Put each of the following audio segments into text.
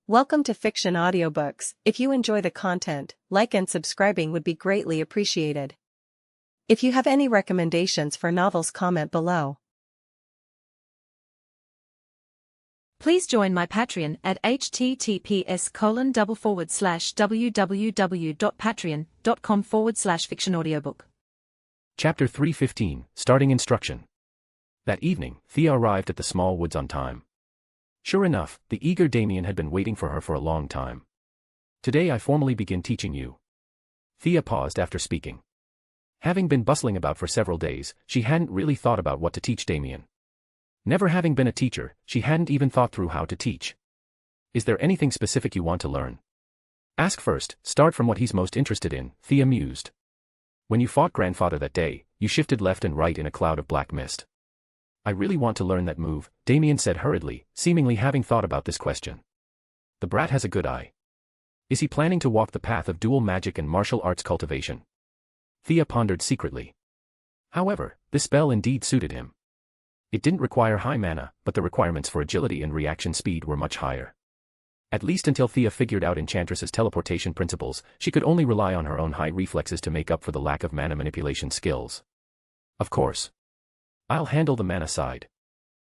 Welcome to Fiction Audiobooks. If you enjoy the content, like and subscribing would be greatly appreciated. If you have any recommendations for novels, comment below. Please join my Patreon at https://www.patreon.com/fictionaudiobook. Chapter 315, Starting Instruction. That evening, Thea arrived at the small woods on time. Sure enough, the eager Damien had been waiting for her for a long time. Today I formally begin teaching you. Thea paused after speaking. Having been bustling about for several days, she hadn't really thought about what to teach Damien. Never having been a teacher, she hadn't even thought through how to teach. Is there anything specific you want to learn? Ask first, start from what he's most interested in, Thea mused. When you fought grandfather that day, you shifted left and right in a cloud of black mist. I really want to learn that move, Damien said hurriedly, seemingly having thought about this question. The brat has a good eye. Is he planning to walk the path of dual magic and martial arts cultivation? Thea pondered secretly. However, this spell indeed suited him. It didn't require high mana, but the requirements for agility and reaction speed were much higher. At least until Thea figured out Enchantress's teleportation principles, she could only rely on her own high reflexes to make up for the lack of mana manipulation skills. Of course. I'll handle the mana side.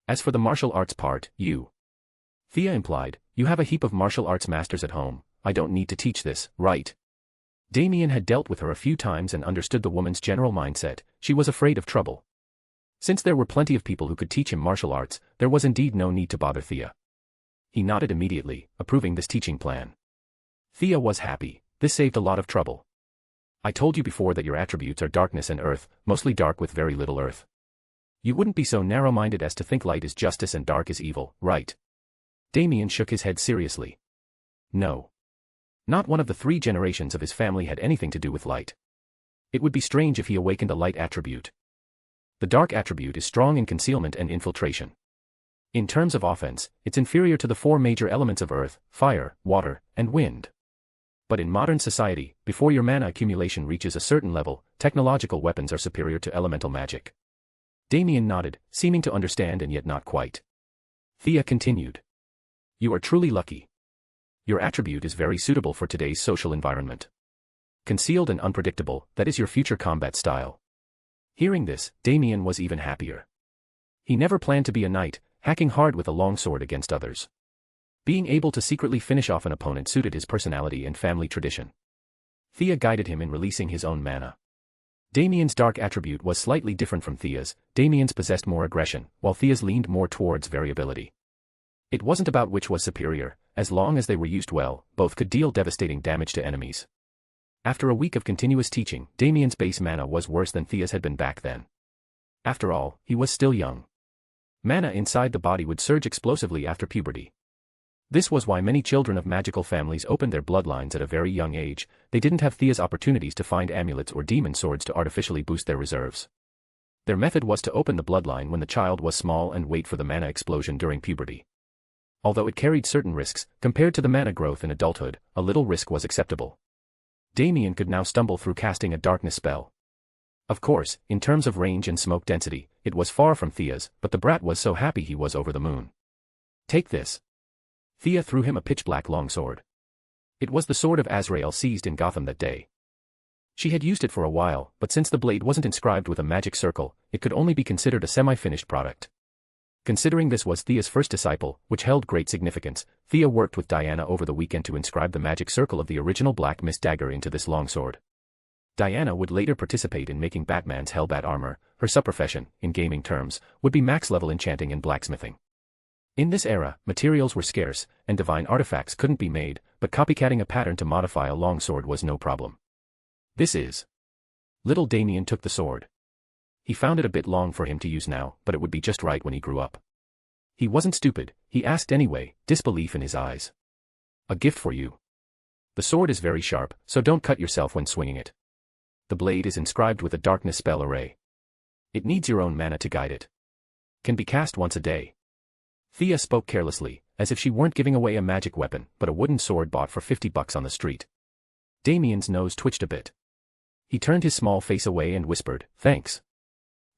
As for the martial arts part, Thea implied, you have a heap of martial arts masters at home, I don't need to teach this, right? Damien had dealt with her a few times and understood the woman's general mindset. She was afraid of trouble. Since there were plenty of people who could teach him martial arts, there was indeed no need to bother Thea. He nodded immediately, approving this teaching plan. Thea was happy. This saved a lot of trouble. I told you before that your attributes are darkness and earth, mostly dark with very little earth. You wouldn't be so narrow-minded as to think light is justice and dark is evil, right? Damien shook his head seriously. No. Not one of the 3 generations of his family had anything to do with light. It would be strange if he awakened a light attribute. The dark attribute is strong in concealment and infiltration. In terms of offense, it's inferior to the 4 major elements of earth, fire, water, and wind. But in modern society, before your mana accumulation reaches a certain level, technological weapons are superior to elemental magic. Damien nodded, seeming to understand and yet not quite. Thea continued. You are truly lucky. Your attribute is very suitable for today's social environment. Concealed and unpredictable, that is your future combat style. Hearing this, Damien was even happier. He never planned to be a knight, hacking hard with a long sword against others. Being able to secretly finish off an opponent suited his personality and family tradition. Thea guided him in releasing his own mana. Damien's dark attribute was slightly different from Thea's. Damien's possessed more aggression, while Thea's leaned more towards variability. It wasn't about which was superior, as long as they were used well, both could deal devastating damage to enemies. After a week of continuous teaching, Damien's base mana was worse than Thea's had been back then. After all, he was still young. Mana inside the body would surge explosively after puberty. This was why many children of magical families opened their bloodlines at a very young age. They didn't have Thea's opportunities to find amulets or demon swords to artificially boost their reserves. Their method was to open the bloodline when the child was small and wait for the mana explosion during puberty. Although it carried certain risks, compared to the mana growth in adulthood, a little risk was acceptable. Damien could now stumble through casting a darkness spell. Of course, in terms of range and smoke density, it was far from Thea's, but the brat was so happy he was over the moon. Take this. Thea threw him a pitch-black longsword. It was the sword of Azrael seized in Gotham that day. She had used it for a while, but since the blade wasn't inscribed with a magic circle, it could only be considered a semi-finished product. Considering this was Thea's first disciple, which held great significance, Thea worked with Diana over the weekend to inscribe the magic circle of the original Black Mist dagger into this longsword. Diana would later participate in making Batman's Hellbat armor. Her sub-profession, in gaming terms, would be max-level enchanting and blacksmithing. In this era, materials were scarce, and divine artifacts couldn't be made, but copycatting a pattern to modify a longsword was no problem. This is. Little Damien took the sword. He found it a bit long for him to use now, but it would be just right when he grew up. He wasn't stupid, he asked anyway, disbelief in his eyes. A gift for you. The sword is very sharp, so don't cut yourself when swinging it. The blade is inscribed with a darkness spell array. It needs your own mana to guide it. Can be cast once a day. Thea spoke carelessly, as if she weren't giving away a magic weapon, but a wooden sword bought for $50 on the street. Damien's nose twitched a bit. He turned his small face away and whispered, "Thanks."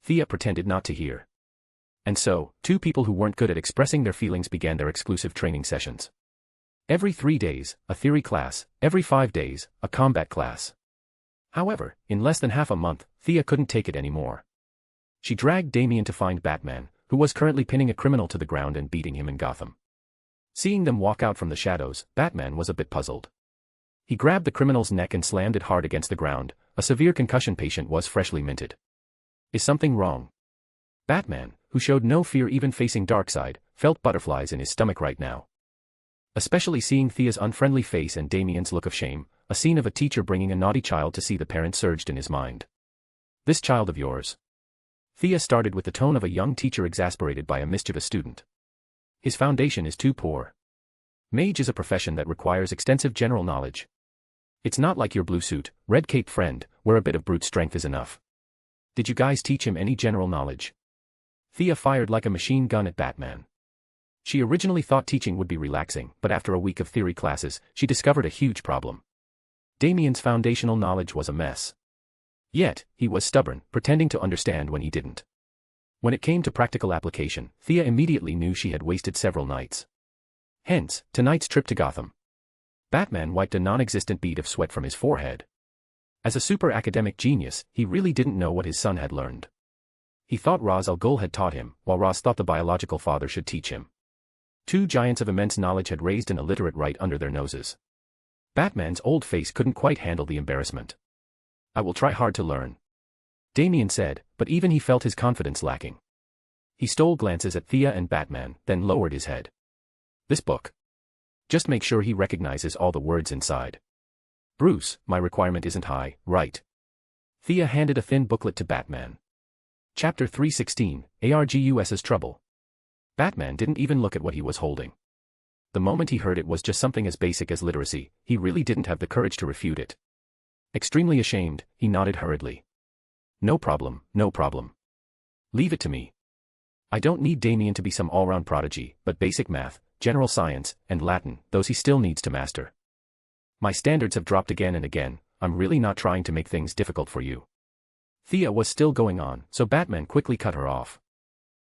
Thea pretended not to hear. And so, 2 people who weren't good at expressing their feelings began their exclusive training sessions. Every 3 days, a theory class, every 5 days, a combat class. However, in less than half a month, Thea couldn't take it anymore. She dragged Damien to find Batman, who was currently pinning a criminal to the ground and beating him in Gotham. Seeing them walk out from the shadows, Batman was a bit puzzled. He grabbed the criminal's neck and slammed it hard against the ground. A severe concussion patient was freshly minted. Is something wrong? Batman, who showed no fear even facing Darkseid, felt butterflies in his stomach right now. Especially seeing Thea's unfriendly face and Damien's look of shame, a scene of a teacher bringing a naughty child to see the parent surged in his mind. This child of yours? Thea started with the tone of a young teacher exasperated by a mischievous student. His foundation is too poor. Mage is a profession that requires extensive general knowledge. It's not like your blue suit, red cape friend, where a bit of brute strength is enough. Did you guys teach him any general knowledge? Thea fired like a machine gun at Batman. She originally thought teaching would be relaxing, but after a week of theory classes, she discovered a huge problem. Damien's foundational knowledge was a mess. Yet, he was stubborn, pretending to understand when he didn't. When it came to practical application, Thea immediately knew she had wasted several nights. Hence, tonight's trip to Gotham. Batman wiped a non-existent bead of sweat from his forehead. As a super academic genius, he really didn't know what his son had learned. He thought Ra's al Ghul had taught him, while Ra's thought the biological father should teach him. Two giants of immense knowledge had raised an illiterate right under their noses. Batman's old face couldn't quite handle the embarrassment. I will try hard to learn, Damien said, but even he felt his confidence lacking. He stole glances at Thea and Batman, then lowered his head. This book. Just make sure he recognizes all the words inside. Bruce, my requirement isn't high, right? Thea handed a thin booklet to Batman. Chapter 316, ArrowVerse's Trouble. Batman didn't even look at what he was holding. The moment he heard it was just something as basic as literacy, he really didn't have the courage to refute it. Extremely ashamed, he nodded hurriedly. No problem, no problem. Leave it to me. I don't need Damien to be some all-round prodigy, but basic math, general science, and Latin, those he still needs to master. My standards have dropped again and again, I'm really not trying to make things difficult for you. Thea was still going on, so Batman quickly cut her off.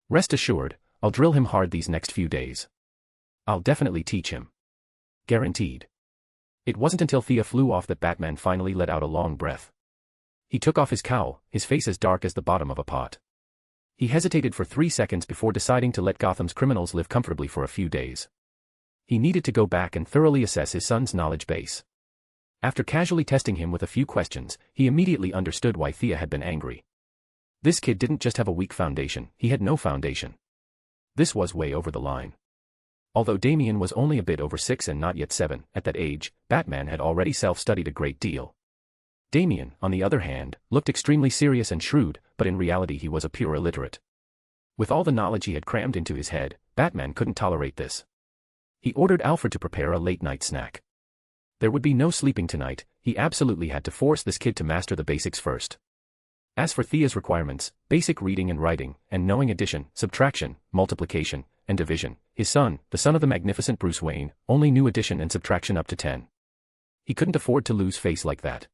Rest assured, I'll drill him hard these next few days. I'll definitely teach him. Guaranteed. It wasn't until Thea flew off that Batman finally let out a long breath. He took off his cowl, his face as dark as the bottom of a pot. He hesitated for 3 seconds before deciding to let Gotham's criminals live comfortably for a few days. He needed to go back and thoroughly assess his son's knowledge base. After casually testing him with a few questions, he immediately understood why Thea had been angry. This kid didn't just have a weak foundation, he had no foundation. This was way over the line. Although Damien was only a bit over 6 and not yet 7, at that age, Batman had already self-studied a great deal. Damien, on the other hand, looked extremely serious and shrewd, but in reality he was a pure illiterate. With all the knowledge he had crammed into his head, Batman couldn't tolerate this. He ordered Alfred to prepare a late-night snack. There would be no sleeping tonight, he absolutely had to force this kid to master the basics first. As for Thea's requirements, basic reading and writing, and knowing addition, subtraction, multiplication, and division, his son, the son of the magnificent Bruce Wayne, only knew addition and subtraction up to 10. He couldn't afford to lose face like that.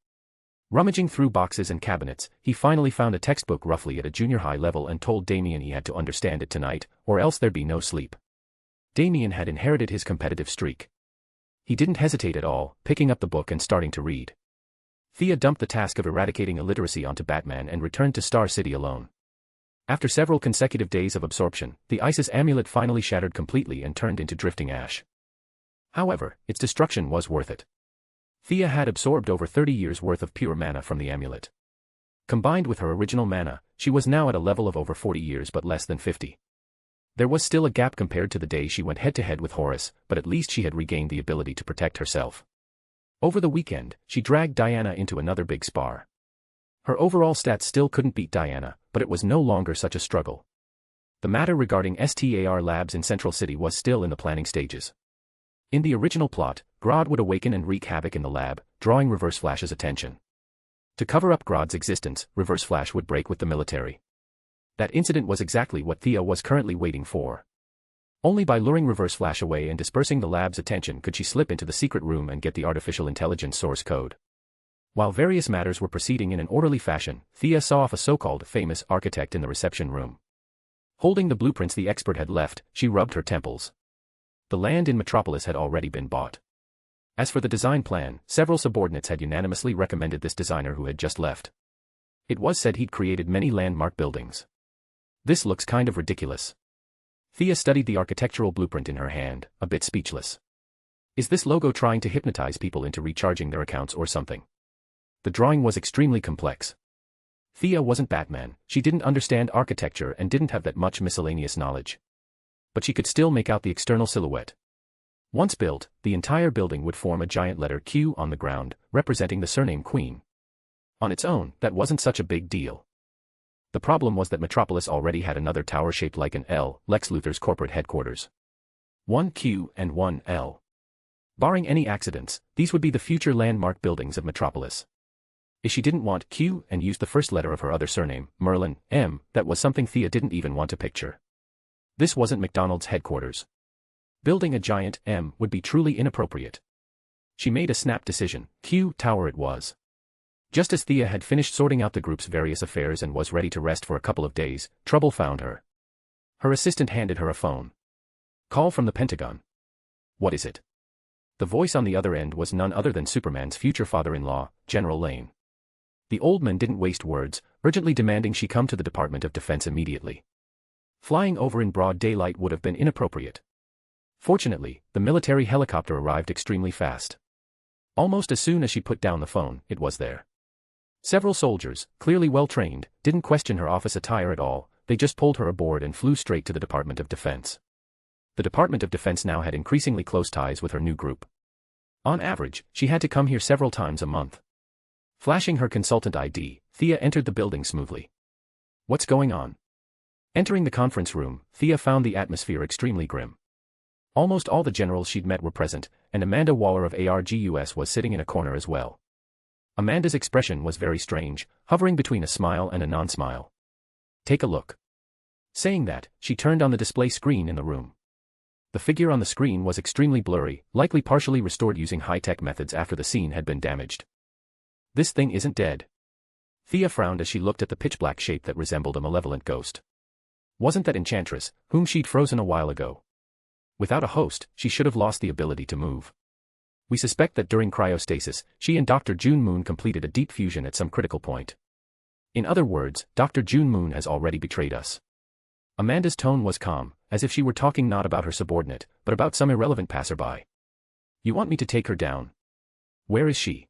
Rummaging through boxes and cabinets, he finally found a textbook roughly at a junior high level and told Damien he had to understand it tonight, or else there'd be no sleep. Damien had inherited his competitive streak. He didn't hesitate at all, picking up the book and starting to read. Thea dumped the task of eradicating illiteracy onto Batman and returned to Star City alone. After several consecutive days of absorption, the Isis amulet finally shattered completely and turned into drifting ash. However, its destruction was worth it. Thea had absorbed over 30 years' worth of pure mana from the amulet. Combined with her original mana, she was now at a level of over 40 years but less than 50. There was still a gap compared to the day she went head-to-head with Horus, but at least she had regained the ability to protect herself. Over the weekend, she dragged Diana into another big spar. Her overall stats still couldn't beat Diana, but it was no longer such a struggle. The matter regarding STAR labs in Central City was still in the planning stages. In the original plot, Grodd would awaken and wreak havoc in the lab, drawing Reverse Flash's attention. To cover up Grodd's existence, Reverse Flash would break with the military. That incident was exactly what Thea was currently waiting for. Only by luring Reverse Flash away and dispersing the lab's attention could she slip into the secret room and get the artificial intelligence source code. While various matters were proceeding in an orderly fashion, Thea saw off a so-called famous architect in the reception room. Holding the blueprints the expert had left, she rubbed her temples. The land in Metropolis had already been bought. As for the design plan, several subordinates had unanimously recommended this designer who had just left. It was said he'd created many landmark buildings. This looks kind of ridiculous. Thea studied the architectural blueprint in her hand, a bit speechless. Is this logo trying to hypnotize people into recharging their accounts or something? The drawing was extremely complex. Thea wasn't Batman, she didn't understand architecture and didn't have that much miscellaneous knowledge. But she could still make out the external silhouette. Once built, the entire building would form a giant letter Q on the ground, representing the surname Queen. On its own, that wasn't such a big deal. The problem was that Metropolis already had another tower shaped like an L, Lex Luthor's corporate headquarters. One Q and one L. Barring any accidents, these would be the future landmark buildings of Metropolis. If she didn't want Q and used the first letter of her other surname, Merlin, M, that was something Thea didn't even want to picture. This wasn't McDonald's headquarters. Building a giant M would be truly inappropriate. She made a snap decision, Q Tower it was. Just as Thea had finished sorting out the group's various affairs and was ready to rest for a couple of days, trouble found her. Her assistant handed her a phone. Call from the Pentagon. What is it? The voice on the other end was none other than Superman's future father-in-law, General Lane. The old man didn't waste words, urgently demanding she come to the Department of Defense immediately. Flying over in broad daylight would have been inappropriate. Fortunately, the military helicopter arrived extremely fast. Almost as soon as she put down the phone, it was there. Several soldiers, clearly well-trained, didn't question her office attire at all, they just pulled her aboard and flew straight to the Department of Defense. The Department of Defense now had increasingly close ties with her new group. On average, she had to come here several times a month. Flashing her consultant ID, Thea entered the building smoothly. What's going on? Entering the conference room, Thea found the atmosphere extremely grim. Almost all the generals she'd met were present, and Amanda Waller of ArrowVerse was sitting in a corner as well. Amanda's expression was very strange, hovering between a smile and a non-smile. Take a look. Saying that, she turned on the display screen in the room. The figure on the screen was extremely blurry, likely partially restored using high-tech methods after the scene had been damaged. This thing isn't dead. Thea frowned as she looked at the pitch-black shape that resembled a malevolent ghost. Wasn't that Enchantress, whom she'd frozen a while ago? Without a host, she should have lost the ability to move. We suspect that during cryostasis, she and Dr. June Moon completed a deep fusion at some critical point. In other words, Dr. June Moon has already betrayed us. Amanda's tone was calm, as if she were talking not about her subordinate, but about some irrelevant passerby. You want me to take her down? Where is she?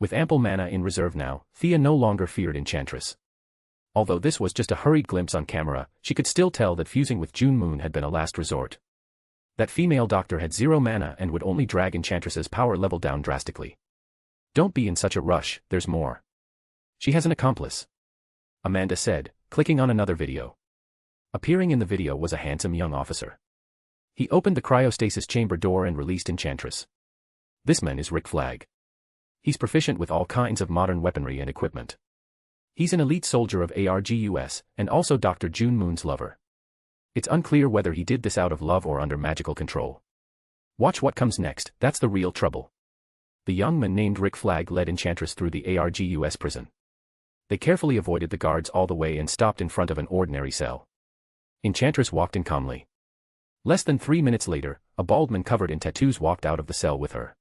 With ample mana in reserve now, Thea no longer feared Enchantress. Although this was just a hurried glimpse on camera, she could still tell that fusing with June Moon had been a last resort. That female doctor had 0 mana and would only drag Enchantress's power level down drastically. Don't be in such a rush, there's more. She has an accomplice. Amanda said, clicking on another video. Appearing in the video was a handsome young officer. He opened the cryostasis chamber door and released Enchantress. This man is Rick Flag. He's proficient with all kinds of modern weaponry and equipment. He's an elite soldier of ArrowVerse, and also Dr. June Moon's lover. It's unclear whether he did this out of love or under magical control. Watch what comes next, that's the real trouble. The young man named Rick Flag led Enchantress through the ArrowVerse prison. They carefully avoided the guards all the way and stopped in front of an ordinary cell. Enchantress walked in calmly. Less than 3 minutes later, a bald man covered in tattoos walked out of the cell with her.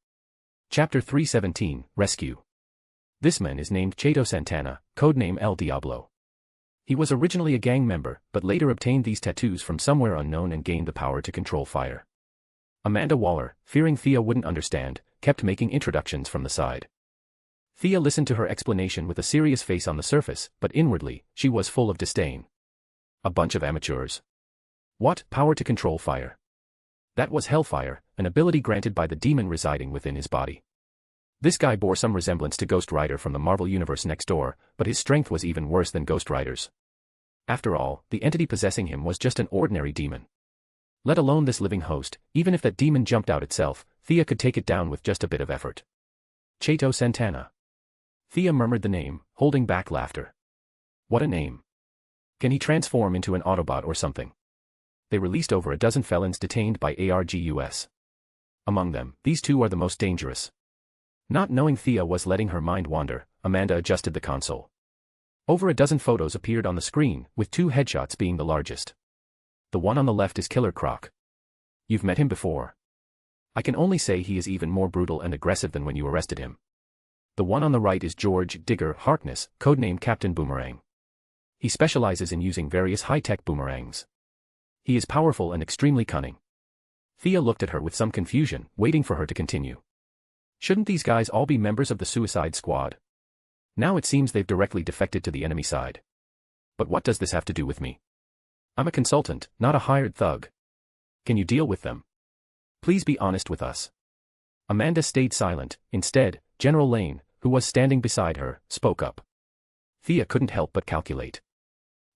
Chapter 317, Rescue. This man is named Chato Santana, codename El Diablo. He was originally a gang member, but later obtained these tattoos from somewhere unknown and gained the power to control fire. Amanda Waller, fearing Thea wouldn't understand, kept making introductions from the side. Thea listened to her explanation with a serious face on the surface, but inwardly, she was full of disdain. A bunch of amateurs. What, power to control fire? That was Hellfire, an ability granted by the demon residing within his body. This guy bore some resemblance to Ghost Rider from the Marvel Universe next door, but his strength was even worse than Ghost Rider's. After all, the entity possessing him was just an ordinary demon. Let alone this living host, even if that demon jumped out itself, Thea could take it down with just a bit of effort. Chato Santana. Thea murmured the name, holding back laughter. What a name. Can he transform into an Autobot or something? They released over a dozen felons detained by ArrowVerse. Among them, these two are the most dangerous. Not knowing Thea was letting her mind wander, Amanda adjusted the console. Over a dozen photos appeared on the screen, with 2 headshots being the largest. The one on the left is Killer Croc. You've met him before. I can only say he is even more brutal and aggressive than when you arrested him. The one on the right is George Digger Harkness, codename Captain Boomerang. He specializes in using various high-tech boomerangs. He is powerful and extremely cunning. Thea looked at her with some confusion, waiting for her to continue. Shouldn't these guys all be members of the Suicide Squad? Now it seems they've directly defected to the enemy side. But what does this have to do with me? I'm a consultant, not a hired thug. Can you deal with them? Please be honest with us. Amanda stayed silent. Instead, General Lane, who was standing beside her, spoke up. Thea couldn't help but calculate.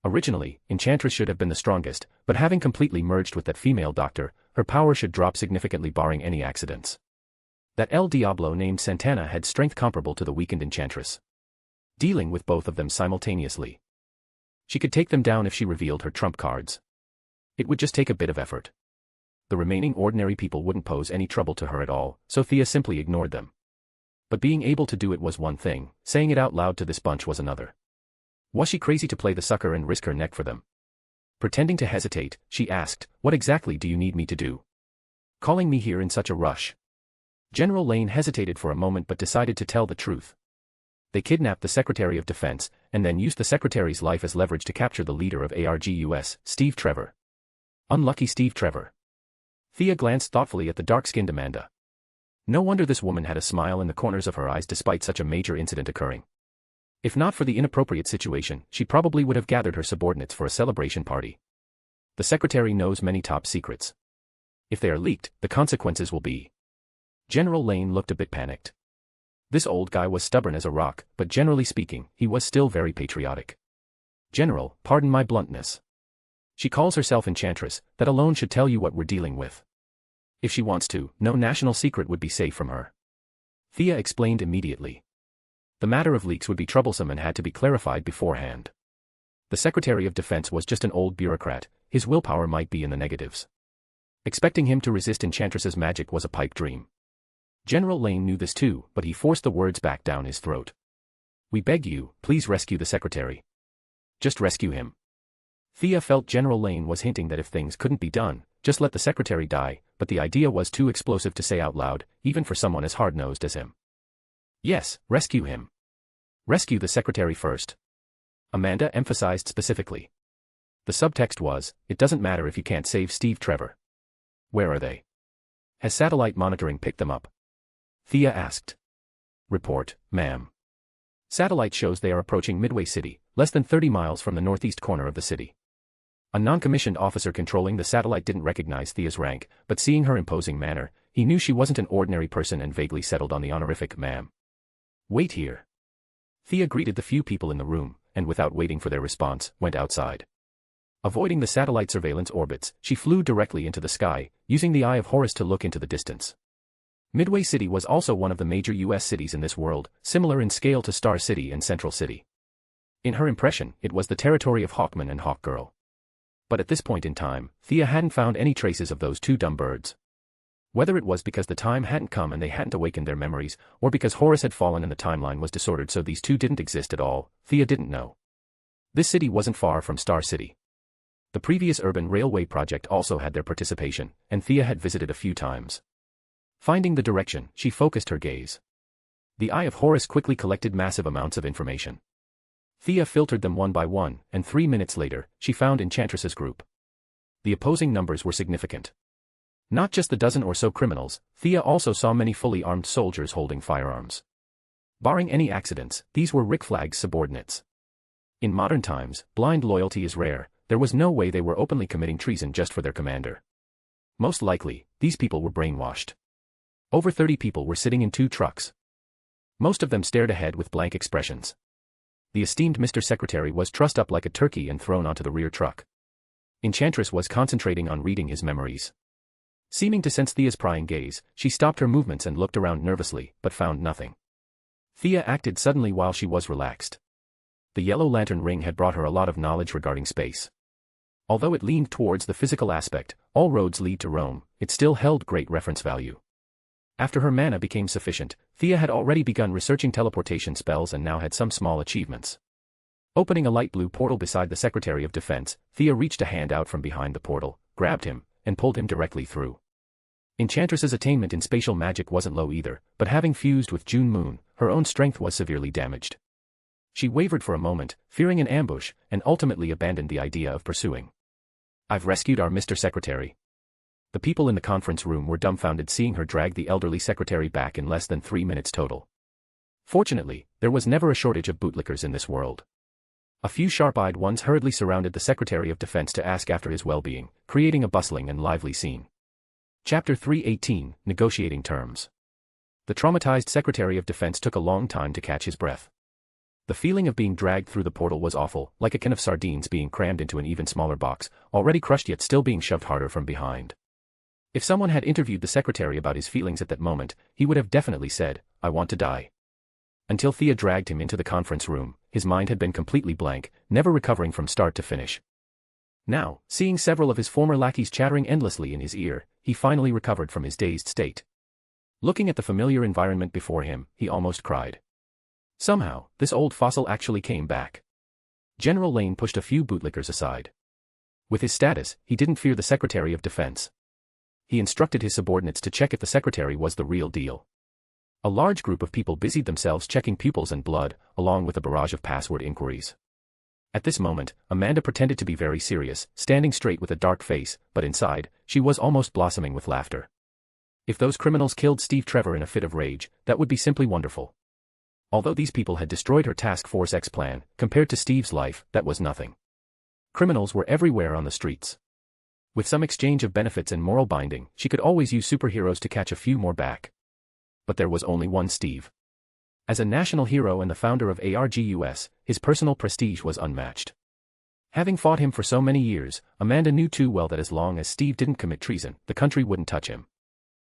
Originally, Enchantress should have been the strongest, but having completely merged with that female doctor, her power should drop significantly barring any accidents. That El Diablo named Santana had strength comparable to the weakened Enchantress. Dealing with both of them simultaneously. She could take them down if she revealed her trump cards. It would just take a bit of effort. The remaining ordinary people wouldn't pose any trouble to her at all, so Thea simply ignored them. But being able to do it was one thing, saying it out loud to this bunch was another. Was she crazy to play the sucker and risk her neck for them? Pretending to hesitate, she asked, "What exactly do you need me to do? Calling me here in such a rush?" General Lane hesitated for a moment but decided to tell the truth. They kidnapped the Secretary of Defense, and then used the Secretary's life as leverage to capture the leader of ARGUS, Steve Trevor. Unlucky Steve Trevor. Thea glanced thoughtfully at the dark-skinned Amanda. No wonder this woman had a smile in the corners of her eyes despite such a major incident occurring. If not for the inappropriate situation, she probably would have gathered her subordinates for a celebration party. The Secretary knows many top secrets. If they are leaked, the consequences will be. General Lane looked a bit panicked. This old guy was stubborn as a rock, but generally speaking, he was still very patriotic. "General, pardon my bluntness. She calls herself Enchantress, that alone should tell you what we're dealing with. If she wants to, no national secret would be safe from her." Thea explained immediately. The matter of leaks would be troublesome and had to be clarified beforehand. The Secretary of Defense was just an old bureaucrat, his willpower might be in the negatives. Expecting him to resist Enchantress's magic was a pipe dream. General Lane knew this too, but he forced the words back down his throat. "We beg you, please rescue the Secretary. Just rescue him." Thea felt General Lane was hinting that if things couldn't be done, just let the Secretary die, but the idea was too explosive to say out loud, even for someone as hard-nosed as him. "Yes, rescue him. Rescue the Secretary first," Amanda emphasized specifically. The subtext was, it doesn't matter if you can't save Steve Trevor. "Where are they? Has satellite monitoring picked them up?" Thea asked. "Report, ma'am. Satellite shows they are approaching Midway City, less than 30 miles from the northeast corner of the city." A non-commissioned officer controlling the satellite didn't recognize Thea's rank, but seeing her imposing manner, he knew she wasn't an ordinary person and vaguely settled on the honorific "ma'am." "Wait here." Thea greeted the few people in the room, and without waiting for their response, went outside. Avoiding the satellite surveillance orbits, she flew directly into the sky, using the Eye of Horus to look into the distance. Midway City was also one of the major U.S. cities in this world, similar in scale to Star City and Central City. In her impression, it was the territory of Hawkman and Hawkgirl. But at this point in time, Thea hadn't found any traces of those two dumb birds. Whether it was because the time hadn't come and they hadn't awakened their memories, or because Horus had fallen and the timeline was disordered so these two didn't exist at all, Thea didn't know. This city wasn't far from Star City. The previous urban railway project also had their participation, and Thea had visited a few times. Finding the direction, she focused her gaze. The Eye of Horus quickly collected massive amounts of information. Thea filtered them one by one, and 3 minutes later, she found Enchantress's group. The opposing numbers were significant. Not just the dozen or so criminals, Thea also saw many fully armed soldiers holding firearms. Barring any accidents, these were Rick Flag's subordinates. In modern times, blind loyalty is rare. There was no way they were openly committing treason just for their commander. Most likely, these people were brainwashed. Over 30 people were sitting in 2 trucks. Most of them stared ahead with blank expressions. The esteemed Mr. Secretary was trussed up like a turkey and thrown onto the rear truck. Enchantress was concentrating on reading his memories. Seeming to sense Thea's prying gaze, she stopped her movements and looked around nervously, but found nothing. Thea acted suddenly while she was relaxed. The Yellow Lantern ring had brought her a lot of knowledge regarding space. Although it leaned towards the physical aspect, all roads lead to Rome, it still held great reference value. After her mana became sufficient, Thea had already begun researching teleportation spells and now had some small achievements. Opening a light blue portal beside the Secretary of Defense, Thea reached a hand out from behind the portal, grabbed him, and pulled him directly through. Enchantress's attainment in spatial magic wasn't low either, but having fused with June Moon, her own strength was severely damaged. She wavered for a moment, fearing an ambush, and ultimately abandoned the idea of pursuing. "I've rescued our Mr. Secretary." The people in the conference room were dumbfounded seeing her drag the elderly secretary back in less than 3 minutes total. Fortunately, there was never a shortage of bootlickers in this world. A few sharp-eyed ones hurriedly surrounded the Secretary of Defense to ask after his well-being, creating a bustling and lively scene. Chapter 318, Negotiating Terms. The traumatized Secretary of Defense took a long time to catch his breath. The feeling of being dragged through the portal was awful, like a can of sardines being crammed into an even smaller box, already crushed yet still being shoved harder from behind. If someone had interviewed the Secretary about his feelings at that moment, he would have definitely said, "I want to die." Until Thea dragged him into the conference room, his mind had been completely blank, never recovering from start to finish. Now, seeing several of his former lackeys chattering endlessly in his ear, he finally recovered from his dazed state. Looking at the familiar environment before him, he almost cried. Somehow, this old fossil actually came back. General Lane pushed a few bootlickers aside. With his status, he didn't fear the Secretary of Defense. He instructed his subordinates to check if the Secretary was the real deal. A large group of people busied themselves checking pupils and blood, along with a barrage of password inquiries. At this moment, Amanda pretended to be very serious, standing straight with a dark face, but inside, she was almost blossoming with laughter. If those criminals killed Steve Trevor in a fit of rage, that would be simply wonderful. Although these people had destroyed her Task Force X plan, compared to Steve's life, that was nothing. Criminals were everywhere on the streets. With some exchange of benefits and moral binding, she could always use superheroes to catch a few more back. But there was only one Steve. As a national hero and the founder of ArrowVerse, his personal prestige was unmatched. Having fought him for so many years, Amanda knew too well that as long as Steve didn't commit treason, the country wouldn't touch him.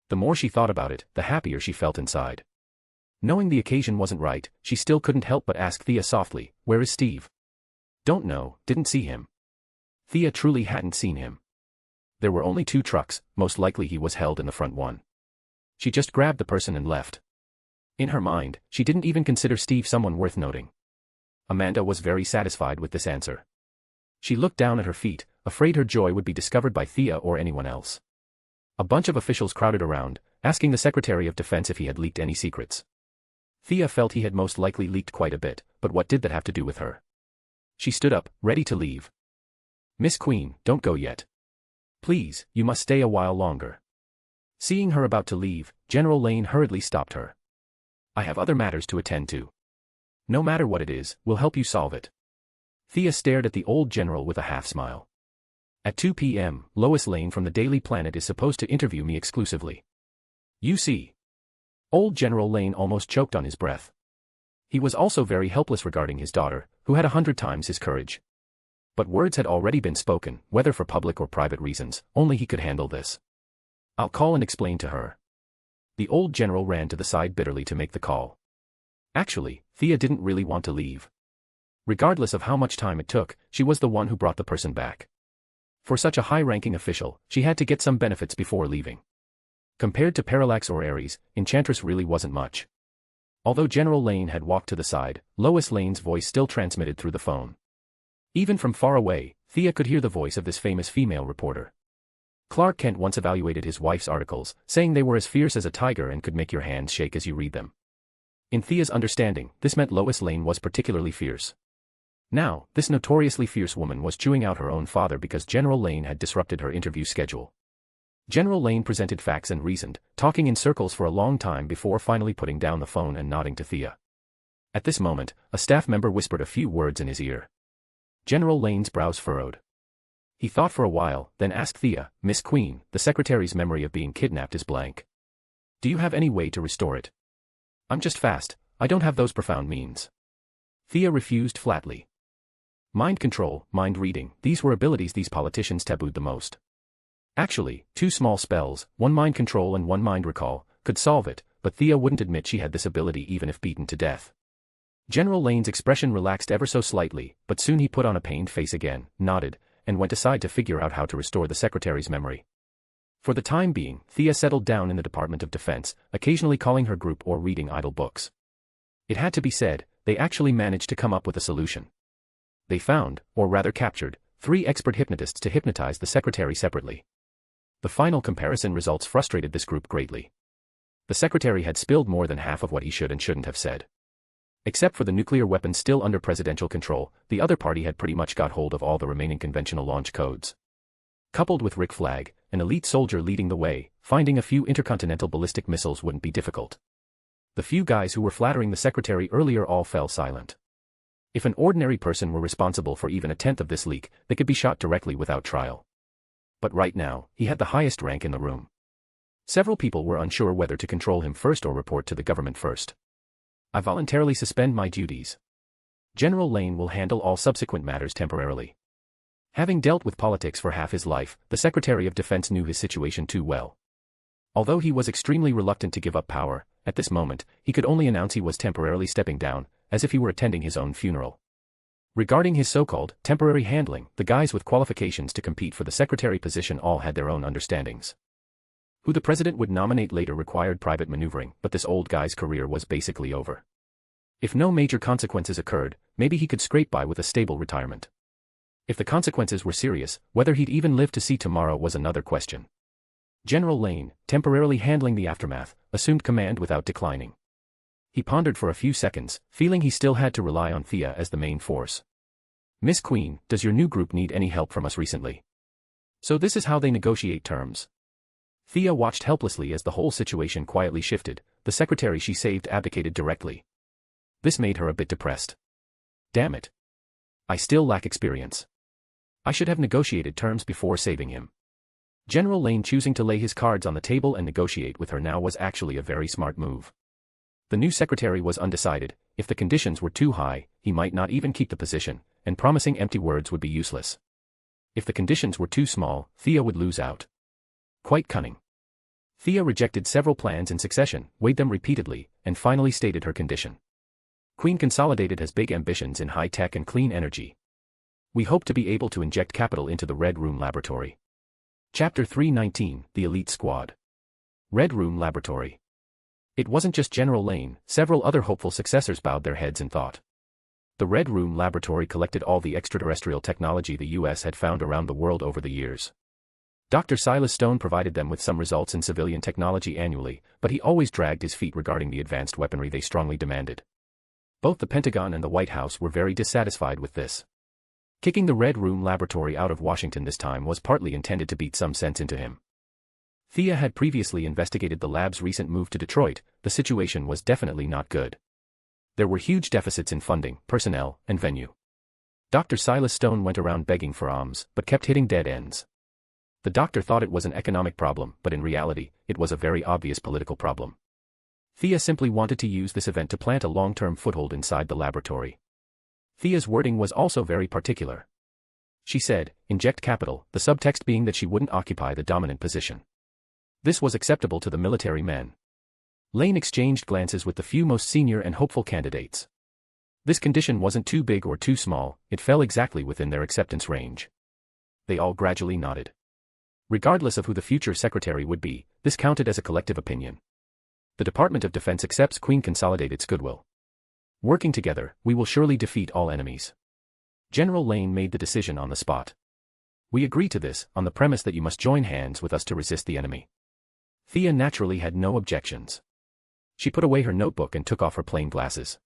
The more she thought about it, the happier she felt inside. Knowing the occasion wasn't right, she still couldn't help but ask Thea softly, "Where is Steve?" "Don't know, didn't see him." Thea truly hadn't seen him. There were only 2 trucks, most likely he was held in the front one. She just grabbed the person and left. In her mind, she didn't even consider Steve someone worth noting. Amanda was very satisfied with this answer. She looked down at her feet, afraid her joy would be discovered by Thea or anyone else. A bunch of officials crowded around, asking the Secretary of Defense if he had leaked any secrets. Thea felt he had most likely leaked quite a bit, but what did that have to do with her? She stood up, ready to leave. "Miss Queen, don't go yet. Please, you must stay a while longer." Seeing her about to leave, General Lane hurriedly stopped her. "I have other matters to attend to. No matter what it is, we'll help you solve it." Thea stared at the old general with a half-smile. "At 2 p.m., Lois Lane from the Daily Planet is supposed to interview me exclusively. You see." Old General Lane almost choked on his breath. He was also very helpless regarding his daughter, who had 100 times his courage. But words had already been spoken, whether for public or private reasons, only he could handle this. "I'll call and explain to her." The old general ran to the side bitterly to make the call. Actually, Thea didn't really want to leave. Regardless of how much time it took, she was the one who brought the person back. For such a high-ranking official, she had to get some benefits before leaving. Compared to Parallax or Ares, Enchantress really wasn't much. Although General Lane had walked to the side, Lois Lane's voice still transmitted through the phone. Even from far away, Thea could hear the voice of this famous female reporter. Clark Kent once evaluated his wife's articles, saying they were as fierce as a tiger and could make your hands shake as you read them. In Thea's understanding, this meant Lois Lane was particularly fierce. Now, this notoriously fierce woman was chewing out her own father because General Lane had disrupted her interview schedule. General Lane presented facts and reasoned, talking in circles for a long time before finally putting down the phone and nodding to Thea. At this moment, a staff member whispered a few words in his ear. General Lane's brows furrowed. He thought for a while, then asked Thea, "Miss Queen, the Secretary's memory of being kidnapped is blank. Do you have any way to restore it?" "I'm just fast, I don't have those profound means." Thea refused flatly. Mind control, mind reading, these were abilities these politicians tabooed the most. Actually, 2 small spells, one mind control and one mind recall, could solve it, but Thea wouldn't admit she had this ability even if beaten to death. General Lane's expression relaxed ever so slightly, but soon he put on a pained face again, nodded, and went aside to figure out how to restore the Secretary's memory. For the time being, Thea settled down in the Department of Defense, occasionally calling her group or reading idle books. It had to be said, they actually managed to come up with a solution. They found, or rather captured, 3 expert hypnotists to hypnotize the Secretary separately. The final comparison results frustrated this group greatly. The secretary had spilled more than half of what he should and shouldn't have said. Except for the nuclear weapons still under presidential control, the other party had pretty much got hold of all the remaining conventional launch codes. Coupled with Rick Flag, an elite soldier leading the way, finding a few intercontinental ballistic missiles wouldn't be difficult. The few guys who were flattering the secretary earlier all fell silent. If an ordinary person were responsible for even a tenth of this leak, they could be shot directly without trial. But right now, he had the highest rank in the room. Several people were unsure whether to control him first or report to the government first. I voluntarily suspend my duties. General Lane will handle all subsequent matters temporarily. Having dealt with politics for half his life, the Secretary of Defense knew his situation too well. Although he was extremely reluctant to give up power, at this moment, he could only announce he was temporarily stepping down, as if he were attending his own funeral. Regarding his so-called temporary handling, the guys with qualifications to compete for the secretary position all had their own understandings. Who the president would nominate later required private maneuvering, but this old guy's career was basically over. If no major consequences occurred, maybe he could scrape by with a stable retirement. If the consequences were serious, whether he'd even live to see tomorrow was another question. General Lane, temporarily handling the aftermath, assumed command without declining. He pondered for a few seconds, feeling he still had to rely on Thea as the main force. Miss Queen, does your new group need any help from us recently? So this is how they negotiate terms. Thea watched helplessly as the whole situation quietly shifted. The secretary she saved abdicated directly. This made her a bit depressed. Damn it. I still lack experience. I should have negotiated terms before saving him. General Lane choosing to lay his cards on the table and negotiate with her now was actually a very smart move. The new secretary was undecided. If the conditions were too high, he might not even keep the position, and promising empty words would be useless. If the conditions were too small, Thea would lose out. Quite cunning. Thea rejected several plans in succession, weighed them repeatedly, and finally stated her condition. Queen Consolidated has big ambitions in high-tech and clean energy. We hope to be able to inject capital into the Red Room Laboratory. Chapter 319, The Elite Squad. Red Room Laboratory. It wasn't just General Lane, several other hopeful successors bowed their heads in thought. The Red Room Laboratory collected all the extraterrestrial technology the U.S. had found around the world over the years. Dr. Silas Stone provided them with some results in civilian technology annually, but he always dragged his feet regarding the advanced weaponry they strongly demanded. Both the Pentagon and the White House were very dissatisfied with this. Kicking the Red Room Laboratory out of Washington this time was partly intended to beat some sense into him. Thea had previously investigated the lab's recent move to Detroit. The situation was definitely not good. There were huge deficits in funding, personnel, and venue. Dr. Silas Stone went around begging for alms, but kept hitting dead ends. The doctor thought it was an economic problem, but in reality, it was a very obvious political problem. Thea simply wanted to use this event to plant a long-term foothold inside the laboratory. Thea's wording was also very particular. She said, inject capital, the subtext being that she wouldn't occupy the dominant position. This was acceptable to the military men. Lane exchanged glances with the few most senior and hopeful candidates. This condition wasn't too big or too small, it fell exactly within their acceptance range. They all gradually nodded. Regardless of who the future secretary would be, this counted as a collective opinion. The Department of Defense accepts Queen Consolidated's goodwill. Working together, we will surely defeat all enemies. General Lane made the decision on the spot. We agree to this, on the premise that you must join hands with us to resist the enemy. Thea naturally had no objections. She put away her notebook and took off her plain glasses.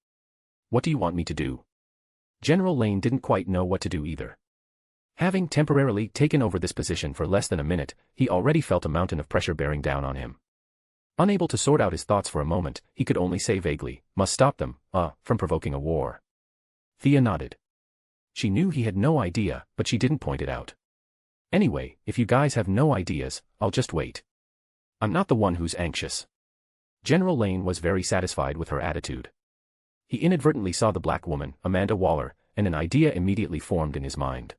What do you want me to do? General Lane didn't quite know what to do either. Having temporarily taken over this position for less than a minute, he already felt a mountain of pressure bearing down on him. Unable to sort out his thoughts for a moment, he could only say vaguely, must stop them, from provoking a war. Thea nodded. She knew he had no idea, but she didn't point it out. Anyway, if you guys have no ideas, I'll just wait. I'm not the one who's anxious. General Lane was very satisfied with her attitude. He inadvertently saw the black woman, Amanda Waller, and an idea immediately formed in his mind.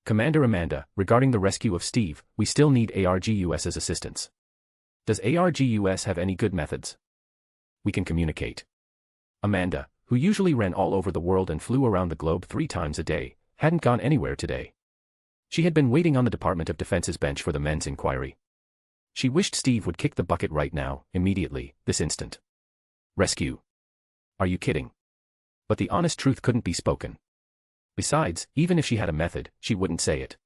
Commander Amanda, regarding the rescue of Steve, we still need ArrowVerse's assistance. Does ArrowVerse have any good methods? We can communicate. Amanda, who usually ran all over the world and flew around the globe 3 times a day, hadn't gone anywhere today. She had been waiting on the Department of Defense's bench for the men's inquiry. She wished Steve would kick the bucket right now, immediately, this instant. Rescue. Are you kidding? But the honest truth couldn't be spoken. Besides, even if she had a method, she wouldn't say it.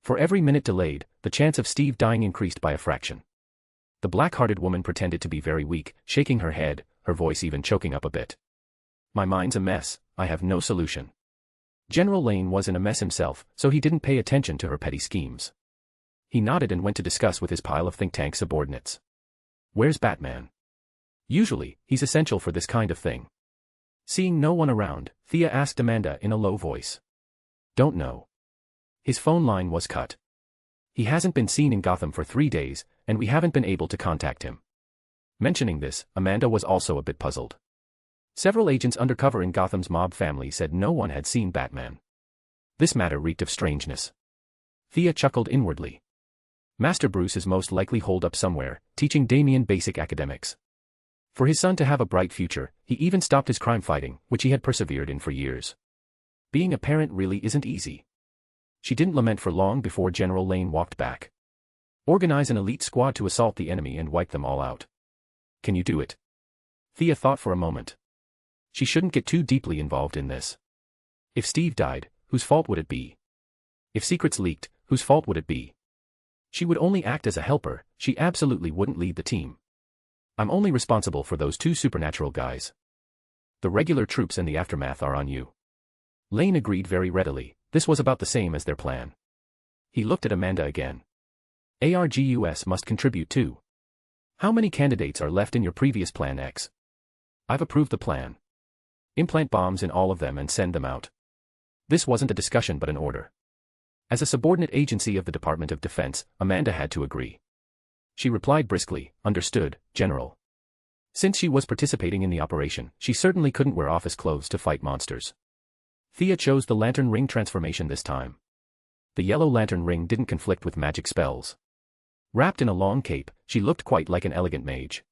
For every minute delayed, the chance of Steve dying increased by a fraction. The black-hearted woman pretended to be very weak, shaking her head, her voice even choking up a bit. My mind's a mess, I have no solution. General Lane was in a mess himself, so he didn't pay attention to her petty schemes. He nodded and went to discuss with his pile of think tank subordinates. Where's Batman? Usually, he's essential for this kind of thing. Seeing no one around, Thea asked Amanda in a low voice. Don't know. His phone line was cut. He hasn't been seen in Gotham for 3 days, and we haven't been able to contact him. Mentioning this, Amanda was also a bit puzzled. Several agents undercover in Gotham's mob family said no one had seen Batman. This matter reeked of strangeness. Thea chuckled inwardly. Master Bruce is most likely holed up somewhere, teaching Damian basic academics. For his son to have a bright future, he even stopped his crime fighting, which he had persevered in for years. Being a parent really isn't easy. She didn't lament for long before General Lane walked back. Organize an elite squad to assault the enemy and wipe them all out. Can you do it? Thea thought for a moment. She shouldn't get too deeply involved in this. If Steve died, whose fault would it be? If secrets leaked, whose fault would it be? She would only act as a helper, she absolutely wouldn't lead the team. I'm only responsible for those 2 supernatural guys. The regular troops and the aftermath are on you. Lane agreed very readily. This was about the same as their plan. He looked at Amanda again. ArrowVerse must contribute too. How many candidates are left in your previous Plan X? I've approved the plan. Implant bombs in all of them and send them out. This wasn't a discussion but an order. As a subordinate agency of the Department of Defense, Amanda had to agree. She replied briskly, understood, General. Since she was participating in the operation, she certainly couldn't wear office clothes to fight monsters. Thea chose the lantern ring transformation this time. The yellow lantern ring didn't conflict with magic spells. Wrapped in a long cape, she looked quite like an elegant mage.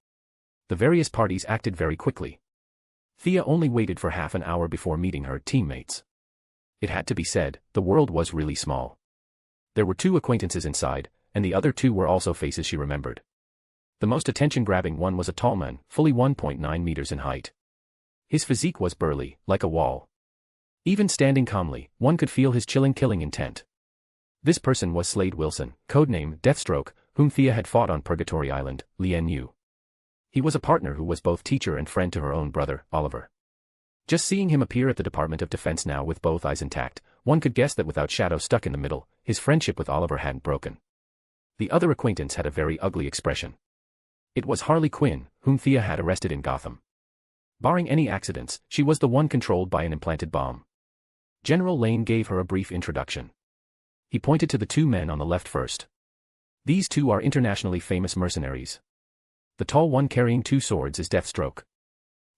The various parties acted very quickly. Thea only waited for half an hour before meeting her teammates. It had to be said, the world was really small. There were 2 acquaintances inside, and the other 2 were also faces she remembered. The most attention-grabbing one was a tall man, fully 1.9 meters in height. His physique was burly, like a wall. Even standing calmly, one could feel his chilling killing intent. This person was Slade Wilson, codename Deathstroke, whom Thea had fought on Purgatory Island, Lien Yu. He was a partner who was both teacher and friend to her own brother, Oliver. Just seeing him appear at the Department of Defense now with both eyes intact, one could guess that without Shadow stuck in the middle, his friendship with Oliver hadn't broken. The other acquaintance had a very ugly expression. It was Harley Quinn, whom Thea had arrested in Gotham. Barring any accidents, she was the one controlled by an implanted bomb. General Lane gave her a brief introduction. He pointed to the 2 men on the left first. These 2 are internationally famous mercenaries. The tall one carrying 2 swords is Deathstroke.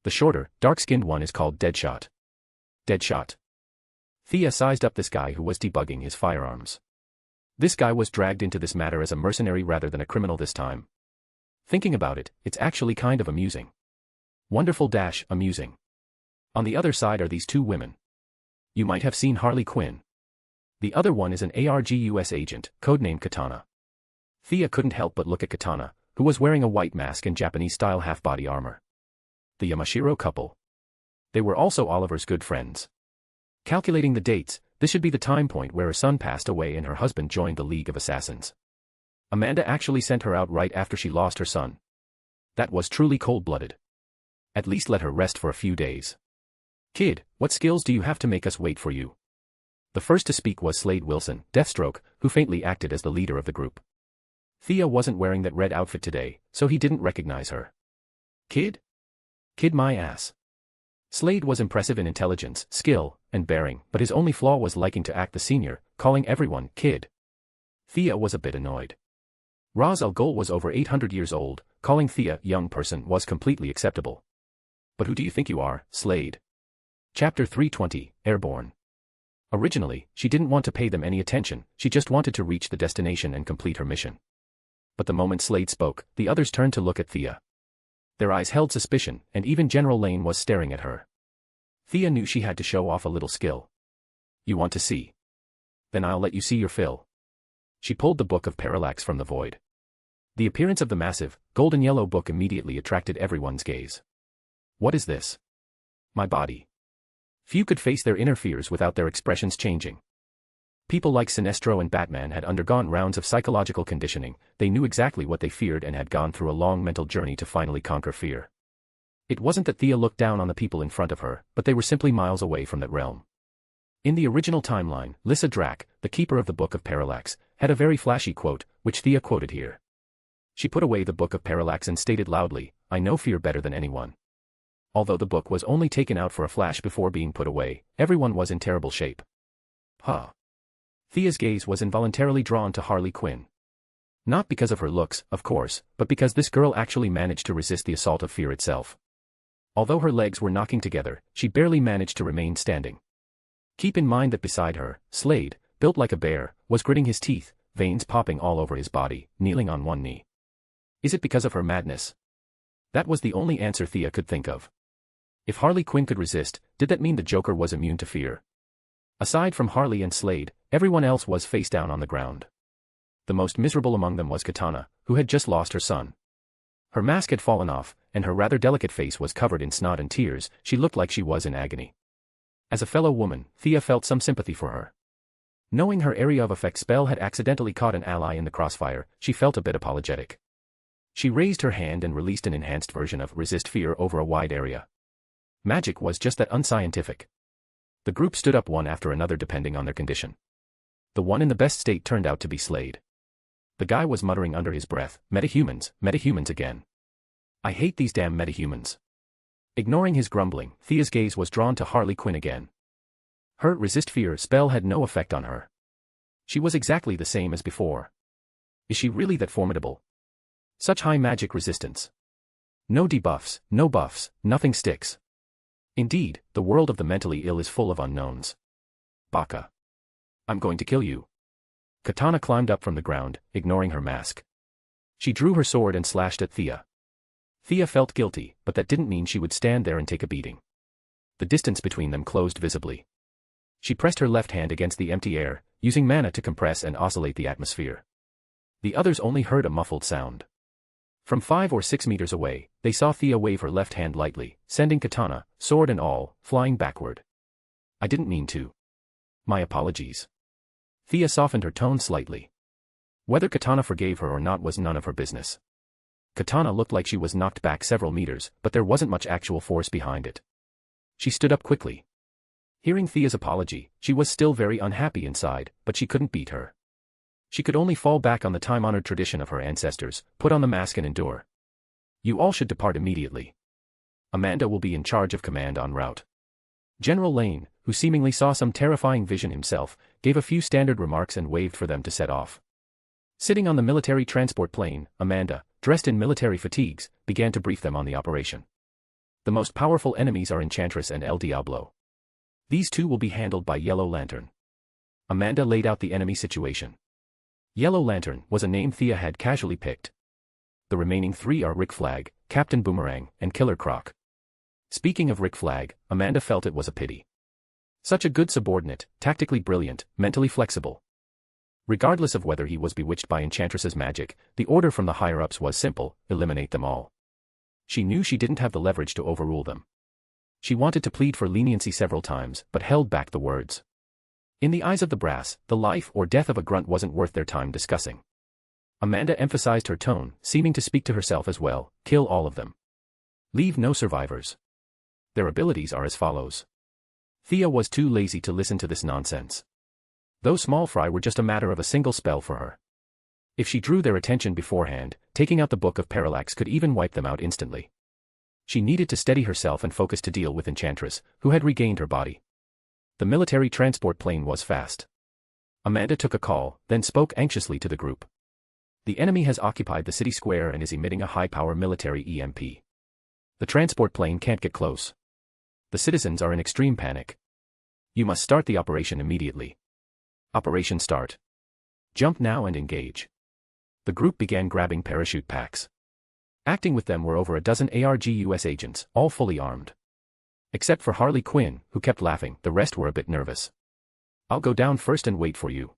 The shorter, dark-skinned one is called Deadshot. Deadshot. Thea sized up this guy who was debugging his firearms. This guy was dragged into this matter as a mercenary rather than a criminal this time. Thinking about it, it's actually kind of amusing. Wonderful-amusing. On the other side are these 2 women. You might have seen Harley Quinn. The other one is an ArrowVerse agent, codenamed Katana. Thea couldn't help but look at Katana, who was wearing a white mask and Japanese-style half-body armor. The Yamashiro couple. They were also Oliver's good friends. Calculating the dates, this should be the time point where her son passed away and her husband joined the League of Assassins. Amanda actually sent her out right after she lost her son. That was truly cold-blooded. At least let her rest for a few days. Kid, what skills do you have to make us wait for you? The first to speak was Slade Wilson, Deathstroke, who faintly acted as the leader of the group. Thea wasn't wearing that red outfit today, so he didn't recognize her. Kid? Kid my ass. Slade was impressive in intelligence, skill, and bearing, but his only flaw was liking to act the senior, calling everyone kid. Thea was a bit annoyed. Ra's al Ghul was over 800 years old, calling Thea young person was completely acceptable. But who do you think you are, Slade? Chapter 320, Airborne. Originally, she didn't want to pay them any attention, she just wanted to reach the destination and complete her mission. But the moment Slade spoke, the others turned to look at Thea. Their eyes held suspicion, and even General Lane was staring at her. Thea knew she had to show off a little skill. You want to see? Then I'll let you see your fill. She pulled the Book of Parallax from the void. The appearance of the massive, golden-yellow book immediately attracted everyone's gaze. What is this? My body. Few could face their inner fears without their expressions changing. People like Sinestro and Batman had undergone rounds of psychological conditioning, they knew exactly what they feared and had gone through a long mental journey to finally conquer fear. It wasn't that Thea looked down on the people in front of her, but they were simply miles away from that realm. In the original timeline, Lyssa Drac, the keeper of the Book of Parallax, had a very flashy quote, which Thea quoted here. She put away the Book of Parallax and stated loudly, "I know fear better than anyone." Although the book was only taken out for a flash before being put away, everyone was in terrible shape. Huh. Thea's gaze was involuntarily drawn to Harley Quinn. Not because of her looks, of course, but because this girl actually managed to resist the assault of fear itself. Although her legs were knocking together, she barely managed to remain standing. Keep in mind that beside her, Slade, built like a bear, was gritting his teeth, veins popping all over his body, kneeling on one knee. Is it because of her madness? That was the only answer Thea could think of. If Harley Quinn could resist, did that mean the Joker was immune to fear? Aside from Harley and Slade, everyone else was face down on the ground. The most miserable among them was Katana, who had just lost her son. Her mask had fallen off, and her rather delicate face was covered in snot and tears. She looked like she was in agony. As a fellow woman, Thea felt some sympathy for her. Knowing her area of effect spell had accidentally caught an ally in the crossfire, she felt a bit apologetic. She raised her hand and released an enhanced version of Resist Fear over a wide area. Magic was just that unscientific. The group stood up one after another depending on their condition. The one in the best state turned out to be Slade. The guy was muttering under his breath, "Metahumans, metahumans again. I hate these damn metahumans." Ignoring his grumbling, Thea's gaze was drawn to Harley Quinn again. Her Resist Fear spell had no effect on her. She was exactly the same as before. Is she really that formidable? Such high magic resistance. No debuffs, no buffs, nothing sticks. Indeed, the world of the mentally ill is full of unknowns. Baka. I'm going to kill you. Katana climbed up from the ground, ignoring her mask. She drew her sword and slashed at Thea. Thea felt guilty, but that didn't mean she would stand there and take a beating. The distance between them closed visibly. She pressed her left hand against the empty air, using mana to compress and oscillate the atmosphere. The others only heard a muffled sound. From 5 or 6 meters away, they saw Thea wave her left hand lightly, sending Katana, sword and all, flying backward. I didn't mean to. My apologies. Thea softened her tone slightly. Whether Katana forgave her or not was none of her business. Katana looked like she was knocked back several meters, but there wasn't much actual force behind it. She stood up quickly. Hearing Thea's apology, she was still very unhappy inside, but she couldn't beat her. She could only fall back on the time-honored tradition of her ancestors, put on the mask and endure. You all should depart immediately. Amanda will be in charge of command en route. General Lane, who seemingly saw some terrifying vision himself, gave a few standard remarks and waved for them to set off. Sitting on the military transport plane, Amanda, dressed in military fatigues, began to brief them on the operation. The most powerful enemies are Enchantress and El Diablo. These two will be handled by Yellow Lantern. Amanda laid out the enemy situation. Yellow Lantern was a name Thea had casually picked. The remaining 3 are Rick Flag, Captain Boomerang, and Killer Croc. Speaking of Rick Flag, Amanda felt it was a pity. Such a good subordinate, tactically brilliant, mentally flexible. Regardless of whether he was bewitched by Enchantress's magic, the order from the higher-ups was simple: eliminate them all. She knew she didn't have the leverage to overrule them. She wanted to plead for leniency several times, but held back the words. In the eyes of the brass, the life or death of a grunt wasn't worth their time discussing. Amanda emphasized her tone, seeming to speak to herself as well: kill all of them. Leave no survivors. Their abilities are as follows. Thea was too lazy to listen to this nonsense. Those small fry were just a matter of a single spell for her. If she drew their attention beforehand, taking out the Book of Parallax could even wipe them out instantly. She needed to steady herself and focus to deal with Enchantress, who had regained her body. The military transport plane was fast. Amanda took a call, then spoke anxiously to the group. The enemy has occupied the city square and is emitting a high-power military EMP. The transport plane can't get close. The citizens are in extreme panic. You must start the operation immediately. Operation start. Jump now and engage. The group began grabbing parachute packs. Acting with them were over a dozen ARGUS agents, all fully armed. Except for Harley Quinn, who kept laughing, the rest were a bit nervous. I'll go down first and wait for you,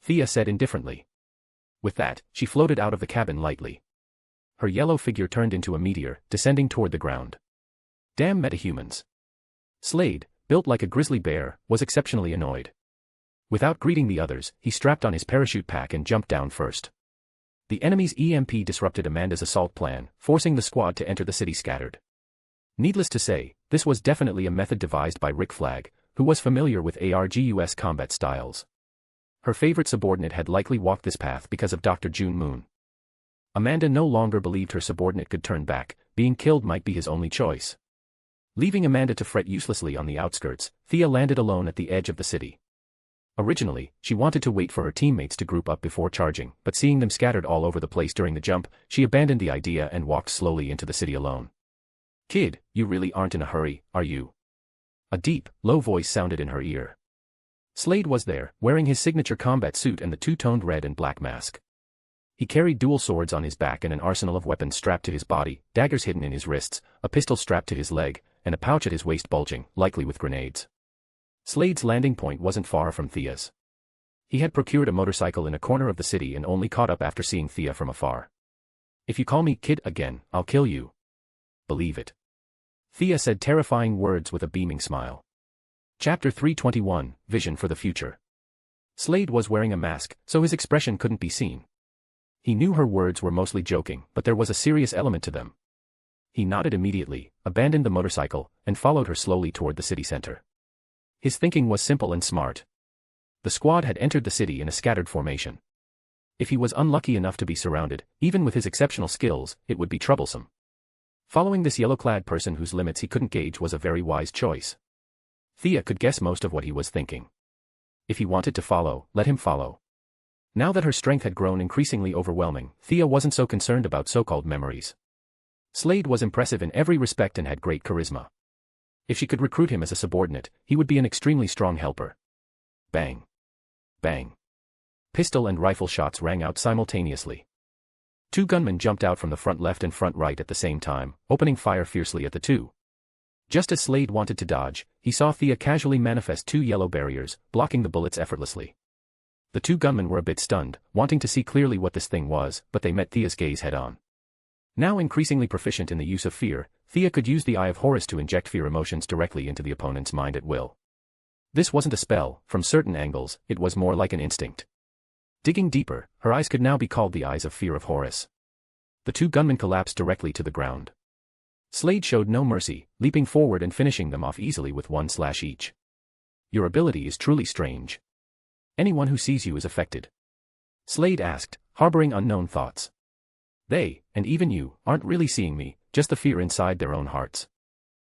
Thea said indifferently. With that, she floated out of the cabin lightly. Her yellow figure turned into a meteor, descending toward the ground. Damn metahumans. Slade, built like a grizzly bear, was exceptionally annoyed. Without greeting the others, he strapped on his parachute pack and jumped down first. The enemy's EMP disrupted Amanda's assault plan, forcing the squad to enter the city scattered. Needless to say, this was definitely a method devised by Rick Flag, who was familiar with ArrowVerse combat styles. Her favorite subordinate had likely walked this path because of Dr. June Moon. Amanda no longer believed her subordinate could turn back, being killed might be his only choice. Leaving Amanda to fret uselessly on the outskirts, Thea landed alone at the edge of the city. Originally, she wanted to wait for her teammates to group up before charging, but seeing them scattered all over the place during the jump, she abandoned the idea and walked slowly into the city alone. "Kid, you really aren't in a hurry, are you?" A deep, low voice sounded in her ear. Slade was there, wearing his signature combat suit and the two-toned red and black mask. He carried dual swords on his back and an arsenal of weapons strapped to his body, daggers hidden in his wrists, a pistol strapped to his leg, and a pouch at his waist bulging, likely with grenades. Slade's landing point wasn't far from Thea's. He had procured a motorcycle in a corner of the city and only caught up after seeing Thea from afar. "If you call me kid again, I'll kill you." "Believe it." Thea said terrifying words with a beaming smile. Chapter 321, Vision for the Future. Slade was wearing a mask, so his expression couldn't be seen. He knew her words were mostly joking, but there was a serious element to them. He nodded immediately, abandoned the motorcycle, and followed her slowly toward the city center. His thinking was simple and smart. The squad had entered the city in a scattered formation. If he was unlucky enough to be surrounded, even with his exceptional skills, it would be troublesome. Following this yellow-clad person whose limits he couldn't gauge was a very wise choice. Thea could guess most of what he was thinking. If he wanted to follow, let him follow. Now that her strength had grown increasingly overwhelming, Thea wasn't so concerned about so-called memories. Slade was impressive in every respect and had great charisma. If she could recruit him as a subordinate, he would be an extremely strong helper. Bang. Bang. Pistol and rifle shots rang out simultaneously. Two gunmen jumped out from the front left and front right at the same time, opening fire fiercely at the two. Just as Slade wanted to dodge, he saw Thea casually manifest two yellow barriers, blocking the bullets effortlessly. The two gunmen were a bit stunned, wanting to see clearly what this thing was, but they met Thea's gaze head-on. Now increasingly proficient in the use of fear, Thea could use the Eye of Horus to inject fear emotions directly into the opponent's mind at will. This wasn't a spell, from certain angles, it was more like an instinct. Digging deeper, her eyes could now be called the eyes of fear of Horus. The two gunmen collapsed directly to the ground. Slade showed no mercy, leaping forward and finishing them off easily with one slash each. "Your ability is truly strange. Anyone who sees you is affected?" Slade asked, harboring unknown thoughts. "They, and even you, aren't really seeing me, just the fear inside their own hearts."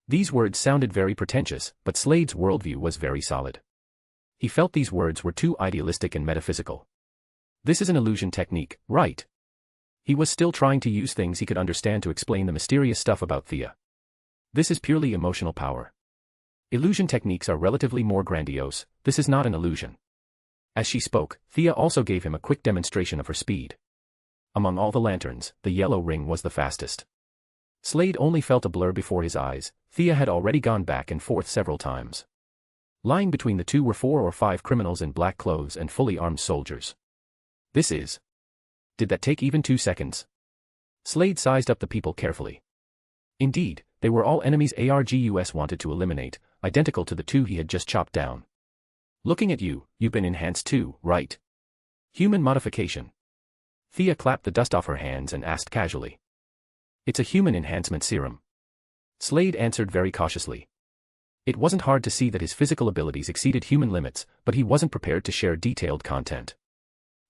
These words sounded very pretentious, but Slade's worldview was very solid. He felt these words were too idealistic and metaphysical. This is an illusion technique, right? He was still trying to use things he could understand to explain the mysterious stuff about Thea. This is purely emotional power. Illusion techniques are relatively more grandiose, this is not an illusion. As she spoke, Thea also gave him a quick demonstration of her speed. Among all the lanterns, the yellow ring was the fastest. Slade only felt a blur before his eyes, Thea had already gone back and forth several times. Lying between the two were 4 or 5 criminals in black clothes and fully armed soldiers. This is... Did that take even 2 seconds? Slade sized up the people carefully. Indeed, they were all enemies ArrowVerse wanted to eliminate, identical to the 2 he had just chopped down. "Looking at you, you've been enhanced too, right? Human modification." Thea clapped the dust off her hands and asked casually. "It's a human enhancement serum." Slade answered very cautiously. It wasn't hard to see that his physical abilities exceeded human limits, but he wasn't prepared to share detailed content.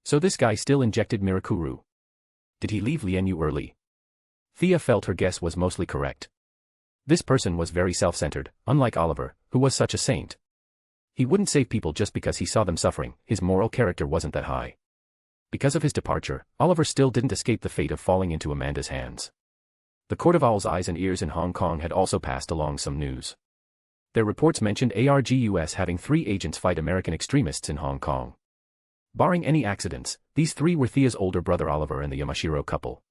So this guy still injected Mirakuru. Did he leave Lianyu early? Thea felt her guess was mostly correct. This person was very self-centered, unlike Oliver, who was such a saint. He wouldn't save people just because he saw them suffering, his moral character wasn't that high. Because of his departure, Oliver still didn't escape the fate of falling into Amanda's hands. The Court of Owl's eyes and ears in Hong Kong had also passed along some news. Their reports mentioned ArrowVerse having 3 agents fight American extremists in Hong Kong. Barring any accidents, these 3 were Thea's older brother Oliver and the Yamashiro couple.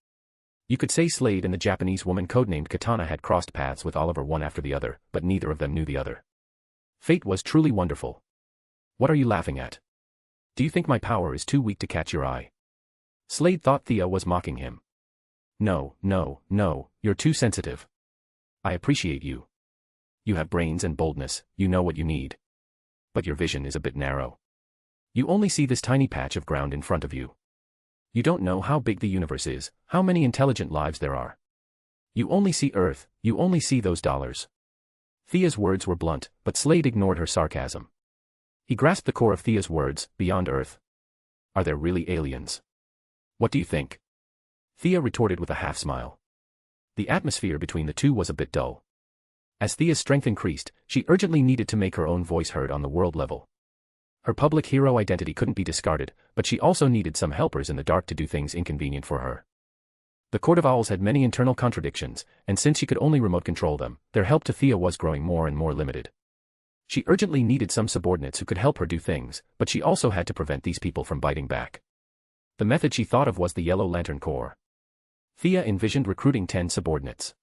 You could say Slade and the Japanese woman codenamed Katana had crossed paths with Oliver one after the other, but neither of them knew the other. Fate was truly wonderful. What are you laughing at? Do you think my power is too weak to catch your eye? Slade thought Thea was mocking him. No, you're too sensitive. I appreciate you. You have brains and boldness, you know what you need. But your vision is a bit narrow. You only see this tiny patch of ground in front of you. You don't know how big the universe is, how many intelligent lives there are. You only see Earth, you only see those dollars. Thea's words were blunt, but Slade ignored her sarcasm. He grasped the core of Thea's words, beyond Earth. Are there really aliens? What do you think? Thea retorted with a half-smile. The atmosphere between the two was a bit dull. As Thea's strength increased, she urgently needed to make her own voice heard on the world level. Her public hero identity couldn't be discarded, but she also needed some helpers in the dark to do things inconvenient for her. The Court of Owls had many internal contradictions, and since she could only remote control them, their help to Thea was growing more and more limited. She urgently needed some subordinates who could help her do things, but she also had to prevent these people from biting back. The method she thought of was the Yellow Lantern Corps. Thea envisioned recruiting 10 subordinates.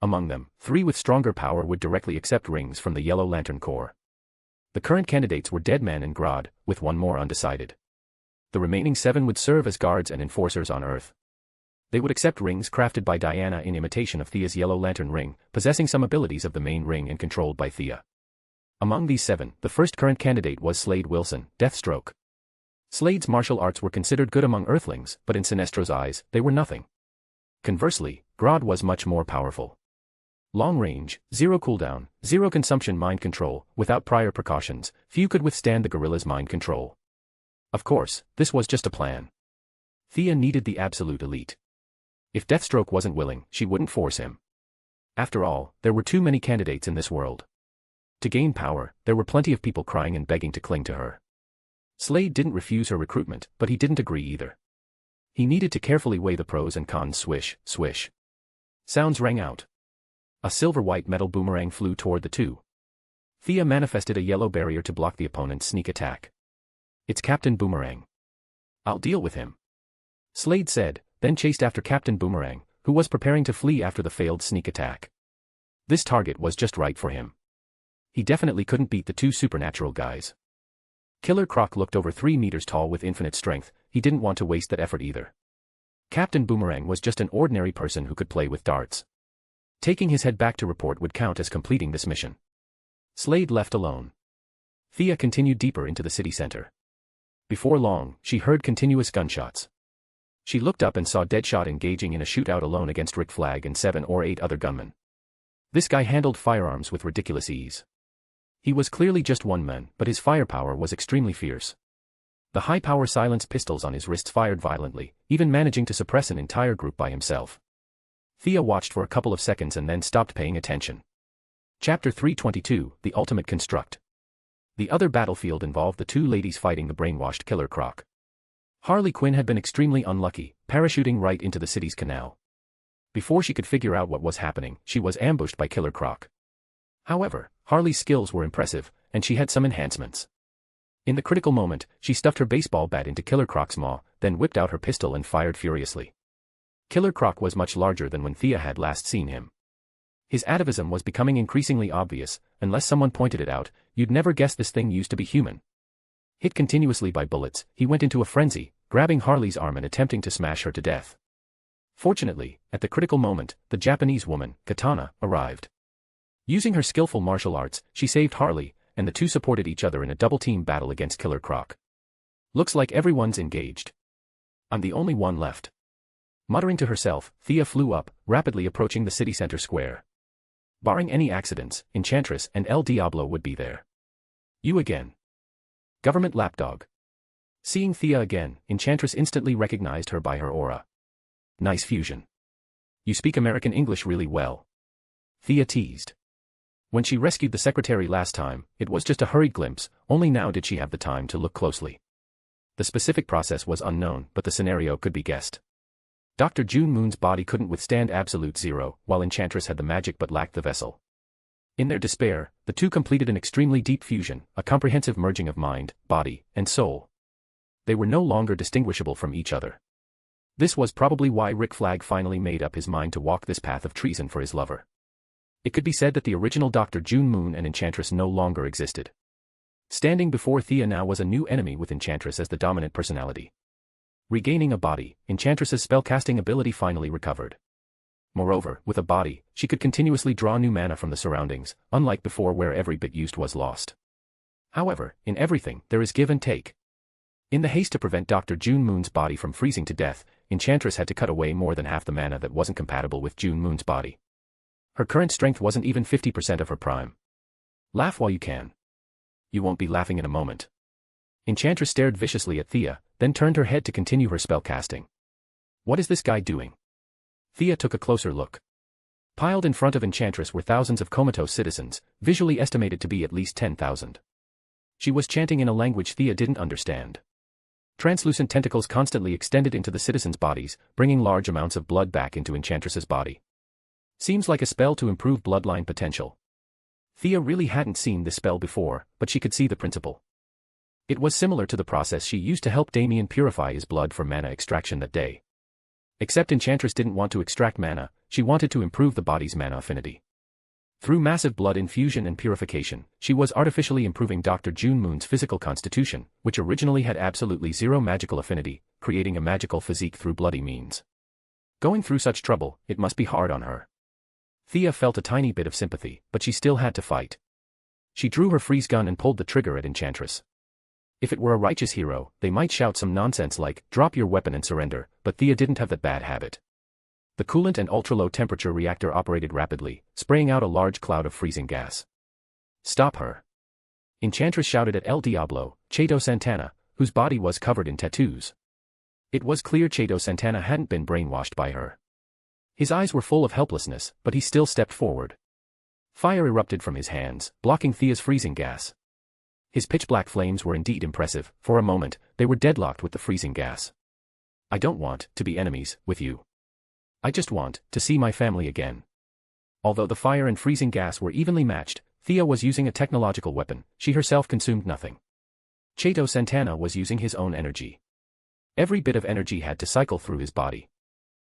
Among them, 3 with stronger power would directly accept rings from the Yellow Lantern Corps. The current candidates were Deadman and Grodd, with 1 more undecided. The remaining 7 would serve as guards and enforcers on Earth. They would accept rings crafted by Diana in imitation of Thea's Yellow Lantern ring, possessing some abilities of the main ring and controlled by Thea. Among these 7, the first current candidate was Slade Wilson, Deathstroke. Slade's martial arts were considered good among Earthlings, but in Sinestro's eyes, they were nothing. Conversely, Grodd was much more powerful. Long range, 0 cooldown, 0 consumption mind control, without prior precautions, few could withstand the gorilla's mind control. Of course, this was just a plan. Thea needed the absolute elite. If Deathstroke wasn't willing, she wouldn't force him. After all, there were too many candidates in this world. To gain power, there were plenty of people crying and begging to cling to her. Slade didn't refuse her recruitment, but he didn't agree either. He needed to carefully weigh the pros and cons. Swish, swish. Sounds rang out. A silver-white metal boomerang flew toward the two. Thea manifested a yellow barrier to block the opponent's sneak attack. It's Captain Boomerang. I'll deal with him. Slade said, then chased after Captain Boomerang, who was preparing to flee after the failed sneak attack. This target was just right for him. He definitely couldn't beat the 2 supernatural guys. Killer Croc looked over 3 meters tall with infinite strength. He didn't want to waste that effort either. Captain Boomerang was just an ordinary person who could play with darts. Taking his head back to report would count as completing this mission. Slade left alone. Thea continued deeper into the city center. Before long, she heard continuous gunshots. She looked up and saw Deadshot engaging in a shootout alone against Rick Flag and 7 or 8 other gunmen. This guy handled firearms with ridiculous ease. He was clearly just one man, but his firepower was extremely fierce. The high-power silenced pistols on his wrists fired violently, even managing to suppress an entire group by himself. Thea watched for a couple of seconds and then stopped paying attention. Chapter 322, The Ultimate Construct. The other battlefield involved the 2 ladies fighting the brainwashed Killer Croc. Harley Quinn had been extremely unlucky, parachuting right into the city's canal. Before she could figure out what was happening, she was ambushed by Killer Croc. However, Harley's skills were impressive, and she had some enhancements. In the critical moment, she stuffed her baseball bat into Killer Croc's maw, then whipped out her pistol and fired furiously. Killer Croc was much larger than when Thea had last seen him. His atavism was becoming increasingly obvious. Unless someone pointed it out, you'd never guess this thing used to be human. Hit continuously by bullets, he went into a frenzy, grabbing Harley's arm and attempting to smash her to death. Fortunately, at the critical moment, the Japanese woman, Katana, arrived. Using her skillful martial arts, she saved Harley, and the 2 supported each other in a double-team battle against Killer Croc. Looks like everyone's engaged. I'm the only one left. Muttering to herself, Thea flew up, rapidly approaching the city center square. Barring any accidents, Enchantress and El Diablo would be there. You again. Government lapdog. Seeing Thea again, Enchantress instantly recognized her by her aura. Nice fusion. You speak American English really well. Thea teased. When she rescued the secretary last time, it was just a hurried glimpse, only now did she have the time to look closely. The specific process was unknown, but the scenario could be guessed. Dr. June Moon's body couldn't withstand absolute zero, while Enchantress had the magic but lacked the vessel. In their despair, the 2 completed an extremely deep fusion, a comprehensive merging of mind, body, and soul. They were no longer distinguishable from each other. This was probably why Rick Flag finally made up his mind to walk this path of treason for his lover. It could be said that the original Dr. June Moon and Enchantress no longer existed. Standing before Thea now was a new enemy with Enchantress as the dominant personality. Regaining a body, Enchantress's spellcasting ability finally recovered. Moreover, with a body, she could continuously draw new mana from the surroundings, unlike before where every bit used was lost. However, in everything, there is give and take. In the haste to prevent Dr. June Moon's body from freezing to death, Enchantress had to cut away more than half the mana that wasn't compatible with June Moon's body. Her current strength wasn't even 50% of her prime. Laugh while you can. You won't be laughing in a moment. Enchantress stared viciously at Thea, then turned her head to continue her spell casting. What is this guy doing? Thea took a closer look. Piled in front of Enchantress were thousands of comatose citizens, visually estimated to be at least 10,000. She was chanting in a language Thea didn't understand. Translucent tentacles constantly extended into the citizens' bodies, bringing large amounts of blood back into Enchantress's body. Seems like a spell to improve bloodline potential. Thea really hadn't seen this spell before, but she could see the principle. It was similar to the process she used to help Damien purify his blood for mana extraction that day. Except Enchantress didn't want to extract mana, she wanted to improve the body's mana affinity. Through massive blood infusion and purification, she was artificially improving Dr. June Moon's physical constitution, which originally had absolutely zero magical affinity, creating a magical physique through bloody means. Going through such trouble, it must be hard on her. Thea felt a tiny bit of sympathy, but she still had to fight. She drew her freeze gun and pulled the trigger at Enchantress. If it were a righteous hero, they might shout some nonsense like, "Drop your weapon and surrender," but Thea didn't have that bad habit. The coolant and ultra-low temperature reactor operated rapidly, spraying out a large cloud of freezing gas. "Stop her!" Enchantress shouted at El Diablo, Chato Santana, whose body was covered in tattoos. It was clear Chato Santana hadn't been brainwashed by her. His eyes were full of helplessness, but he still stepped forward. Fire erupted from his hands, blocking Thea's freezing gas. His pitch-black flames were indeed impressive. For a moment, they were deadlocked with the freezing gas. "I don't want to be enemies with you. I just want to see my family again." Although the fire and freezing gas were evenly matched, Thea was using a technological weapon. She herself consumed nothing. Chato Santana was using his own energy. Every bit of energy had to cycle through his body.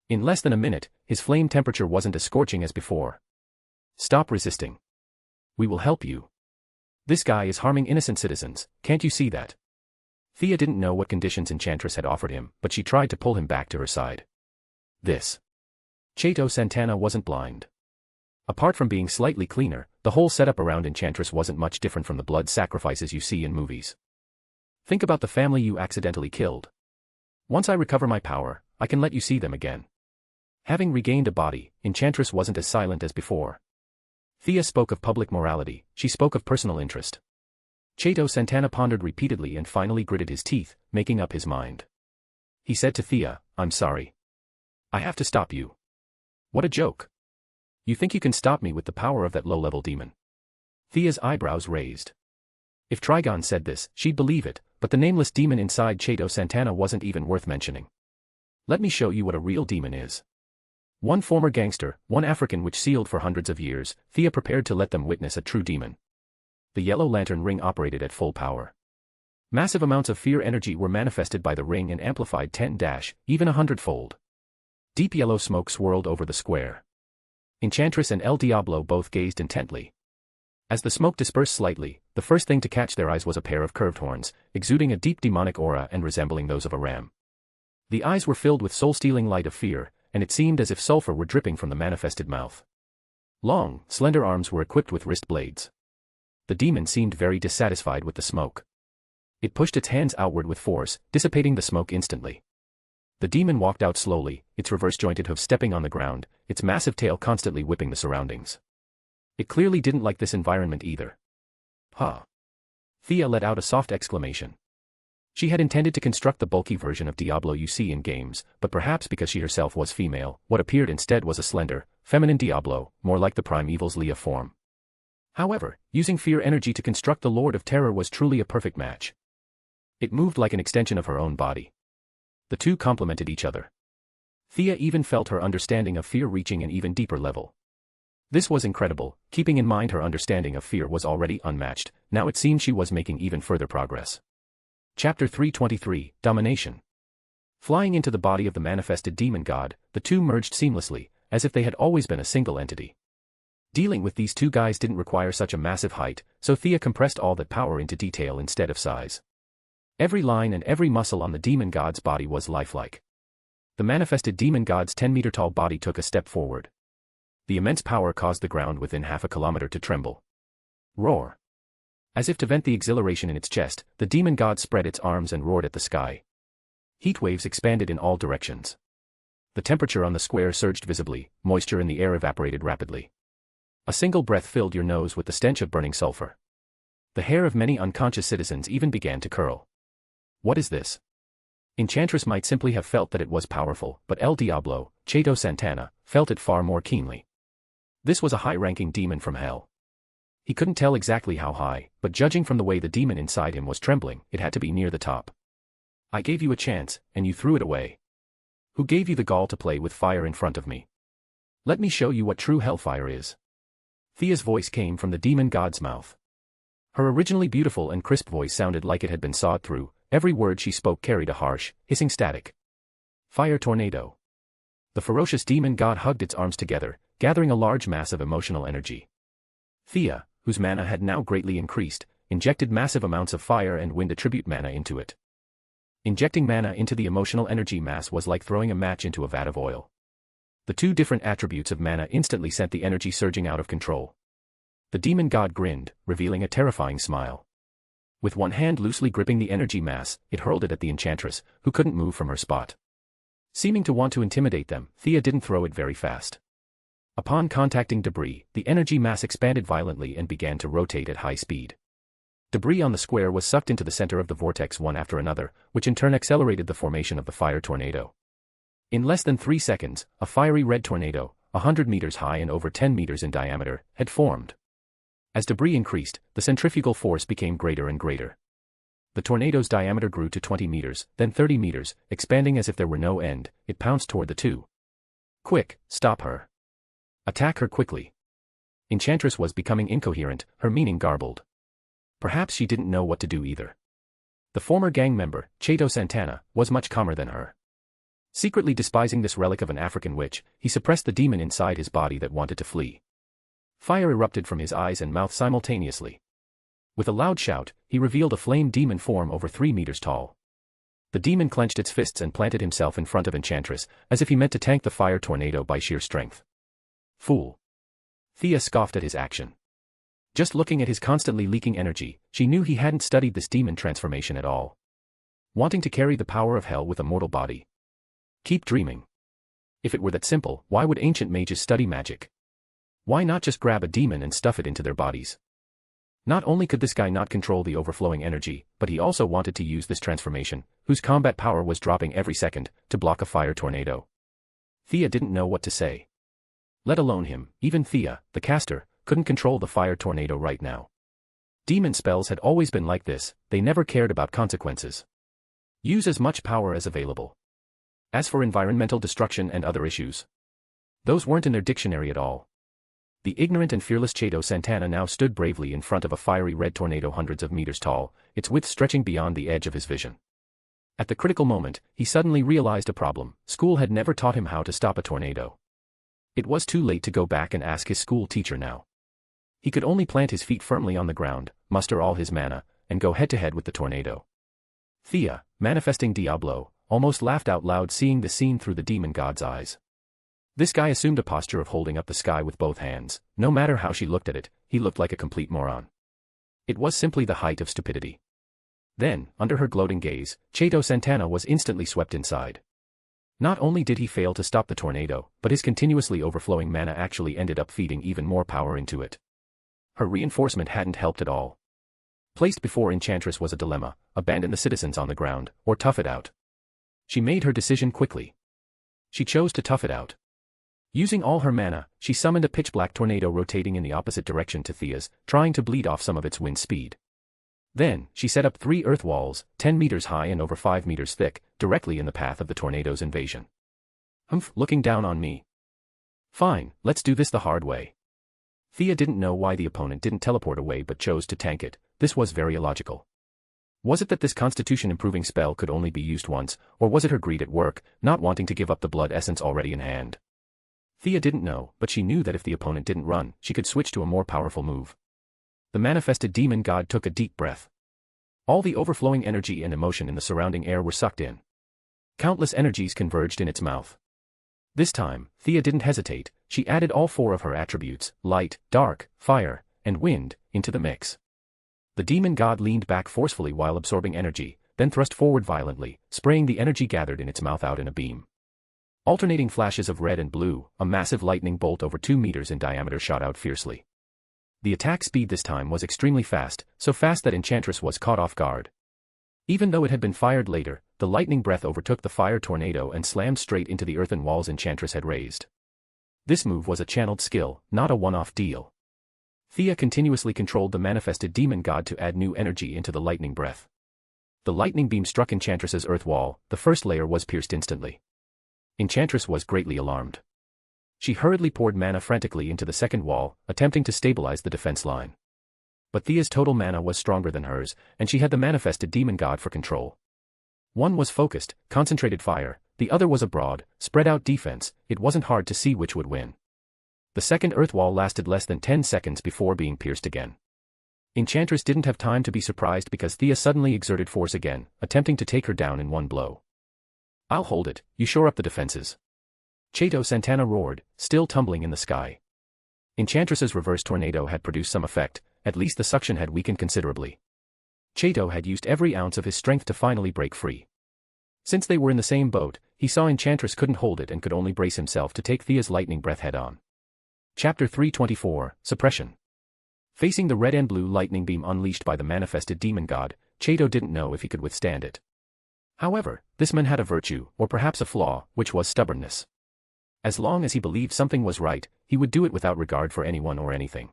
In less than a minute, his flame temperature wasn't as scorching as before. "Stop resisting. We will help you. This guy is harming innocent citizens, can't you see that?" Thea didn't know what conditions Enchantress had offered him, but she tried to pull him back to her side. This. Chato Santana wasn't blind. Apart from being slightly cleaner, the whole setup around Enchantress wasn't much different from the blood sacrifices you see in movies. Think about the family you accidentally killed. Once I recover my power, I can let you see them again. Having regained a body, Enchantress wasn't as silent as before. Thea spoke of public morality, she spoke of personal interest. Chato Santana pondered repeatedly and finally gritted his teeth, making up his mind. He said to Thea, "I'm sorry. I have to stop you." What a joke. You think you can stop me with the power of that low-level demon? Thea's eyebrows raised. If Trigon said this, she'd believe it, but the nameless demon inside Chato Santana wasn't even worth mentioning. Let me show you what a real demon is. One former gangster, one African which sealed for hundreds of years, Thea prepared to let them witness a true demon. The yellow lantern ring operated at full power. Massive amounts of fear energy were manifested by the ring and amplified 10 even 100-fold. Deep yellow smoke swirled over the square. Enchantress and El Diablo both gazed intently. As the smoke dispersed slightly, the first thing to catch their eyes was a pair of curved horns, exuding a deep demonic aura and resembling those of a ram. The eyes were filled with soul-stealing light of fear, and it seemed as if sulfur were dripping from the manifested mouth. Long, slender arms were equipped with wrist blades. The demon seemed very dissatisfied with the smoke. It pushed its hands outward with force, dissipating the smoke instantly. The demon walked out slowly, its reverse-jointed hoof stepping on the ground, its massive tail constantly whipping the surroundings. It clearly didn't like this environment either. Huh. Thea let out a soft exclamation. She had intended to construct the bulky version of Diablo you see in games, but perhaps because she herself was female, what appeared instead was a slender, feminine Diablo, more like the Primeval's Leah form. However, using fear energy to construct the Lord of Terror was truly a perfect match. It moved like an extension of her own body. The two complemented each other. Thea even felt her understanding of fear reaching an even deeper level. This was incredible, keeping in mind her understanding of fear was already unmatched, now it seemed she was making even further progress. Chapter 323, Domination. Flying into the body of the manifested demon god, the two merged seamlessly, as if they had always been a single entity. Dealing with these two guys didn't require such a massive height, so Thea compressed all that power into detail instead of size. Every line and every muscle on the demon god's body was lifelike. The manifested demon god's 10-meter-tall body took a step forward. The immense power caused the ground within half a kilometer to tremble. Roar. As if to vent the exhilaration in its chest, the demon god spread its arms and roared at the sky. Heat waves expanded in all directions. The temperature on the square surged visibly, moisture in the air evaporated rapidly. A single breath filled your nose with the stench of burning sulfur. The hair of many unconscious citizens even began to curl. What is this? Enchantress might simply have felt that it was powerful, but El Diablo, Cheto Santana, felt it far more keenly. This was a high-ranking demon from hell. He couldn't tell exactly how high, but judging from the way the demon inside him was trembling, it had to be near the top. I gave you a chance, and you threw it away. Who gave you the gall to play with fire in front of me? Let me show you what true hellfire is. Thea's voice came from the demon god's mouth. Her originally beautiful and crisp voice sounded like it had been sawed through. Every word she spoke carried a harsh, hissing static. Fire tornado. The ferocious demon god hugged its arms together, gathering a large mass of emotional energy. Thea, whose mana had now greatly increased, injected massive amounts of fire and wind attribute mana into it. Injecting mana into the emotional energy mass was like throwing a match into a vat of oil. The two different attributes of mana instantly sent the energy surging out of control. The demon god grinned, revealing a terrifying smile. With one hand loosely gripping the energy mass, it hurled it at the enchantress, who couldn't move from her spot. Seeming to want to intimidate them, Thea didn't throw it very fast. Upon contacting debris, the energy mass expanded violently and began to rotate at high speed. Debris on the square was sucked into the center of the vortex one after another, which in turn accelerated the formation of the fire tornado. In less than 3 seconds, a fiery red tornado, 100 meters high and over 10 meters in diameter, had formed. As debris increased, the centrifugal force became greater and greater. The tornado's diameter grew to 20 meters, then 30 meters, expanding as if there were no end. It pounced toward the two. Quick, stop her. Attack her quickly. Enchantress was becoming incoherent, her meaning garbled. Perhaps she didn't know what to do either. The former gang member, Cheto Santana, was much calmer than her. Secretly despising this relic of an African witch, he suppressed the demon inside his body that wanted to flee. Fire erupted from his eyes and mouth simultaneously. With a loud shout, he revealed a flame demon form over 3 meters tall. The demon clenched its fists and planted himself in front of Enchantress, as if he meant to tank the fire tornado by sheer strength. Fool. Thea scoffed at his action. Just looking at his constantly leaking energy, she knew he hadn't studied this demon transformation at all. Wanting to carry the power of hell with a mortal body. Keep dreaming. If it were that simple, why would ancient mages study magic? Why not just grab a demon and stuff it into their bodies? Not only could this guy not control the overflowing energy, but he also wanted to use this transformation, whose combat power was dropping every second, to block a fire tornado. Thea didn't know what to say. Let alone him, even Thea, the caster, couldn't control the fire tornado right now. Demon spells had always been like this, they never cared about consequences. Use as much power as available. As for environmental destruction and other issues, those weren't in their dictionary at all. The ignorant and fearless Cheto Santana now stood bravely in front of a fiery red tornado hundreds of meters tall, its width stretching beyond the edge of his vision. At the critical moment, he suddenly realized a problem. School had never taught him how to stop a tornado. It was too late to go back and ask his school teacher now. He could only plant his feet firmly on the ground, muster all his mana, and go head-to-head with the tornado. Thea, manifesting Diablo, almost laughed out loud seeing the scene through the demon god's eyes. This guy assumed a posture of holding up the sky with both hands. No matter how she looked at it, he looked like a complete moron. It was simply the height of stupidity. Then, under her gloating gaze, Cheto Santana was instantly swept inside. Not only did he fail to stop the tornado, but his continuously overflowing mana actually ended up feeding even more power into it. Her reinforcement hadn't helped at all. Placed before Enchantress was a dilemma: abandon the citizens on the ground, or tough it out. She made her decision quickly. She chose to tough it out. Using all her mana, she summoned a pitch-black tornado rotating in the opposite direction to Thea's, trying to bleed off some of its wind speed. Then, she set up 3 earth walls, 10 meters high and over 5 meters thick, directly in the path of the tornado's invasion. Humph, looking down on me. Fine, let's do this the hard way. Thea didn't know why the opponent didn't teleport away but chose to tank it. This was very illogical. Was it that this constitution-improving spell could only be used once, or was it her greed at work, not wanting to give up the blood essence already in hand? Thea didn't know, but she knew that if the opponent didn't run, she could switch to a more powerful move. The manifested demon god took a deep breath. All the overflowing energy and emotion in the surrounding air were sucked in. Countless energies converged in its mouth. This time, Thea didn't hesitate. She added all 4 of her attributes, light, dark, fire, and wind, into the mix. The demon god leaned back forcefully while absorbing energy, then thrust forward violently, spraying the energy gathered in its mouth out in a beam. Alternating flashes of red and blue, a massive lightning bolt over 2 meters in diameter shot out fiercely. The attack speed this time was extremely fast, so fast that Enchantress was caught off guard. Even though it had been fired later, the lightning breath overtook the fire tornado and slammed straight into the earthen walls Enchantress had raised. This move was a channeled skill, not a one-off deal. Thea continuously controlled the manifested demon god to add new energy into the lightning breath. The lightning beam struck Enchantress's earth wall, the first layer was pierced instantly. Enchantress was greatly alarmed. She hurriedly poured mana frantically into the second wall, attempting to stabilize the defense line. But Thea's total mana was stronger than hers, and she had the manifested demon god for control. One was focused, concentrated fire, the other was a broad, spread-out defense. It wasn't hard to see which would win. The second earth wall lasted less than 10 seconds before being pierced again. Enchantress didn't have time to be surprised because Thea suddenly exerted force again, attempting to take her down in one blow. "I'll hold it, you shore up the defenses." Chato Santana roared, still tumbling in the sky. Enchantress's reverse tornado had produced some effect, at least the suction had weakened considerably. Chato had used every ounce of his strength to finally break free. Since they were in the same boat, he saw Enchantress couldn't hold it and could only brace himself to take Thea's lightning breath head-on. Chapter 324, Suppression. Facing the red and blue lightning beam unleashed by the manifested demon god, Chato didn't know if he could withstand it. However, this man had a virtue, or perhaps a flaw, which was stubbornness. As long as he believed something was right, he would do it without regard for anyone or anything.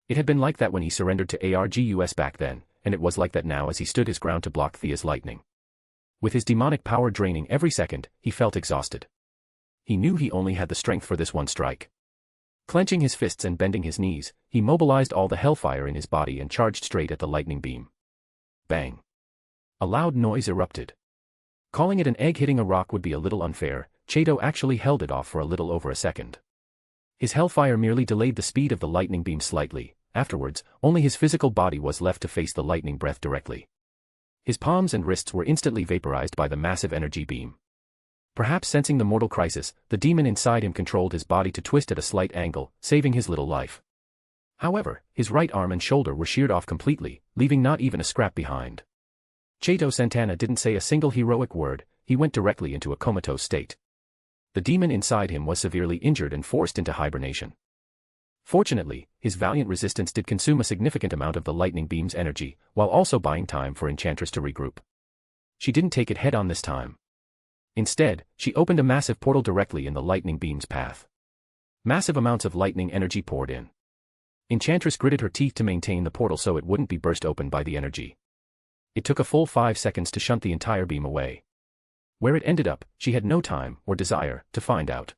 It had been like that when he surrendered to ArrowVerse back then, and it was like that now as he stood his ground to block Thea's lightning. With his demonic power draining every second, he felt exhausted. He knew he only had the strength for this one strike. Clenching his fists and bending his knees, he mobilized all the hellfire in his body and charged straight at the lightning beam. Bang! A loud noise erupted. Calling it an egg hitting a rock would be a little unfair. Chato actually held it off for a little over a second. His hellfire merely delayed the speed of the lightning beam slightly. Afterwards, only his physical body was left to face the lightning breath directly. His palms and wrists were instantly vaporized by the massive energy beam. Perhaps sensing the mortal crisis, the demon inside him controlled his body to twist at a slight angle, saving his little life. However, his right arm and shoulder were sheared off completely, leaving not even a scrap behind. Chato Santana didn't say a single heroic word, he went directly into a comatose state. The demon inside him was severely injured and forced into hibernation. Fortunately, his valiant resistance did consume a significant amount of the lightning beam's energy, while also buying time for Enchantress to regroup. She didn't take it head-on this time. Instead, she opened a massive portal directly in the lightning beam's path. Massive amounts of lightning energy poured in. Enchantress gritted her teeth to maintain the portal so it wouldn't be burst open by the energy. It took a full 5 seconds to shunt the entire beam away. Where it ended up, she had no time, or desire, to find out.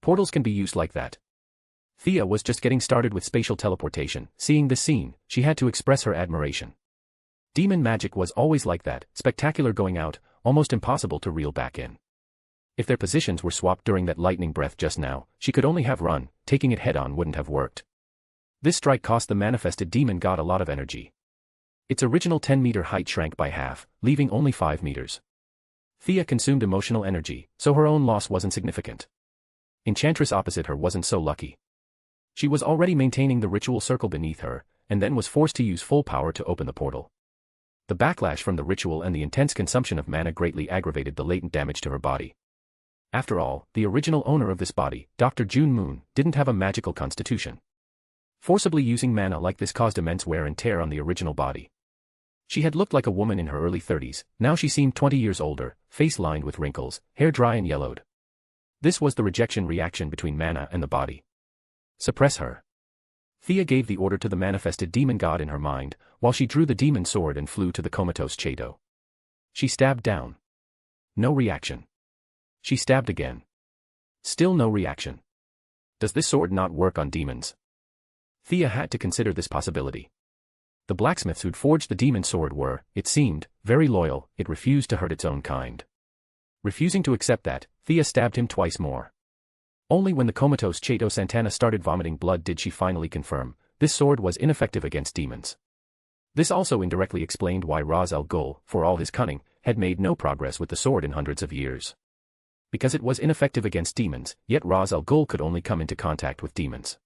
Portals can be used like that. Thea was just getting started with spatial teleportation. Seeing this scene, she had to express her admiration. Demon magic was always like that, spectacular going out, almost impossible to reel back in. If their positions were swapped during that lightning breath just now, she could only have run, taking it head-on wouldn't have worked. This strike cost the manifested demon god a lot of energy. Its original 10-meter height shrank by half, leaving only 5 meters. Thea consumed emotional energy, so her own loss wasn't significant. Enchantress opposite her wasn't so lucky. She was already maintaining the ritual circle beneath her, and then was forced to use full power to open the portal. The backlash from the ritual and the intense consumption of mana greatly aggravated the latent damage to her body. After all, the original owner of this body, Dr. June Moon, didn't have a magical constitution. Forcibly using mana like this caused immense wear and tear on the original body. She had looked like a woman in her early 30s, now she seemed 20 years older, face lined with wrinkles, hair dry and yellowed. This was the rejection reaction between mana and the body. Suppress her. Thea gave the order to the manifested demon god in her mind, while she drew the demon sword and flew to the comatose Chato. She stabbed down. No reaction. She stabbed again. Still no reaction. Does this sword not work on demons? Thea had to consider this possibility. The blacksmiths who'd forged the demon sword were, it seemed, very loyal. It refused to hurt its own kind. Refusing to accept that, Thea stabbed him twice more. Only when the comatose Chato Santana started vomiting blood did she finally confirm, this sword was ineffective against demons. This also indirectly explained why Ras Al Ghul, for all his cunning, had made no progress with the sword in hundreds of years. Because it was ineffective against demons, yet Ras Al Ghul could only come into contact with demons.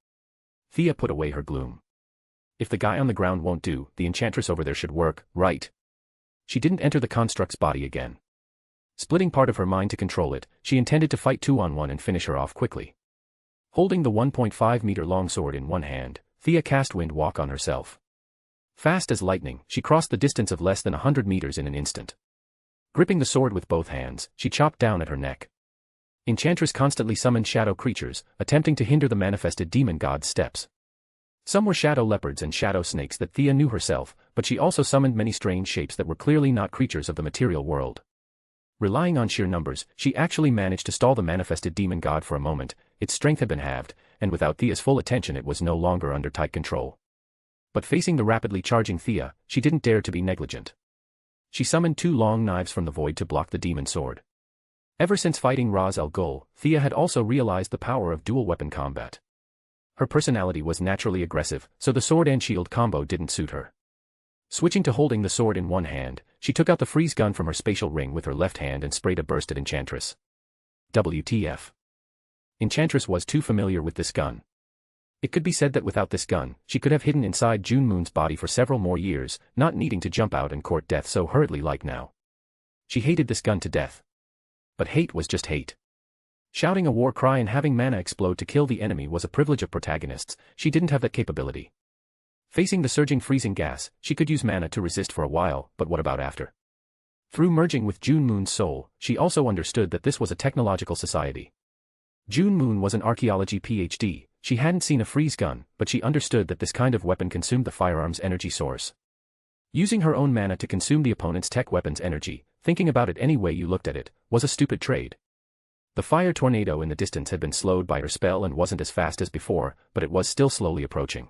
Thea put away her gloom. If the guy on the ground won't do, the enchantress over there should work, right? She didn't enter the construct's body again. Splitting part of her mind to control it, she intended to fight 2-on-1 and finish her off quickly. Holding the 1.5-meter-long sword in one hand, Thea cast Wind Walk on herself. Fast as lightning, she crossed the distance of less than 100 meters in an instant. Gripping the sword with both hands, she chopped down at her neck. Enchantress constantly summoned shadow creatures, attempting to hinder the manifested demon god's steps. Some were shadow leopards and shadow snakes that Thea knew herself, but she also summoned many strange shapes that were clearly not creatures of the material world. Relying on sheer numbers, she actually managed to stall the manifested demon god for a moment. Its strength had been halved, and without Thea's full attention it was no longer under tight control. But facing the rapidly charging Thea, she didn't dare to be negligent. She summoned 2 long knives from the void to block the demon sword. Ever since fighting Ras al Ghul, Thea had also realized the power of dual-weapon combat. Her personality was naturally aggressive, so the sword and shield combo didn't suit her. Switching to holding the sword in one hand, she took out the freeze gun from her spatial ring with her left hand and sprayed a burst at Enchantress. WTF. Enchantress was too familiar with this gun. It could be said that without this gun, she could have hidden inside June Moon's body for several more years, not needing to jump out and court death so hurriedly like now. She hated this gun to death. But hate was just hate. Shouting a war cry and having mana explode to kill the enemy was a privilege of protagonists. She didn't have that capability. Facing the surging freezing gas, she could use mana to resist for a while, but what about after? Through merging with June Moon's soul, she also understood that this was a technological society. June Moon was an archaeology PhD. She hadn't seen a freeze gun, but she understood that this kind of weapon consumed the firearm's energy source. Using her own mana to consume the opponent's tech weapon's energy, thinking about it any way you looked at it, was a stupid trade. The fire tornado in the distance had been slowed by her spell and wasn't as fast as before, but it was still slowly approaching.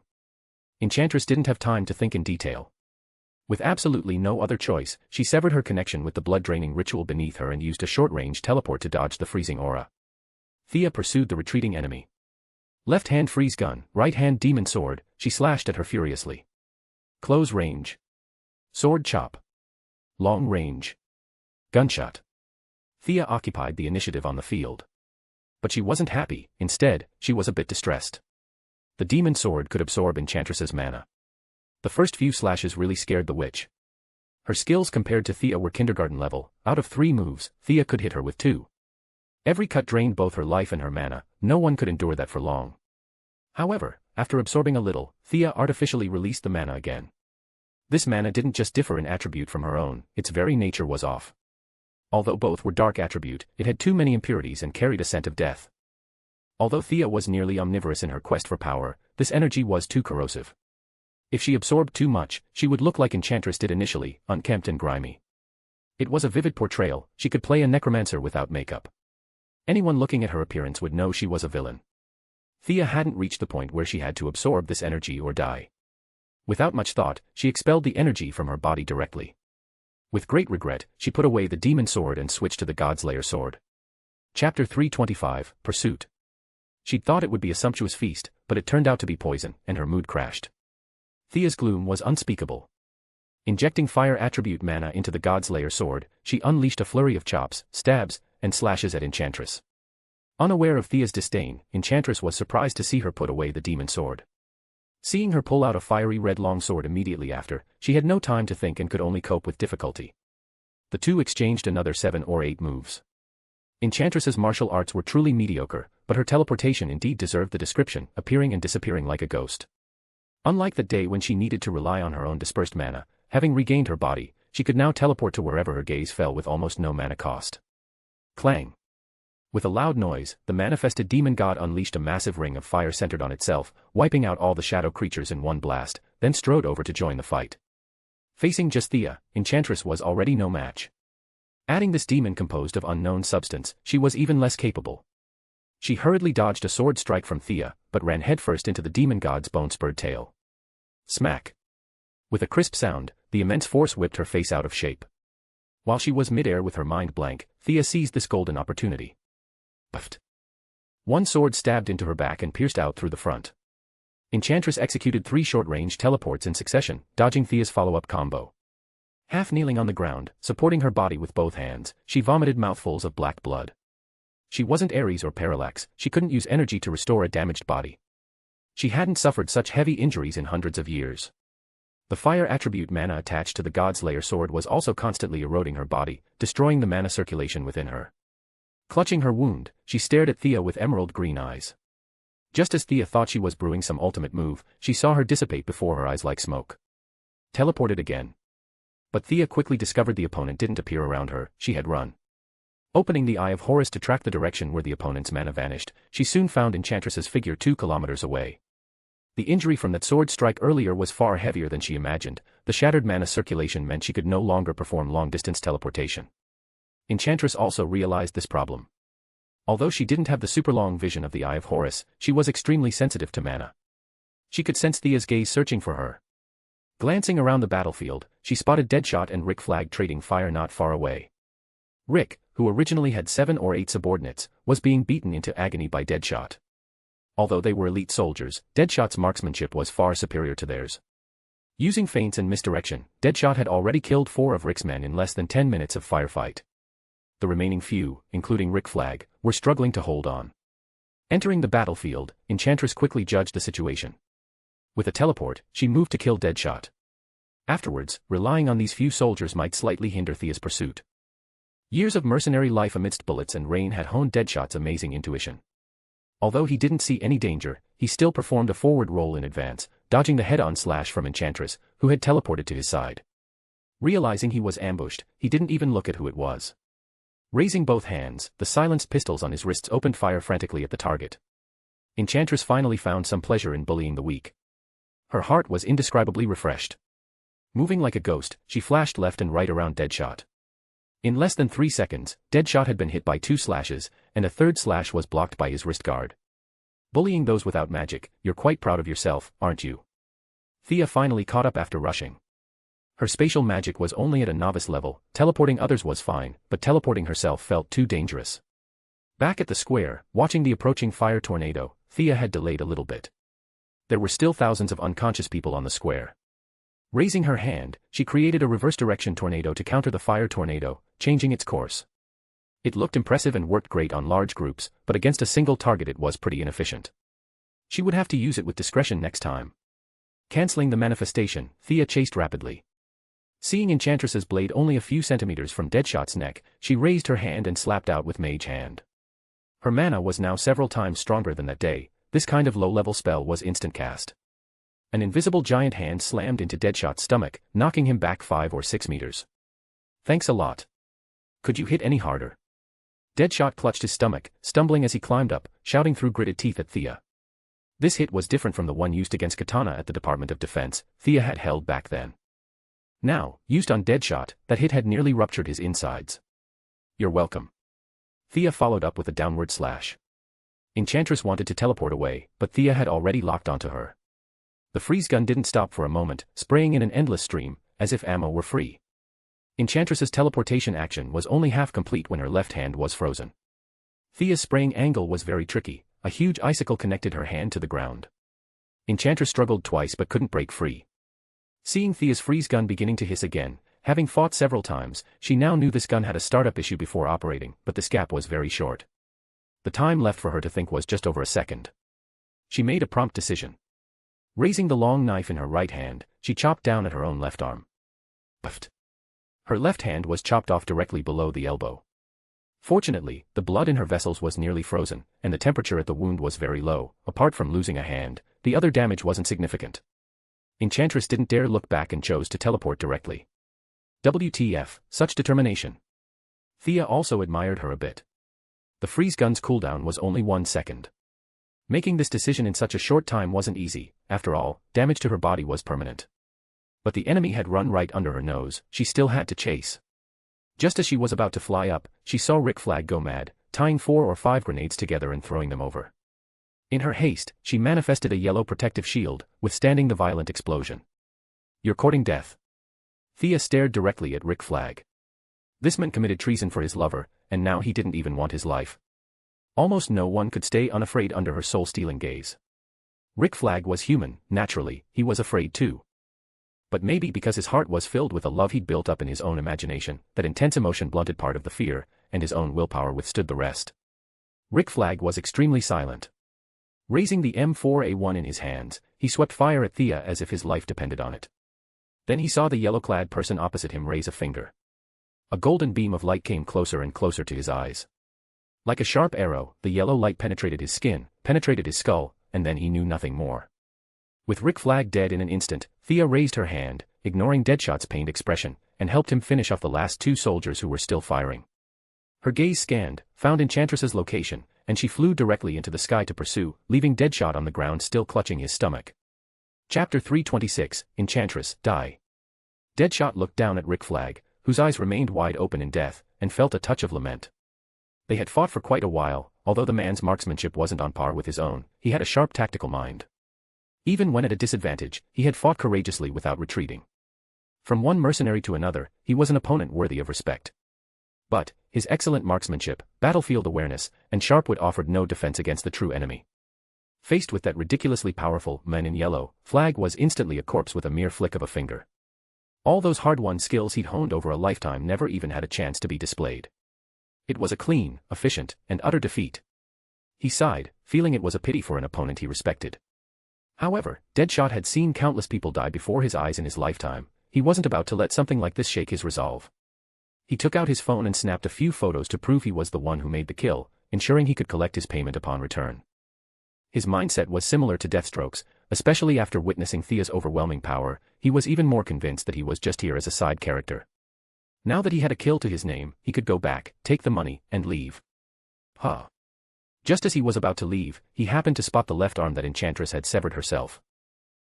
Enchantress didn't have time to think in detail. With absolutely no other choice, she severed her connection with the blood-draining ritual beneath her and used a short-range teleport to dodge the freezing aura. Thea pursued the retreating enemy. Left hand freeze gun, right hand demon sword, she slashed at her furiously. Close range. Sword chop. Long range. Gunshot. Thea occupied the initiative on the field. But she wasn't happy. Instead, she was a bit distressed. The demon sword could absorb Enchantress's mana. The first few slashes really scared the witch. Her skills compared to Thea were kindergarten level. Out of 3 moves, Thea could hit her with 2. Every cut drained both her life and her mana. No one could endure that for long. However, after absorbing a little, Thea artificially released the mana again. This mana didn't just differ in attribute from her own, its very nature was off. Although both were dark attribute, it had too many impurities and carried a scent of death. Although Thea was nearly omnivorous in her quest for power, this energy was too corrosive. If she absorbed too much, she would look like Enchantress did initially, unkempt and grimy. It was a vivid portrayal. She could play a necromancer without makeup. Anyone looking at her appearance would know she was a villain. Thea hadn't reached the point where she had to absorb this energy or die. Without much thought, she expelled the energy from her body directly. With great regret, she put away the demon sword and switched to the Godslayer sword. Chapter 325, Pursuit. She'd thought it would be a sumptuous feast, but it turned out to be poison, and her mood crashed. Thea's gloom was unspeakable. Injecting fire attribute mana into the Godslayer sword, she unleashed a flurry of chops, stabs, and slashes at Enchantress. Unaware of Thea's disdain, Enchantress was surprised to see her put away the demon sword. Seeing her pull out a fiery red longsword immediately after, she had no time to think and could only cope with difficulty. The two exchanged another 7 or 8 moves. Enchantress's martial arts were truly mediocre, but her teleportation indeed deserved the description, appearing and disappearing like a ghost. Unlike that day when she needed to rely on her own dispersed mana, having regained her body, she could now teleport to wherever her gaze fell with almost no mana cost. Clang. With a loud noise, the manifested demon god unleashed a massive ring of fire centered on itself, wiping out all the shadow creatures in one blast, then strode over to join the fight. Facing just Thea, Enchantress was already no match. Adding this demon composed of unknown substance, she was even less capable. She hurriedly dodged a sword strike from Thea, but ran headfirst into the demon god's bone-spurred tail. Smack. With a crisp sound, the immense force whipped her face out of shape. While she was mid-air with her mind blank, Thea seized this golden opportunity. Puffed. One sword stabbed into her back and pierced out through the front. Enchantress executed 3 short-range teleports in succession, dodging Thea's follow-up combo. Half kneeling on the ground, supporting her body with both hands, she vomited mouthfuls of black blood. She wasn't Ares or Parallax, she couldn't use energy to restore a damaged body. She hadn't suffered such heavy injuries in hundreds of years. The fire attribute mana attached to the Godslayer sword was also constantly eroding her body, destroying the mana circulation within her. Clutching her wound, she stared at Thea with emerald green eyes. Just as Thea thought she was brewing some ultimate move, she saw her dissipate before her eyes like smoke. Teleported again. But Thea quickly discovered the opponent didn't appear around her, she had run. Opening the Eye of Horus to track the direction where the opponent's mana vanished, she soon found Enchantress's figure 2 kilometers away. The injury from that sword strike earlier was far heavier than she imagined. The shattered mana circulation meant she could no longer perform long-distance teleportation. Enchantress also realized this problem. Although she didn't have the super-long vision of the Eye of Horus, she was extremely sensitive to mana. She could sense Thea's gaze searching for her. Glancing around the battlefield, she spotted Deadshot and Rick Flag trading fire not far away. Rick, who originally had 7 or 8 subordinates, was being beaten into agony by Deadshot. Although they were elite soldiers, Deadshot's marksmanship was far superior to theirs. Using feints and misdirection, Deadshot had already killed 4 of Rick's men in less than 10 minutes of firefight. The remaining few, including Rick Flag, were struggling to hold on. Entering the battlefield, Enchantress quickly judged the situation. With a teleport, she moved to kill Deadshot. Afterwards, relying on these few soldiers might slightly hinder Thea's pursuit. Years of mercenary life amidst bullets and rain had honed Deadshot's amazing intuition. Although he didn't see any danger, he still performed a forward roll in advance, dodging the head-on slash from Enchantress, who had teleported to his side. Realizing he was ambushed, he didn't even look at who it was. Raising both hands, the silenced pistols on his wrists opened fire frantically at the target. Enchantress finally found some pleasure in bullying the weak. Her heart was indescribably refreshed. Moving like a ghost, she flashed left and right around Deadshot. In less than 3 seconds, Deadshot had been hit by 2 slashes, and a third slash was blocked by his wrist guard. Bullying those without magic, you're quite proud of yourself, aren't you? Thea finally caught up after rushing. Her spatial magic was only at a novice level, teleporting others was fine, but teleporting herself felt too dangerous. Back at the square, watching the approaching fire tornado, Thea had delayed a little bit. There were still thousands of unconscious people on the square. Raising her hand, she created a reverse direction tornado to counter the fire tornado, changing its course. It looked impressive and worked great on large groups, but against a single target it was pretty inefficient. She would have to use it with discretion next time. Canceling the manifestation, Thea chased rapidly. Seeing Enchantress's blade only a few centimeters from Deadshot's neck, she raised her hand and slapped out with Mage Hand. Her mana was now several times stronger than that day. This kind of low-level spell was instant cast. An invisible giant hand slammed into Deadshot's stomach, knocking him back 5 or 6 meters. Thanks a lot. Could you hit any harder? Deadshot clutched his stomach, stumbling as he climbed up, shouting through gritted teeth at Thea. This hit was different from the one used against Katana at the Department of Defense. Thea had held back then. Now, used on Deadshot, that hit had nearly ruptured his insides. You're welcome. Thea followed up with a downward slash. Enchantress wanted to teleport away, but Thea had already locked onto her. The freeze gun didn't stop for a moment, spraying in an endless stream, as if ammo were free. Enchantress's teleportation action was only half complete when her left hand was frozen. Thea's spraying angle was very tricky. A huge icicle connected her hand to the ground. Enchantress struggled twice but couldn't break free. Seeing Thea's freeze gun beginning to hiss again, having fought several times, she now knew this gun had a startup issue before operating, but this gap was very short. The time left for her to think was just over a second. She made a prompt decision. Raising the long knife in her right hand, she chopped down at her own left arm. Puffed. Her left hand was chopped off directly below the elbow. Fortunately, the blood in her vessels was nearly frozen, and the temperature at the wound was very low. Apart from losing a hand, the other damage wasn't significant. Enchantress didn't dare look back and chose to teleport directly. WTF, such determination. Thea also admired her a bit. The freeze gun's cooldown was only 1 second. Making this decision in such a short time wasn't easy. After all, damage to her body was permanent. But the enemy had run right under her nose. She still had to chase. Just as she was about to fly up, she saw Rick Flag go mad, tying 4 or 5 grenades together and throwing them over. In her haste, she manifested a yellow protective shield, withstanding the violent explosion. You're courting death. Thea stared directly at Rick Flag. This man committed treason for his lover, and now he didn't even want his life. Almost no one could stay unafraid under her soul-stealing gaze. Rick Flag was human, naturally, he was afraid too. But maybe because his heart was filled with a love he'd built up in his own imagination, that intense emotion blunted part of the fear, and his own willpower withstood the rest. Rick Flag was extremely silent. Raising the M4A1 in his hands, he swept fire at Thea as if his life depended on it. Then he saw the yellow-clad person opposite him raise a finger. A golden beam of light came closer and closer to his eyes. Like a sharp arrow, the yellow light penetrated his skin, penetrated his skull, and then he knew nothing more. With Rick Flag dead in an instant, Thea raised her hand, ignoring Deadshot's pained expression, and helped him finish off the last two soldiers who were still firing. Her gaze scanned, found Enchantress's location, and she flew directly into the sky to pursue, leaving Deadshot on the ground still clutching his stomach. Chapter 326, Enchantress, Die. Deadshot looked down at Rick Flag, whose eyes remained wide open in death, and felt a touch of lament. They had fought for quite a while, although the man's marksmanship wasn't on par with his own, he had a sharp tactical mind. Even when at a disadvantage, he had fought courageously without retreating. From one mercenary to another, he was an opponent worthy of respect. But, his excellent marksmanship, battlefield awareness, and sharp wit offered no defense against the true enemy. Faced with that ridiculously powerful man in yellow, Flag was instantly a corpse with a mere flick of a finger. All those hard-won skills he'd honed over a lifetime never even had a chance to be displayed. It was a clean, efficient, and utter defeat. He sighed, feeling it was a pity for an opponent he respected. However, Deadshot had seen countless people die before his eyes in his lifetime. He wasn't about to let something like this shake his resolve. He took out his phone and snapped a few photos to prove he was the one who made the kill, ensuring he could collect his payment upon return. His mindset was similar to Deathstroke's, especially after witnessing Thea's overwhelming power. He was even more convinced that he was just here as a side character. Now that he had a kill to his name, he could go back, take the money, and leave. Just as he was about to leave, he happened to spot the left arm that Enchantress had severed herself.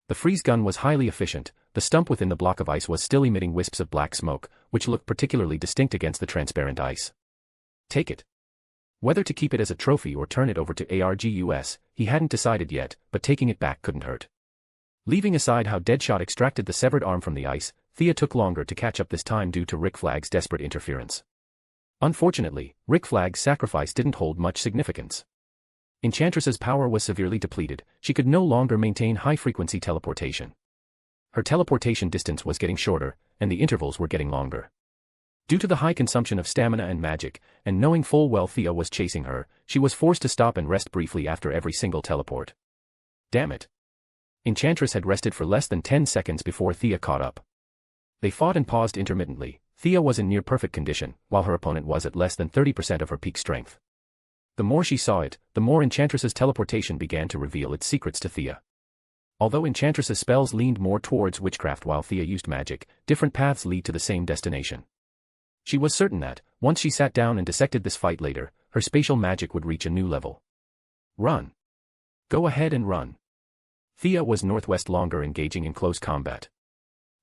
The freeze gun was highly efficient. The stump within the block of ice was still emitting wisps of black smoke, which looked particularly distinct against the transparent ice. Take it. Whether to keep it as a trophy or turn it over to ArrowVerse, he hadn't decided yet, but taking it back couldn't hurt. Leaving aside how Deadshot extracted the severed arm from the ice, Thea took longer to catch up this time due to Rick Flag's desperate interference. Unfortunately, Rick Flag's sacrifice didn't hold much significance. Enchantress's power was severely depleted. She could no longer maintain high-frequency teleportation. Her teleportation distance was getting shorter, and the intervals were getting longer. Due to the high consumption of stamina and magic, and knowing full well Thea was chasing her, she was forced to stop and rest briefly after every single teleport. Damn it. Enchantress had rested for less than 10 seconds before Thea caught up. They fought and paused intermittently. Thea was in near-perfect condition, while her opponent was at less than 30% of her peak strength. The more she saw it, the more Enchantress's teleportation began to reveal its secrets to Thea. Although Enchantress's spells leaned more towards witchcraft while Thea used magic, different paths lead to the same destination. She was certain that, once she sat down and dissected this fight later, her spatial magic would reach a new level. Run. Go ahead and run. Thea was northwest longer engaging in close combat.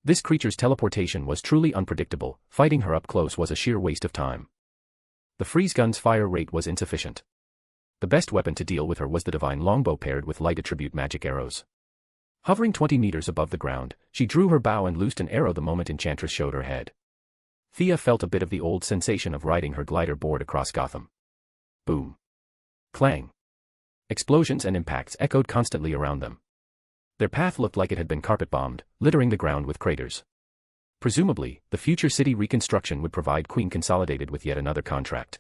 This creature's teleportation was truly unpredictable. Fighting her up close was a sheer waste of time. The freeze gun's fire rate was insufficient. The best weapon to deal with her was the divine longbow paired with light attribute magic arrows. Hovering 20 meters above the ground, she drew her bow and loosed an arrow the moment Enchantress showed her head. Thea felt a bit of the old sensation of riding her glider board across Gotham. Boom. Clang. Explosions and impacts echoed constantly around them. Their path looked like it had been carpet-bombed, littering the ground with craters. Presumably, the future city reconstruction would provide Queen Consolidated with yet another contract.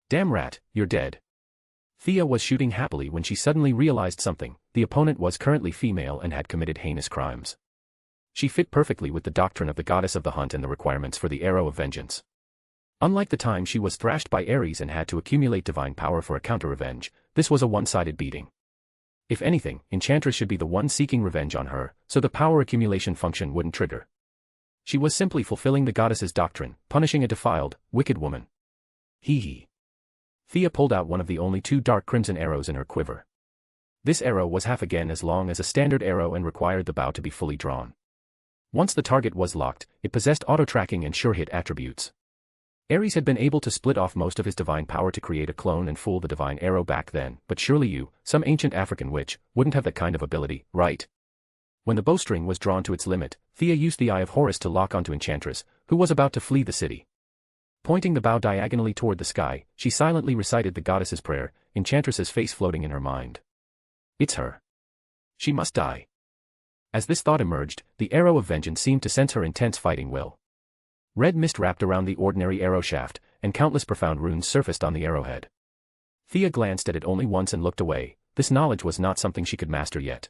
Damn rat, you're dead. Thea was shooting happily when she suddenly realized something. The opponent was currently female and had committed heinous crimes. She fit perfectly with the doctrine of the goddess of the hunt and the requirements for the arrow of vengeance. Unlike the time she was thrashed by Ares and had to accumulate divine power for a counter-revenge, this was a one-sided beating. If anything, Enchantress should be the one seeking revenge on her, so the power accumulation function wouldn't trigger. She was simply fulfilling the goddess's doctrine, punishing a defiled, wicked woman. Hee hee. Thea pulled out one of the only 2 dark crimson arrows in her quiver. This arrow was half again as long as a standard arrow and required the bow to be fully drawn. Once the target was locked, it possessed auto-tracking and sure-hit attributes. Ares had been able to split off most of his divine power to create a clone and fool the divine arrow back then, but surely you, some ancient African witch, wouldn't have that kind of ability, right? When the bowstring was drawn to its limit, Thea used the Eye of Horus to lock onto Enchantress, who was about to flee the city. Pointing the bow diagonally toward the sky, she silently recited the goddess's prayer, Enchantress's face floating in her mind. It's her. She must die. As this thought emerged, the arrow of vengeance seemed to sense her intense fighting will. Red mist wrapped around the ordinary arrow shaft, and countless profound runes surfaced on the arrowhead. Thea glanced at it only once and looked away. this knowledge was not something she could master yet.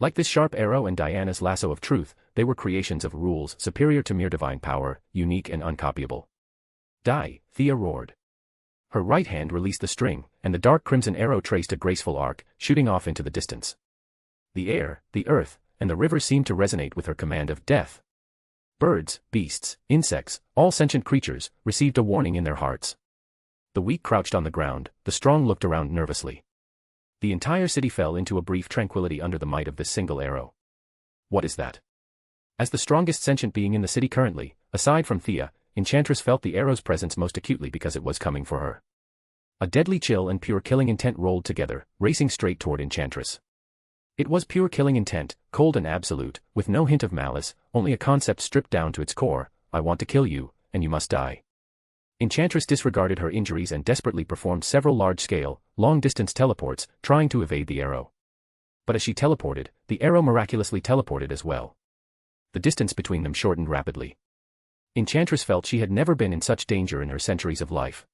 Like this sharp arrow and Diana's lasso of truth, they were creations of rules superior to mere divine power, unique and uncopyable. Die, Thea roared. Her right hand released the string, and the dark crimson arrow traced a graceful arc, shooting off into the distance. The air, the earth, and the river seemed to resonate with her command of death. Birds, beasts, insects, all sentient creatures, received a warning in their hearts. The weak crouched on the ground, the strong looked around nervously. The entire city fell into a brief tranquility under the might of this single arrow. What is that? As the strongest sentient being in the city currently, aside from Thea, Enchantress felt the arrow's presence most acutely because it was coming for her. A deadly chill and pure killing intent rolled together, racing straight toward Enchantress. It was pure killing intent, cold and absolute, with no hint of malice, only a concept stripped down to its core: I want to kill you, and you must die. Enchantress disregarded her injuries and desperately performed several large-scale, long-distance teleports, trying to evade the arrow. But as she teleported, the arrow miraculously teleported as well. The distance between them shortened rapidly. Enchantress felt she had never been in such danger in her centuries of life.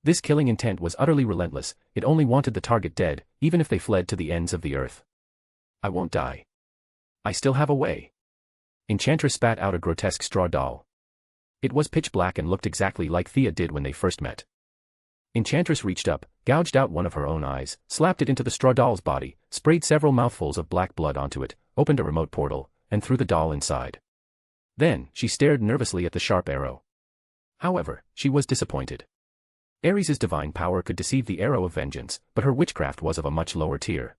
This killing intent was utterly relentless, it only wanted the target dead, even if they fled to the ends of the earth. I won't die. I still have a way. Enchantress spat out a grotesque straw doll. It was pitch black and looked exactly like Thea did when they first met. Enchantress reached up, gouged out one of her own eyes, slapped it into the straw doll's body, sprayed several mouthfuls of black blood onto it, opened a remote portal, and threw the doll inside. Then, she stared nervously at the sharp arrow. However, she was disappointed. Ares' divine power could deceive the arrow of vengeance, but her witchcraft was of a much lower tier.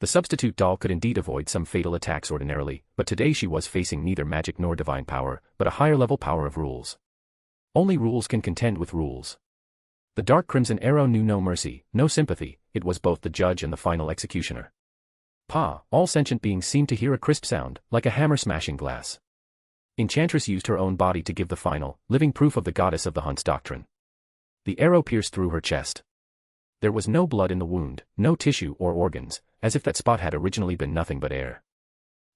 The substitute doll could indeed avoid some fatal attacks ordinarily, but today she was facing neither magic nor divine power, but a higher-level power of rules. Only rules can contend with rules. The dark crimson arrow knew no mercy, no sympathy, it was both the judge and the final executioner. Pa! All sentient beings seemed to hear a crisp sound, like a hammer smashing glass. Enchantress used her own body to give the final, living proof of the goddess of the Hunt's doctrine. The arrow pierced through her chest. There was no blood in the wound, no tissue or organs, as if that spot had originally been nothing but air.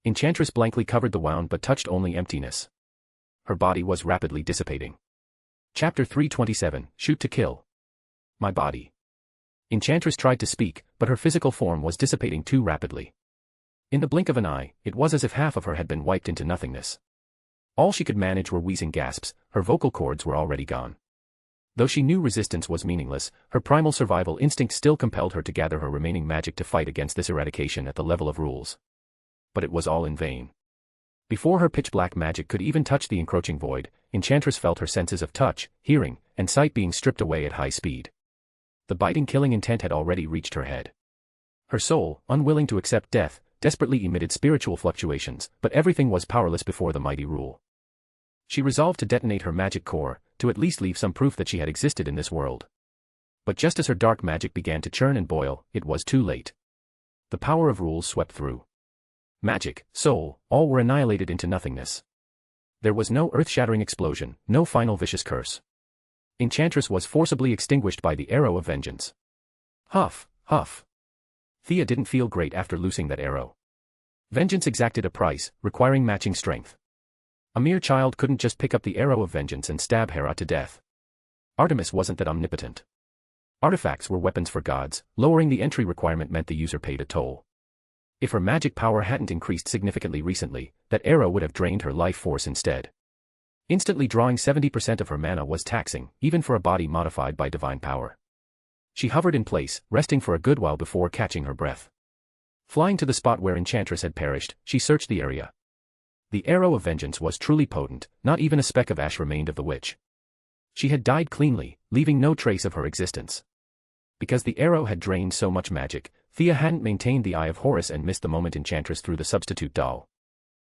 Enchantress blankly covered the wound but touched only emptiness. Her body was rapidly dissipating. Chapter 327, Shoot to Kill. My body. Enchantress tried to speak, but her physical form was dissipating too rapidly. In the blink of an eye, it was as if half of her had been wiped into nothingness. All she could manage were wheezing gasps, her vocal cords were already gone. Though she knew resistance was meaningless, her primal survival instinct still compelled her to gather her remaining magic to fight against this eradication at the level of rules. But it was all in vain. Before her pitch-black magic could even touch the encroaching void, Enchantress felt her senses of touch, hearing, and sight being stripped away at high speed. The biting killing intent had already reached her head. Her soul, unwilling to accept death, desperately emitted spiritual fluctuations, but everything was powerless before the mighty rule. She resolved to detonate her magic core, to at least leave some proof that she had existed in this world. But just as her dark magic began to churn and boil, it was too late. The power of rules swept through. Magic, soul, all were annihilated into nothingness. There was no earth-shattering explosion, no final vicious curse. Enchantress was forcibly extinguished by the arrow of vengeance. Huff, huff. Thea didn't feel great after losing that arrow. Vengeance exacted a price, requiring matching strength. A mere child couldn't just pick up the arrow of vengeance and stab Hera to death. Artemis wasn't that omnipotent. Artifacts were weapons for gods, lowering the entry requirement meant the user paid a toll. If her magic power hadn't increased significantly recently, that arrow would have drained her life force instead. Instantly drawing 70% of her mana was taxing, even for a body modified by divine power. She hovered in place, resting for a good while before catching her breath. Flying to the spot where Enchantress had perished, she searched the area. The arrow of vengeance was truly potent, not even a speck of ash remained of the witch. She had died cleanly, leaving no trace of her existence. Because the arrow had drained so much magic, Thea hadn't maintained the Eye of Horus and missed the moment Enchantress threw the substitute doll.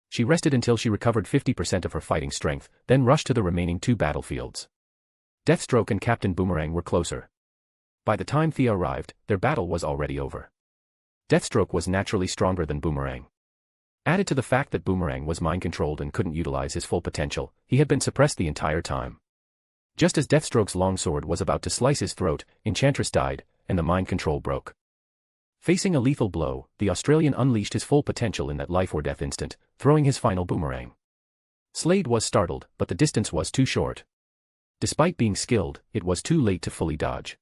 She rested until she recovered 50% of her fighting strength, then rushed to the remaining two battlefields. Deathstroke and Captain Boomerang were closer. By the time Thea arrived, their battle was already over. Deathstroke was naturally stronger than Boomerang. Added to the fact that Boomerang was mind-controlled and couldn't utilize his full potential, he had been suppressed the entire time. Just as Deathstroke's longsword was about to slice his throat, Enchantress died, and the mind control broke. Facing a lethal blow, the Australian unleashed his full potential in that life-or-death instant, throwing his final boomerang. Slade was startled, but the distance was too short. Despite being skilled, it was too late to fully dodge.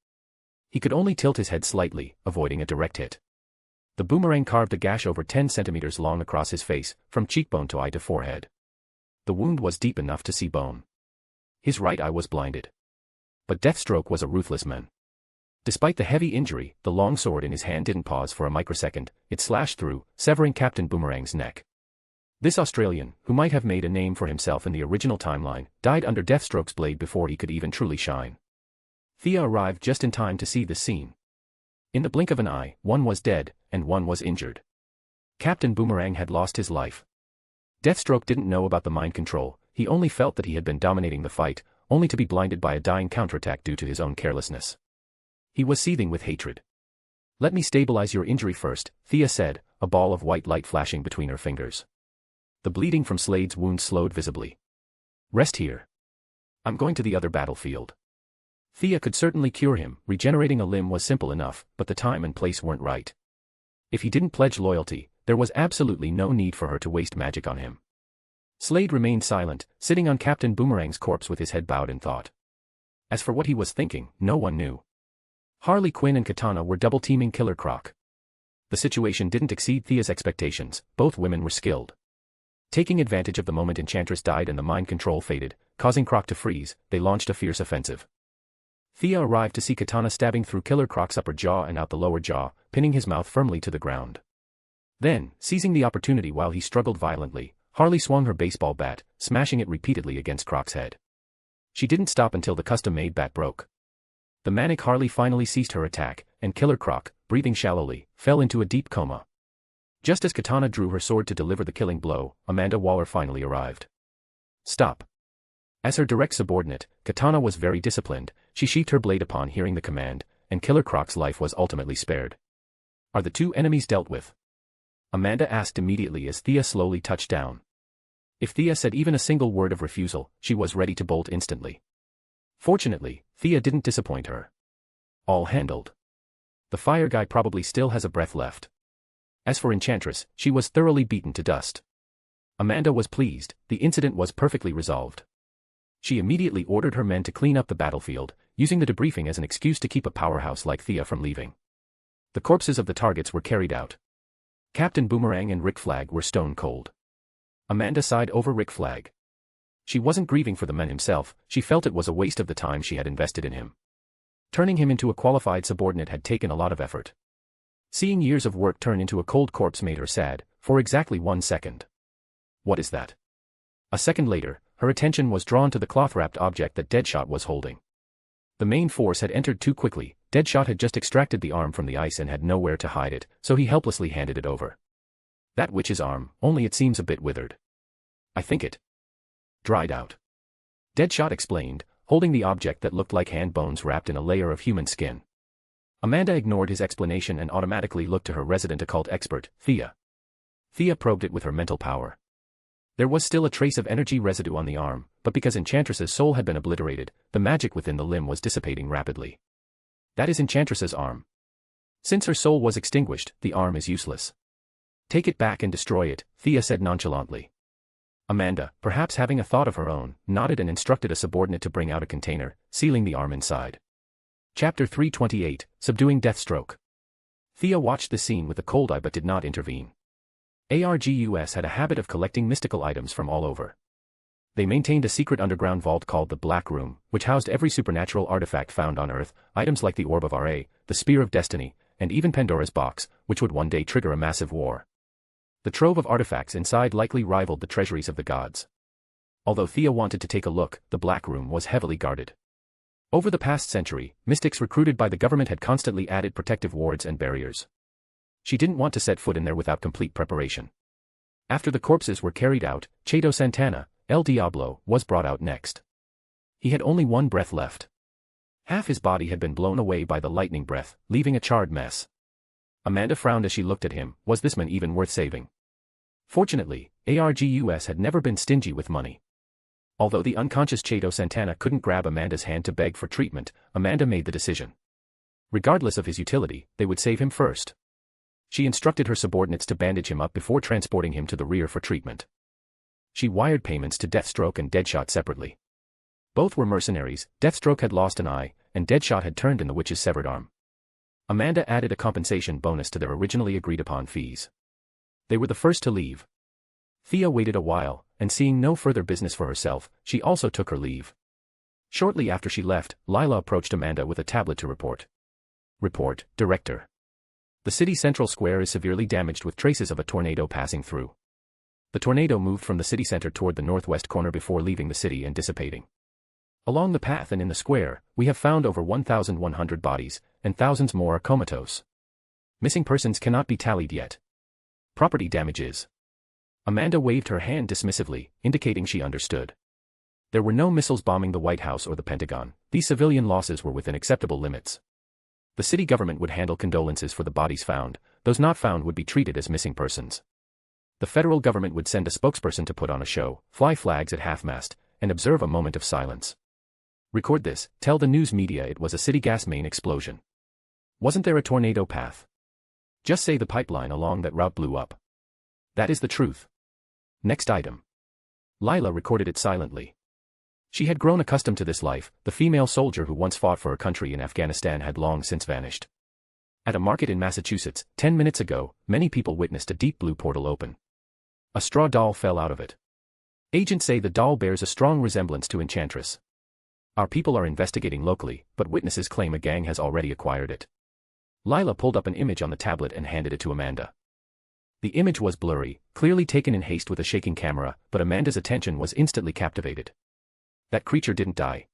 He could only tilt his head slightly, avoiding a direct hit. The boomerang carved a gash over 10 centimeters long across his face, from cheekbone to eye to forehead. The wound was deep enough to see bone. His right eye was blinded. But Deathstroke was a ruthless man. Despite the heavy injury, the long sword in his hand didn't pause for a microsecond. It slashed through, severing Captain Boomerang's neck. This Australian, who might have made a name for himself in the original timeline, died under Deathstroke's blade before he could even truly shine. Thea arrived just in time to see the scene. In the blink of an eye, one was dead, and one was injured. Captain Boomerang had lost his life. Deathstroke didn't know about the mind control, he only felt that he had been dominating the fight, only to be blinded by a dying counterattack due to his own carelessness. He was seething with hatred. "Let me stabilize your injury first," Thea said, a ball of white light flashing between her fingers. The bleeding from Slade's wound slowed visibly. "Rest here. I'm going to the other battlefield." Thea could certainly cure him, regenerating a limb was simple enough, but the time and place weren't right. If he didn't pledge loyalty, there was absolutely no need for her to waste magic on him. Slade remained silent, sitting on Captain Boomerang's corpse with his head bowed in thought. As for what he was thinking, no one knew. Harley Quinn and Katana were double-teaming Killer Croc. The situation didn't exceed Thea's expectations, both women were skilled. Taking advantage of the moment Enchantress died and the mind control faded, causing Croc to freeze, they launched a fierce offensive. Thea arrived to see Katana stabbing through Killer Croc's upper jaw and out the lower jaw, pinning his mouth firmly to the ground. Then, seizing the opportunity while he struggled violently, Harley swung her baseball bat, smashing it repeatedly against Croc's head. She didn't stop until the custom-made bat broke. The manic Harley finally ceased her attack, and Killer Croc, breathing shallowly, fell into a deep coma. Just as Katana drew her sword to deliver the killing blow, Amanda Waller finally arrived. "Stop." As her direct subordinate, Katana was very disciplined, she sheathed her blade upon hearing the command, and Killer Croc's life was ultimately spared. "Are the two enemies dealt with?" Amanda asked immediately as Thea slowly touched down. If Thea said even a single word of refusal, she was ready to bolt instantly. Fortunately, Thea didn't disappoint her. "All handled. The fire guy probably still has a breath left." As for Enchantress, she was thoroughly beaten to dust. Amanda was pleased, the incident was perfectly resolved. She immediately ordered her men to clean up the battlefield, using the debriefing as an excuse to keep a powerhouse like Thea from leaving. The corpses of the targets were carried out. Captain Boomerang and Rick Flag were stone cold. Amanda sighed over Rick Flag. She wasn't grieving for the man himself, she felt it was a waste of the time she had invested in him. Turning him into a qualified subordinate had taken a lot of effort. Seeing years of work turn into a cold corpse made her sad, for exactly 1 second. "What is that?" A second later, her attention was drawn to the cloth-wrapped object that Deadshot was holding. The main force had entered too quickly, Deadshot had just extracted the arm from the ice and had nowhere to hide it, so he helplessly handed it over. "That witch's arm, only it seems a bit withered. I think it dried out." Deadshot explained, holding the object that looked like hand bones wrapped in a layer of human skin. Amanda ignored his explanation and automatically looked to her resident occult expert, Thea. Thea probed it with her mental power. There was still a trace of energy residue on the arm, but because Enchantress's soul had been obliterated, the magic within the limb was dissipating rapidly. "That is Enchantress's arm. Since her soul was extinguished, the arm is useless. Take it back and destroy it," Thea said nonchalantly. Amanda, perhaps having a thought of her own, nodded and instructed a subordinate to bring out a container, sealing the arm inside. Chapter 328, Subduing Deathstroke. Thea watched the scene with a cold eye but did not intervene. ArrowVerse had a habit of collecting mystical items from all over. They maintained a secret underground vault called the Black Room, which housed every supernatural artifact found on Earth, items like the Orb of Ra, the Spear of Destiny, and even Pandora's Box, which would one day trigger a massive war. The trove of artifacts inside likely rivaled the treasuries of the gods. Although Thea wanted to take a look, the Black Room was heavily guarded. Over the past century, mystics recruited by the government had constantly added protective wards and barriers. She didn't want to set foot in there without complete preparation. After the corpses were carried out, Cheto Santana, El Diablo, was brought out next. He had only one breath left. Half his body had been blown away by the lightning breath, leaving a charred mess. Amanda frowned as she looked at him. Was this man even worth saving? Fortunately, ArrowVerse had never been stingy with money. Although the unconscious Cheto Santana couldn't grab Amanda's hand to beg for treatment, Amanda made the decision. Regardless of his utility, they would save him first. She instructed her subordinates to bandage him up before transporting him to the rear for treatment. She wired payments to Deathstroke and Deadshot separately. Both were mercenaries, Deathstroke had lost an eye, and Deadshot had turned in the witch's severed arm. Amanda added a compensation bonus to their originally agreed-upon fees. They were the first to leave. Thea waited a while, and seeing no further business for herself, she also took her leave. Shortly after she left, Lila approached Amanda with a tablet to report. Report, Director. The city central square is severely damaged with traces of a tornado passing through. The tornado moved from the city center toward the northwest corner before leaving the city and dissipating. Along the path and in the square, we have found over 1,100 bodies, and thousands more are comatose. Missing persons cannot be tallied yet. Property damage is. Amanda waved her hand dismissively, indicating she understood. There were no missiles bombing the White House or the Pentagon. These civilian losses were within acceptable limits. The city government would handle condolences for the bodies found. Those not found would be treated as missing persons. The federal government would send a spokesperson to put on a show, fly flags at half-mast, and observe a moment of silence. Record this, tell the news media it was a city gas main explosion. Wasn't there a tornado path? Just say the pipeline along that route blew up. That is the truth. Next item. Lila recorded it silently. She had grown accustomed to this life. The female soldier who once fought for her country in Afghanistan had long since vanished. At a market in Massachusetts, 10 minutes ago, many people witnessed a deep blue portal open. A straw doll fell out of it. Agents say the doll bears a strong resemblance to Enchantress. Our people are investigating locally, but witnesses claim a gang has already acquired it. Lila pulled up an image on the tablet and handed it to Amanda. The image was blurry, clearly taken in haste with a shaking camera, but Amanda's attention was instantly captivated. That creature didn't die.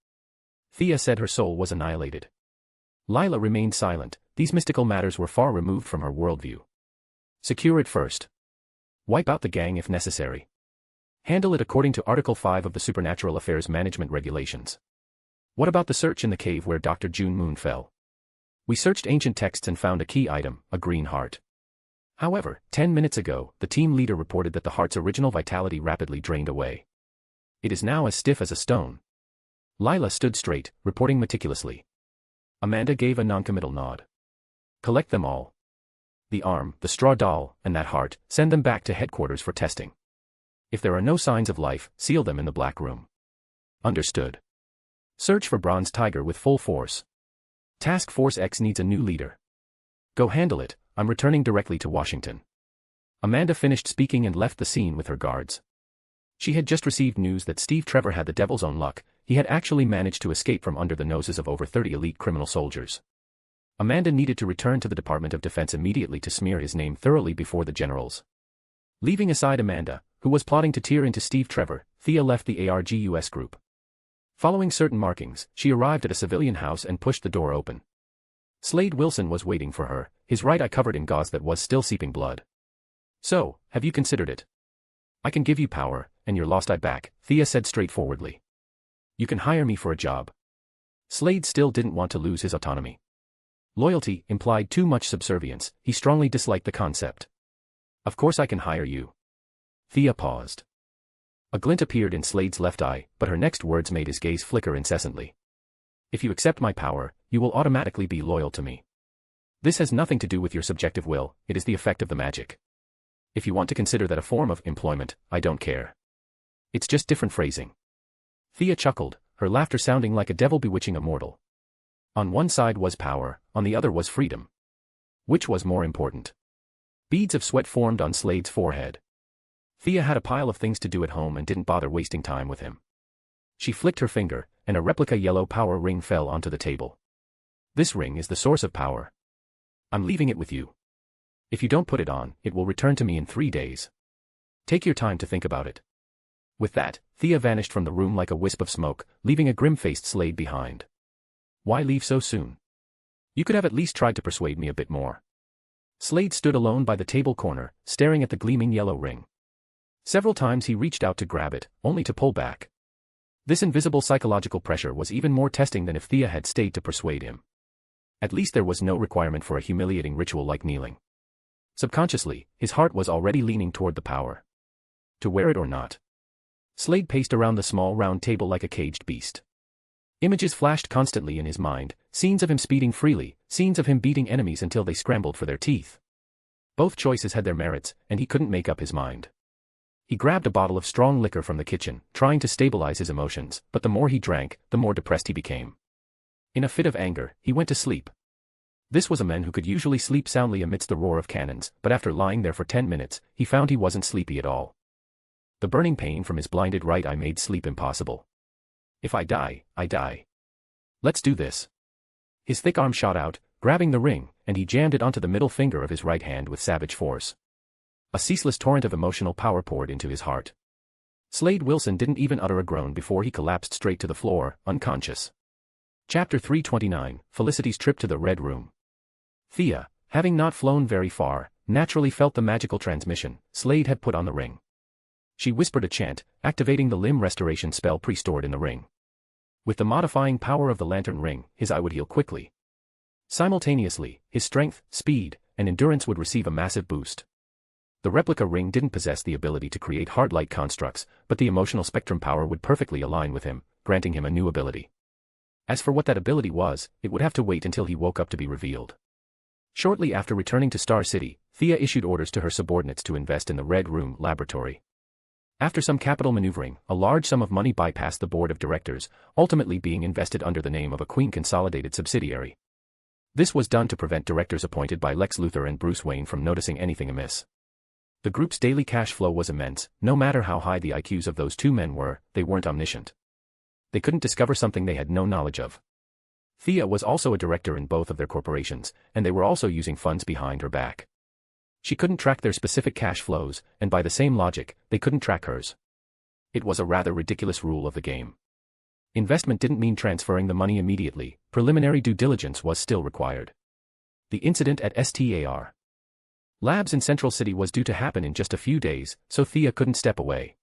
Thea said her soul was annihilated. Lila remained silent. These mystical matters were far removed from her worldview. Secure it first. Wipe out the gang if necessary. Handle it according to Article 5 of the Supernatural Affairs Management Regulations. What about the search in the cave where Dr. June Moon fell? We searched ancient texts and found a key item, a green heart. However, 10 minutes ago, the team leader reported that the heart's original vitality rapidly drained away. It is now as stiff as a stone. Lila stood straight, reporting meticulously. Amanda gave a noncommittal nod. Collect them all. The arm, the straw doll, and that heart, send them back to headquarters for testing. If there are no signs of life, seal them in the black room. Understood. Search for Bronze Tiger with full force. Task Force X needs a new leader. Go handle it, I'm returning directly to Washington. Amanda finished speaking and left the scene with her guards. She had just received news that Steve Trevor had the devil's own luck. He had actually managed to escape from under the noses of over 30 elite criminal soldiers. Amanda needed to return to the Department of Defense immediately to smear his name thoroughly before the generals. Leaving aside Amanda, who was plotting to tear into Steve Trevor, Thea left the ARGUS group. Following certain markings, she arrived at a civilian house and pushed the door open. Slade Wilson was waiting for her, his right eye covered in gauze that was still seeping blood. So, have you considered it? I can give you power, and your lost eye back, Thea said straightforwardly. You can hire me for a job. Slade still didn't want to lose his autonomy. Loyalty implied too much subservience. He strongly disliked the concept. Of course I can hire you. Thea paused. A glint appeared in Slade's left eye, but her next words made his gaze flicker incessantly. If you accept my power, you will automatically be loyal to me. This has nothing to do with your subjective will, it is the effect of the magic. If you want to consider that a form of employment, I don't care. It's just different phrasing. Thea chuckled, her laughter sounding like a devil bewitching a mortal. On one side was power, on the other was freedom. Which was more important? Beads of sweat formed on Slade's forehead. Thea had a pile of things to do at home and didn't bother wasting time with him. She flicked her finger, and a replica yellow power ring fell onto the table. This ring is the source of power. I'm leaving it with you. If you don't put it on, it will return to me in 3 days. Take your time to think about it. With that, Thea vanished from the room like a wisp of smoke, leaving a grim-faced Slade behind. Why leave so soon? You could have at least tried to persuade me a bit more. Slade stood alone by the table corner, staring at the gleaming yellow ring. Several times he reached out to grab it, only to pull back. This invisible psychological pressure was even more testing than if Thea had stayed to persuade him. At least there was no requirement for a humiliating ritual like kneeling. Subconsciously, his heart was already leaning toward the power. To wear it or not. Slade paced around the small round table like a caged beast. Images flashed constantly in his mind, scenes of him speeding freely, scenes of him beating enemies until they scrambled for their teeth. Both choices had their merits, and he couldn't make up his mind. He grabbed a bottle of strong liquor from the kitchen, trying to stabilize his emotions, but the more he drank, the more depressed he became. In a fit of anger, he went to sleep. This was a man who could usually sleep soundly amidst the roar of cannons, but after lying there for 10 minutes, he found he wasn't sleepy at all. The burning pain from his blinded right eye made sleep impossible. If I die, I die. Let's do this. His thick arm shot out, grabbing the ring, and he jammed it onto the middle finger of his right hand with savage force. A ceaseless torrent of emotional power poured into his heart. Slade Wilson didn't even utter a groan before he collapsed straight to the floor, unconscious. Chapter 329, Felicity's Trip to the Red Room. Thea, having not flown very far, naturally felt the magical transmission Slade had put on the ring. She whispered a chant, activating the limb restoration spell pre-stored in the ring. With the modifying power of the lantern ring, his eye would heal quickly. Simultaneously, his strength, speed, and endurance would receive a massive boost. The replica ring didn't possess the ability to create hard light constructs, but the emotional spectrum power would perfectly align with him, granting him a new ability. As for what that ability was, it would have to wait until he woke up to be revealed. Shortly after returning to Star City, Thea issued orders to her subordinates to invest in the Red Room laboratory. After some capital maneuvering, a large sum of money bypassed the board of directors, ultimately being invested under the name of a Queen consolidated subsidiary. This was done to prevent directors appointed by Lex Luthor and Bruce Wayne from noticing anything amiss. The group's daily cash flow was immense. No matter how high the IQs of those two men were, they weren't omniscient. They couldn't discover something they had no knowledge of. Thea was also a director in both of their corporations, and they were also using funds behind her back. She couldn't track their specific cash flows, and by the same logic, they couldn't track hers. It was a rather ridiculous rule of the game. Investment didn't mean transferring the money immediately. Preliminary due diligence was still required. The incident at STAR Labs in Central City was due to happen in just a few days, so Thea couldn't step away.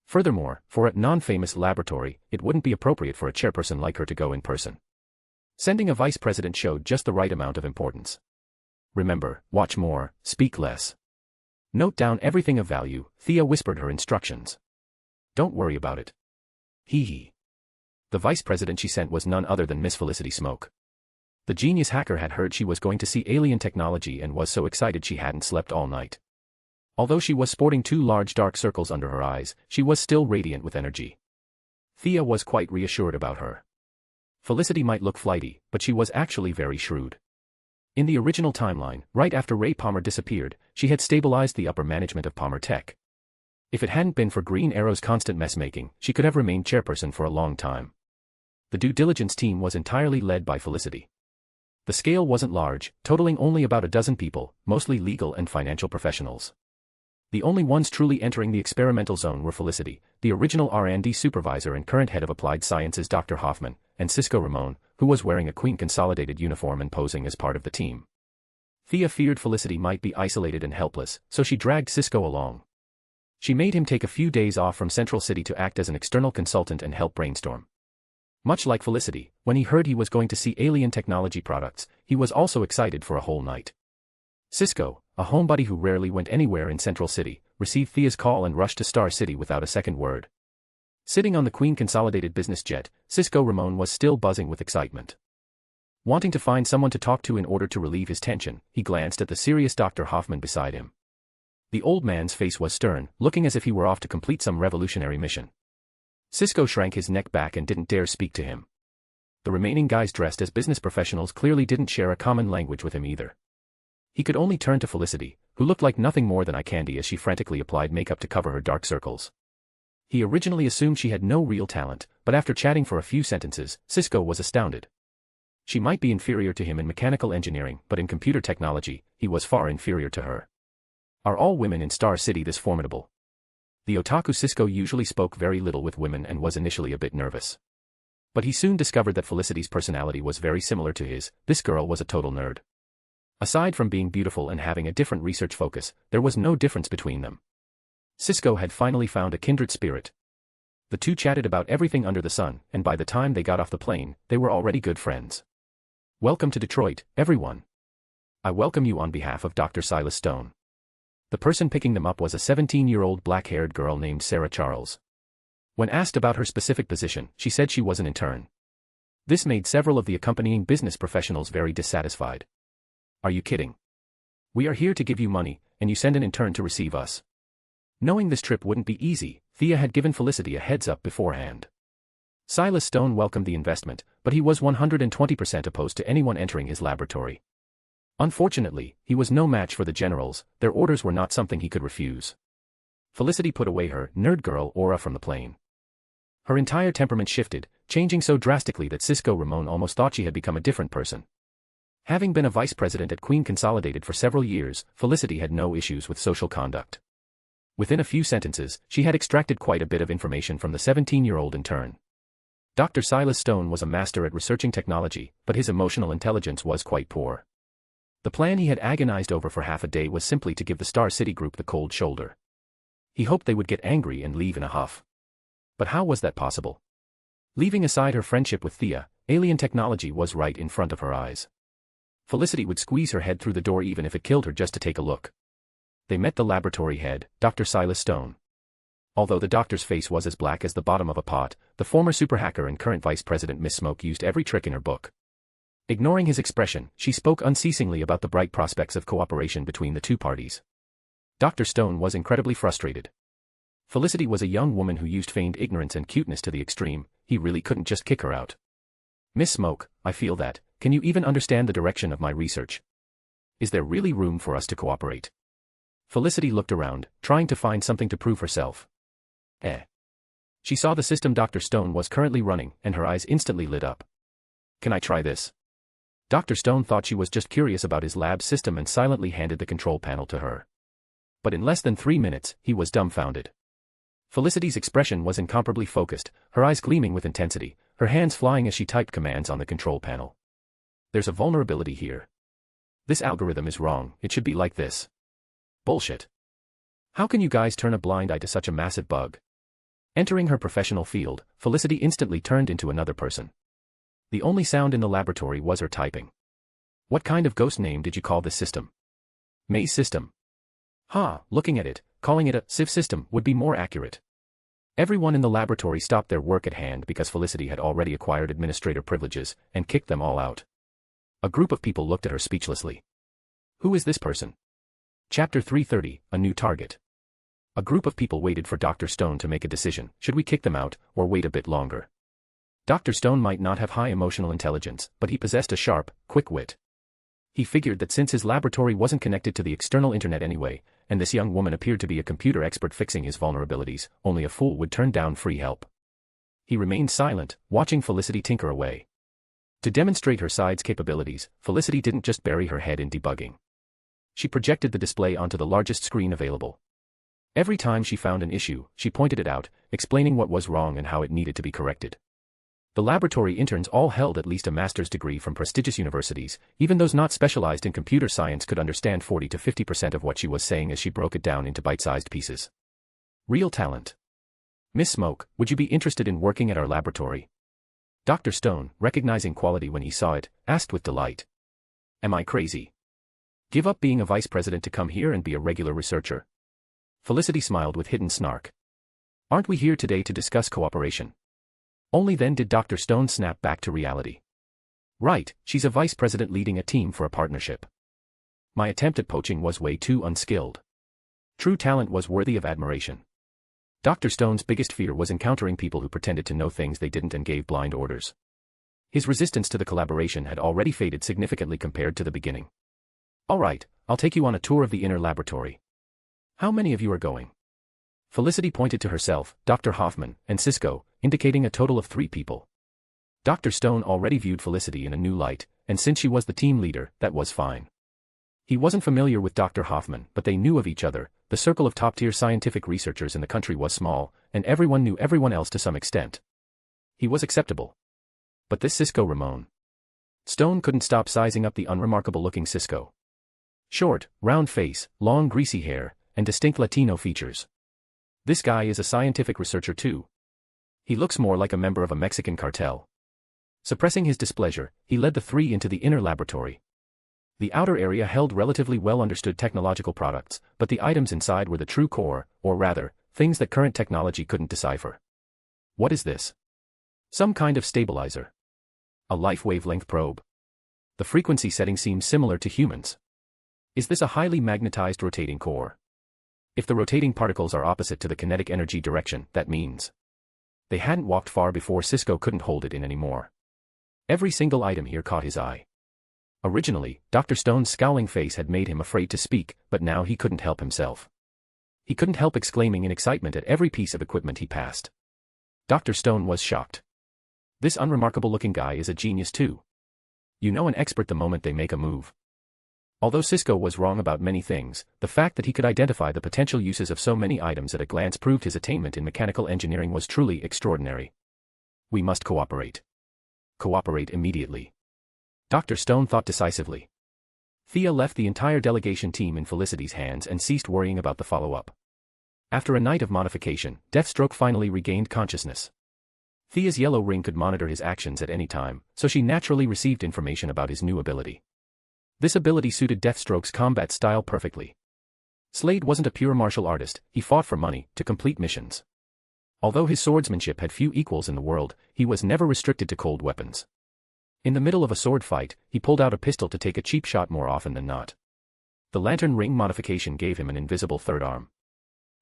Furthermore, for a non-famous laboratory, it wouldn't be appropriate for a chairperson like her to go in person. Sending a vice president showed just the right amount of importance. Remember, watch more, speak less. Note down everything of value, Thea whispered her instructions. Don't worry about it. Hee. The vice president she sent was none other than Miss Felicity Smoke. The genius hacker had heard she was going to see alien technology and was so excited she hadn't slept all night. Although she was sporting 2 large dark circles under her eyes, she was still radiant with energy. Thea was quite reassured about her. Felicity might look flighty, but she was actually very shrewd. In the original timeline, right after Ray Palmer disappeared, she had stabilized the upper management of Palmer Tech. If it hadn't been for Green Arrow's constant mess-making, she could have remained chairperson for a long time. The due diligence team was entirely led by Felicity. The scale wasn't large, totaling only about a dozen people, mostly legal and financial professionals. The only ones truly entering the experimental zone were Felicity, the original R&D supervisor and current head of applied sciences Dr. Hoffman, and Cisco Ramon, who was wearing a Queen consolidated uniform and posing as part of the team. Thea feared Felicity might be isolated and helpless, so she dragged Cisco along. She made him take a few days off from Central City to act as an external consultant and help brainstorm. Much like Felicity, when he heard he was going to see alien technology products, he was also excited for a whole night. Cisco, a homebody who rarely went anywhere in Central City, received Thea's call and rushed to Star City without a second word. Sitting on the Queen Consolidated business jet, Cisco Ramon was still buzzing with excitement. Wanting to find someone to talk to in order to relieve his tension, he glanced at the serious Dr. Hoffman beside him. The old man's face was stern, looking as if he were off to complete some revolutionary mission. Cisco shrank his neck back and didn't dare speak to him. The remaining guys dressed as business professionals clearly didn't share a common language with him either. He could only turn to Felicity, who looked like nothing more than eye candy as she frantically applied makeup to cover her dark circles. He originally assumed she had no real talent, but after chatting for a few sentences, Cisco was astounded. She might be inferior to him in mechanical engineering, but in computer technology, he was far inferior to her. Are all women in Star City this formidable? The otaku Cisco usually spoke very little with women and was initially a bit nervous. But he soon discovered that Felicity's personality was very similar to his. This girl was a total nerd. Aside from being beautiful and having a different research focus, there was no difference between them. Cisco had finally found a kindred spirit. The two chatted about everything under the sun, and by the time they got off the plane, they were already good friends. Welcome to Detroit, everyone. I welcome you on behalf of Dr. Silas Stone. The person picking them up was a 17-year-old black-haired girl named Sarah Charles. When asked about her specific position, she said she was an intern. This made several of the accompanying business professionals very dissatisfied. Are you kidding? We are here to give you money, and you send an intern to receive us. Knowing this trip wouldn't be easy, Thea had given Felicity a heads-up beforehand. Silas Stone welcomed the investment, but he was 120% opposed to anyone entering his laboratory. Unfortunately, he was no match for the generals, their orders were not something he could refuse. Felicity put away her nerd girl aura from the plane. Her entire temperament shifted, changing so drastically that Cisco Ramon almost thought she had become a different person. Having been a vice president at Queen Consolidated for several years, Felicity had no issues with social conduct. Within a few sentences, she had extracted quite a bit of information from the 17-year-old intern. Dr. Silas Stone was a master at researching technology, but his emotional intelligence was quite poor. The plan he had agonized over for half a day was simply to give the Star City group the cold shoulder. He hoped they would get angry and leave in a huff. But how was that possible? Leaving aside her friendship with Thea, alien technology was right in front of her eyes. Felicity would squeeze her head through the door even if it killed her just to take a look. They met the laboratory head, Dr. Silas Stone. Although the doctor's face was as black as the bottom of a pot, the former super hacker and current vice president Miss Smoke used every trick in her book. Ignoring his expression, she spoke unceasingly about the bright prospects of cooperation between the two parties. Dr. Stone was incredibly frustrated. Felicity was a young woman who used feigned ignorance and cuteness to the extreme, he really couldn't just kick her out. Miss Smoke, I feel that, can you even understand the direction of my research? Is there really room for us to cooperate? Felicity looked around, trying to find something to prove herself. She saw the system Dr. Stone was currently running, and her eyes instantly lit up. Can I try this? Dr. Stone thought she was just curious about his lab system and silently handed the control panel to her. But in less than 3 minutes, he was dumbfounded. Felicity's expression was incomparably focused, her eyes gleaming with intensity, her hands flying as she typed commands on the control panel. There's a vulnerability here. This algorithm is wrong, it should be like this. Bullshit. How can you guys turn a blind eye to such a massive bug? Entering her professional field, Felicity instantly turned into another person. The only sound in the laboratory was her typing. What kind of ghost name did you call this system? Maze system. Looking at it, calling it a sieve system would be more accurate. Everyone in the laboratory stopped their work at hand because Felicity had already acquired administrator privileges and kicked them all out. A group of people looked at her speechlessly. Who is this person? Chapter 330, A New Target. A group of people waited for Dr. Stone to make a decision, should we kick them out, or wait a bit longer? Dr. Stone might not have high emotional intelligence, but he possessed a sharp, quick wit. He figured that since his laboratory wasn't connected to the external internet anyway, and this young woman appeared to be a computer expert fixing his vulnerabilities, only a fool would turn down free help. He remained silent, watching Felicity tinker away. To demonstrate her side's capabilities, Felicity didn't just bury her head in debugging. She projected the display onto the largest screen available. Every time she found an issue, she pointed it out, explaining what was wrong and how it needed to be corrected. The laboratory interns all held at least a master's degree from prestigious universities, even those not specialized in computer science could understand 40 to 50% of what she was saying as she broke it down into bite-sized pieces. Real talent. Miss Smoke, would you be interested in working at our laboratory? Dr. Stone, recognizing quality when he saw it, asked with delight. Am I crazy? Give up being a vice president to come here and be a regular researcher? Felicity smiled with hidden snark. Aren't we here today to discuss cooperation? Only then did Dr. Stone snap back to reality. Right, she's a vice president leading a team for a partnership. My attempt at poaching was way too unskilled. True talent was worthy of admiration. Dr. Stone's biggest fear was encountering people who pretended to know things they didn't and gave blind orders. His resistance to the collaboration had already faded significantly compared to the beginning. All right, I'll take you on a tour of the inner laboratory. How many of you are going? Felicity pointed to herself, Dr. Hoffman, and Cisco, indicating a total of 3 people. Dr. Stone already viewed Felicity in a new light, and since she was the team leader, that was fine. He wasn't familiar with Dr. Hoffman, but they knew of each other. The circle of top-tier scientific researchers in the country was small, and everyone knew everyone else to some extent. He was acceptable. But this Cisco Ramon. Stone couldn't stop sizing up the unremarkable-looking Cisco. Short, round face, long greasy hair, and distinct Latino features. This guy is a scientific researcher too. He looks more like a member of a Mexican cartel. Suppressing his displeasure, he led the 3 into the inner laboratory. The outer area held relatively well-understood technological products, but the items inside were the true core, or rather, things that current technology couldn't decipher. What is this? Some kind of stabilizer. A life wavelength probe. The frequency setting seems similar to humans. Is this a highly magnetized rotating core? If the rotating particles are opposite to the kinetic energy direction, that means. They hadn't walked far before Cisco couldn't hold it in anymore. Every single item here caught his eye. Originally, Dr. Stone's scowling face had made him afraid to speak, but now he couldn't help himself. He couldn't help exclaiming in excitement at every piece of equipment he passed. Dr. Stone was shocked. This unremarkable-looking guy is a genius too. You know an expert the moment they make a move. Although Cisco was wrong about many things, the fact that he could identify the potential uses of so many items at a glance proved his attainment in mechanical engineering was truly extraordinary. We must cooperate. Cooperate immediately. Dr. Stone thought decisively. Thea left the entire delegation team in Felicity's hands and ceased worrying about the follow-up. After a night of modification, Deathstroke finally regained consciousness. Thea's yellow ring could monitor his actions at any time, so she naturally received information about his new ability. This ability suited Deathstroke's combat style perfectly. Slade wasn't a pure martial artist, he fought for money, to complete missions. Although his swordsmanship had few equals in the world, he was never restricted to cold weapons. In the middle of a sword fight, he pulled out a pistol to take a cheap shot more often than not. The lantern ring modification gave him an invisible third arm.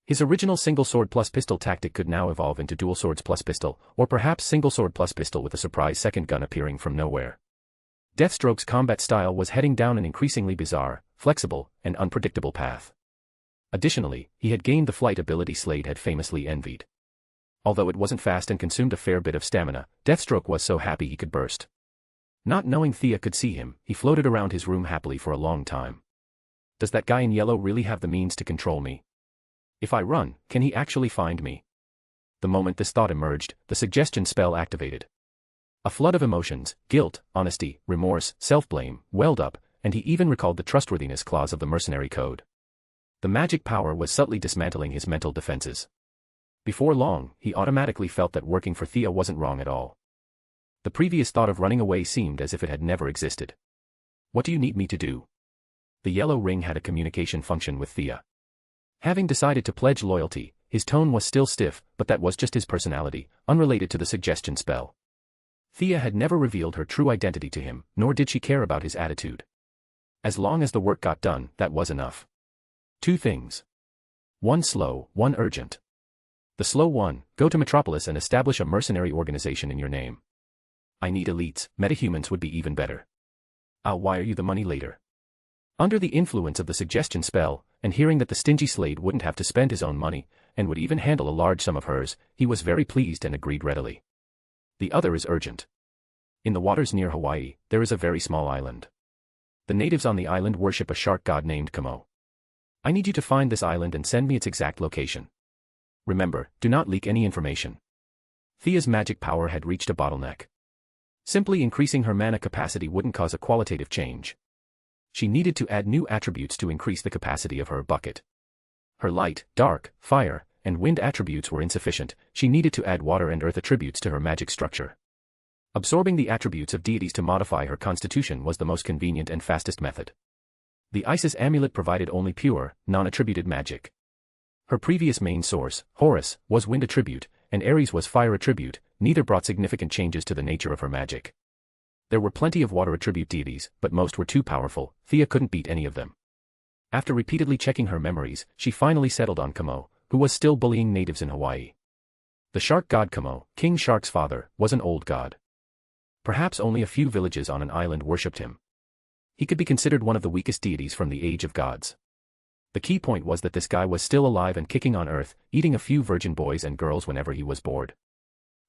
His original single sword plus pistol tactic could now evolve into dual swords plus pistol, or perhaps single sword plus pistol with a surprise second gun appearing from nowhere. Deathstroke's combat style was heading down an increasingly bizarre, flexible, and unpredictable path. Additionally, he had gained the flight ability Slade had famously envied. Although it wasn't fast and consumed a fair bit of stamina, Deathstroke was so happy he could burst. Not knowing Thea could see him, he floated around his room happily for a long time. Does that guy in yellow really have the means to control me? If I run, can he actually find me? The moment this thought emerged, the suggestion spell activated. A flood of emotions, guilt, honesty, remorse, self-blame, welled up, and he even recalled the trustworthiness clause of the mercenary code. The magic power was subtly dismantling his mental defenses. Before long, he automatically felt that working for Thea wasn't wrong at all. The previous thought of running away seemed as if it had never existed. What do you need me to do? The yellow ring had a communication function with Thea. Having decided to pledge loyalty, his tone was still stiff, but that was just his personality, unrelated to the suggestion spell. Thea had never revealed her true identity to him, nor did she care about his attitude. As long as the work got done, that was enough. Two things. One slow, one urgent. The slow one, go to Metropolis and establish a mercenary organization in your name. I need elites, metahumans would be even better. I'll wire you the money later. Under the influence of the suggestion spell, and hearing that the stingy Slade wouldn't have to spend his own money, and would even handle a large sum of hers, he was very pleased and agreed readily. The other is urgent. In the waters near Hawaii, there is a very small island. The natives on the island worship a shark god named Kamo. I need you to find this island and send me its exact location. Remember, do not leak any information. Thea's magic power had reached a bottleneck. Simply increasing her mana capacity wouldn't cause a qualitative change. She needed to add new attributes to increase the capacity of her bucket. Her light, dark, fire, and wind attributes were insufficient, she needed to add water and earth attributes to her magic structure. Absorbing the attributes of deities to modify her constitution was the most convenient and fastest method. The Isis amulet provided only pure, non-attributed magic. Her previous main source, Horus, was wind attribute, and Ares was fire attribute, neither brought significant changes to the nature of her magic. There were plenty of water attribute deities, but most were too powerful, Thea couldn't beat any of them. After repeatedly checking her memories, she finally settled on Kamo, who was still bullying natives in Hawaii. The shark god Kamo, King Shark's father, was an old god. Perhaps only a few villages on an island worshipped him. He could be considered one of the weakest deities from the Age of Gods. The key point was that this guy was still alive and kicking on Earth, eating a few virgin boys and girls whenever he was bored.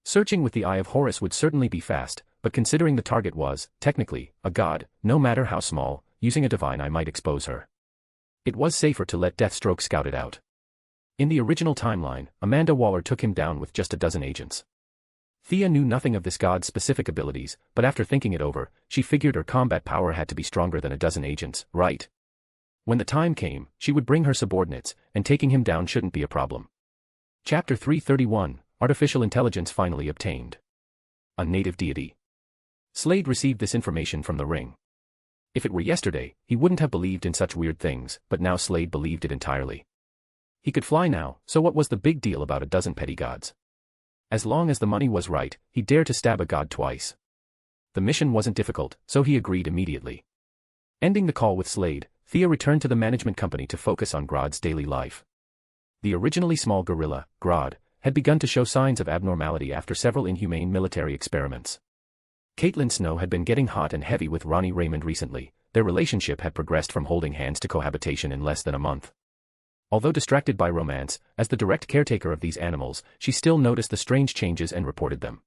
Searching with the Eye of Horus would certainly be fast, but considering the target was, technically, a god, no matter how small, using a divine eye might expose her. It was safer to let Deathstroke scout it out. In the original timeline, Amanda Waller took him down with just a dozen agents. Thea knew nothing of this god's specific abilities, but after thinking it over, she figured her combat power had to be stronger than a dozen agents, right? When the time came, she would bring her subordinates, and taking him down shouldn't be a problem. Chapter 331, Artificial Intelligence finally obtained. A native deity. Slade received this information from the ring. If it were yesterday, he wouldn't have believed in such weird things, but now Slade believed it entirely. He could fly now, so what was the big deal about a dozen petty gods? As long as the money was right, he dared to stab a god twice. The mission wasn't difficult, so he agreed immediately. Ending the call with Slade, Thea returned to the management company to focus on Grodd's daily life. The originally small gorilla, Grodd, had begun to show signs of abnormality after several inhumane military experiments. Caitlin Snow had been getting hot and heavy with Ronnie Raymond recently. Their relationship had progressed from holding hands to cohabitation in less than a month. Although distracted by romance, as the direct caretaker of these animals, she still noticed the strange changes and reported them.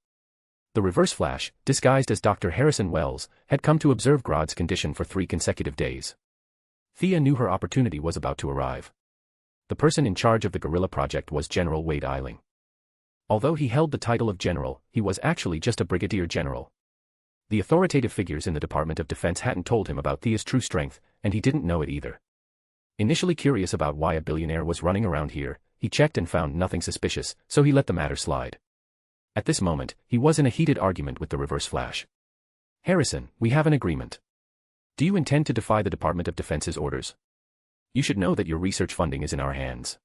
The Reverse Flash, disguised as Dr. Harrison Wells, had come to observe Grodd's condition for 3 consecutive days. Thea knew her opportunity was about to arrive. The person in charge of the guerrilla project was General Wade Eiling. Although he held the title of general, he was actually just a brigadier general. The authoritative figures in the Department of Defense hadn't told him about Thea's true strength, and he didn't know it either. Initially curious about why a billionaire was running around here, he checked and found nothing suspicious, so he let the matter slide. At this moment, he was in a heated argument with the Reverse Flash. "Harrison, we have an agreement. Do you intend to defy the Department of Defense's orders? You should know that your research funding is in our hands."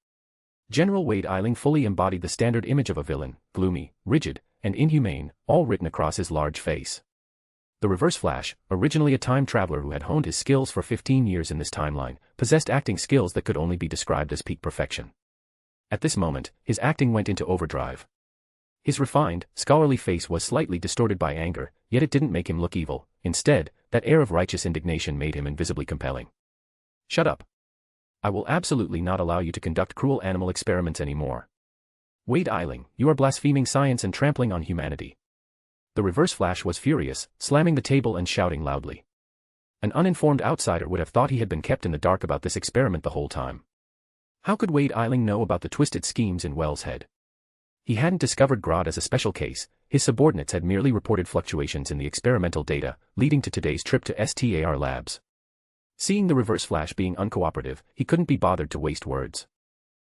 General Wade Eiling fully embodied the standard image of a villain, gloomy, rigid, and inhumane, all written across his large face. The Reverse Flash, originally a time traveler who had honed his skills for 15 years in this timeline, possessed acting skills that could only be described as peak perfection. At this moment, his acting went into overdrive. His refined, scholarly face was slightly distorted by anger, yet it didn't make him look evil. Instead, that air of righteous indignation made him invisibly compelling. "Shut up. I will absolutely not allow you to conduct cruel animal experiments anymore. Wade Eiling, you are blaspheming science and trampling on humanity." The Reverse Flash was furious, slamming the table and shouting loudly. An uninformed outsider would have thought he had been kept in the dark about this experiment the whole time. How could Wade Eiling know about the twisted schemes in Wells' head? He hadn't discovered Grodd as a special case, his subordinates had merely reported fluctuations in the experimental data, leading to today's trip to STAR Labs. Seeing the Reverse Flash being uncooperative, he couldn't be bothered to waste words.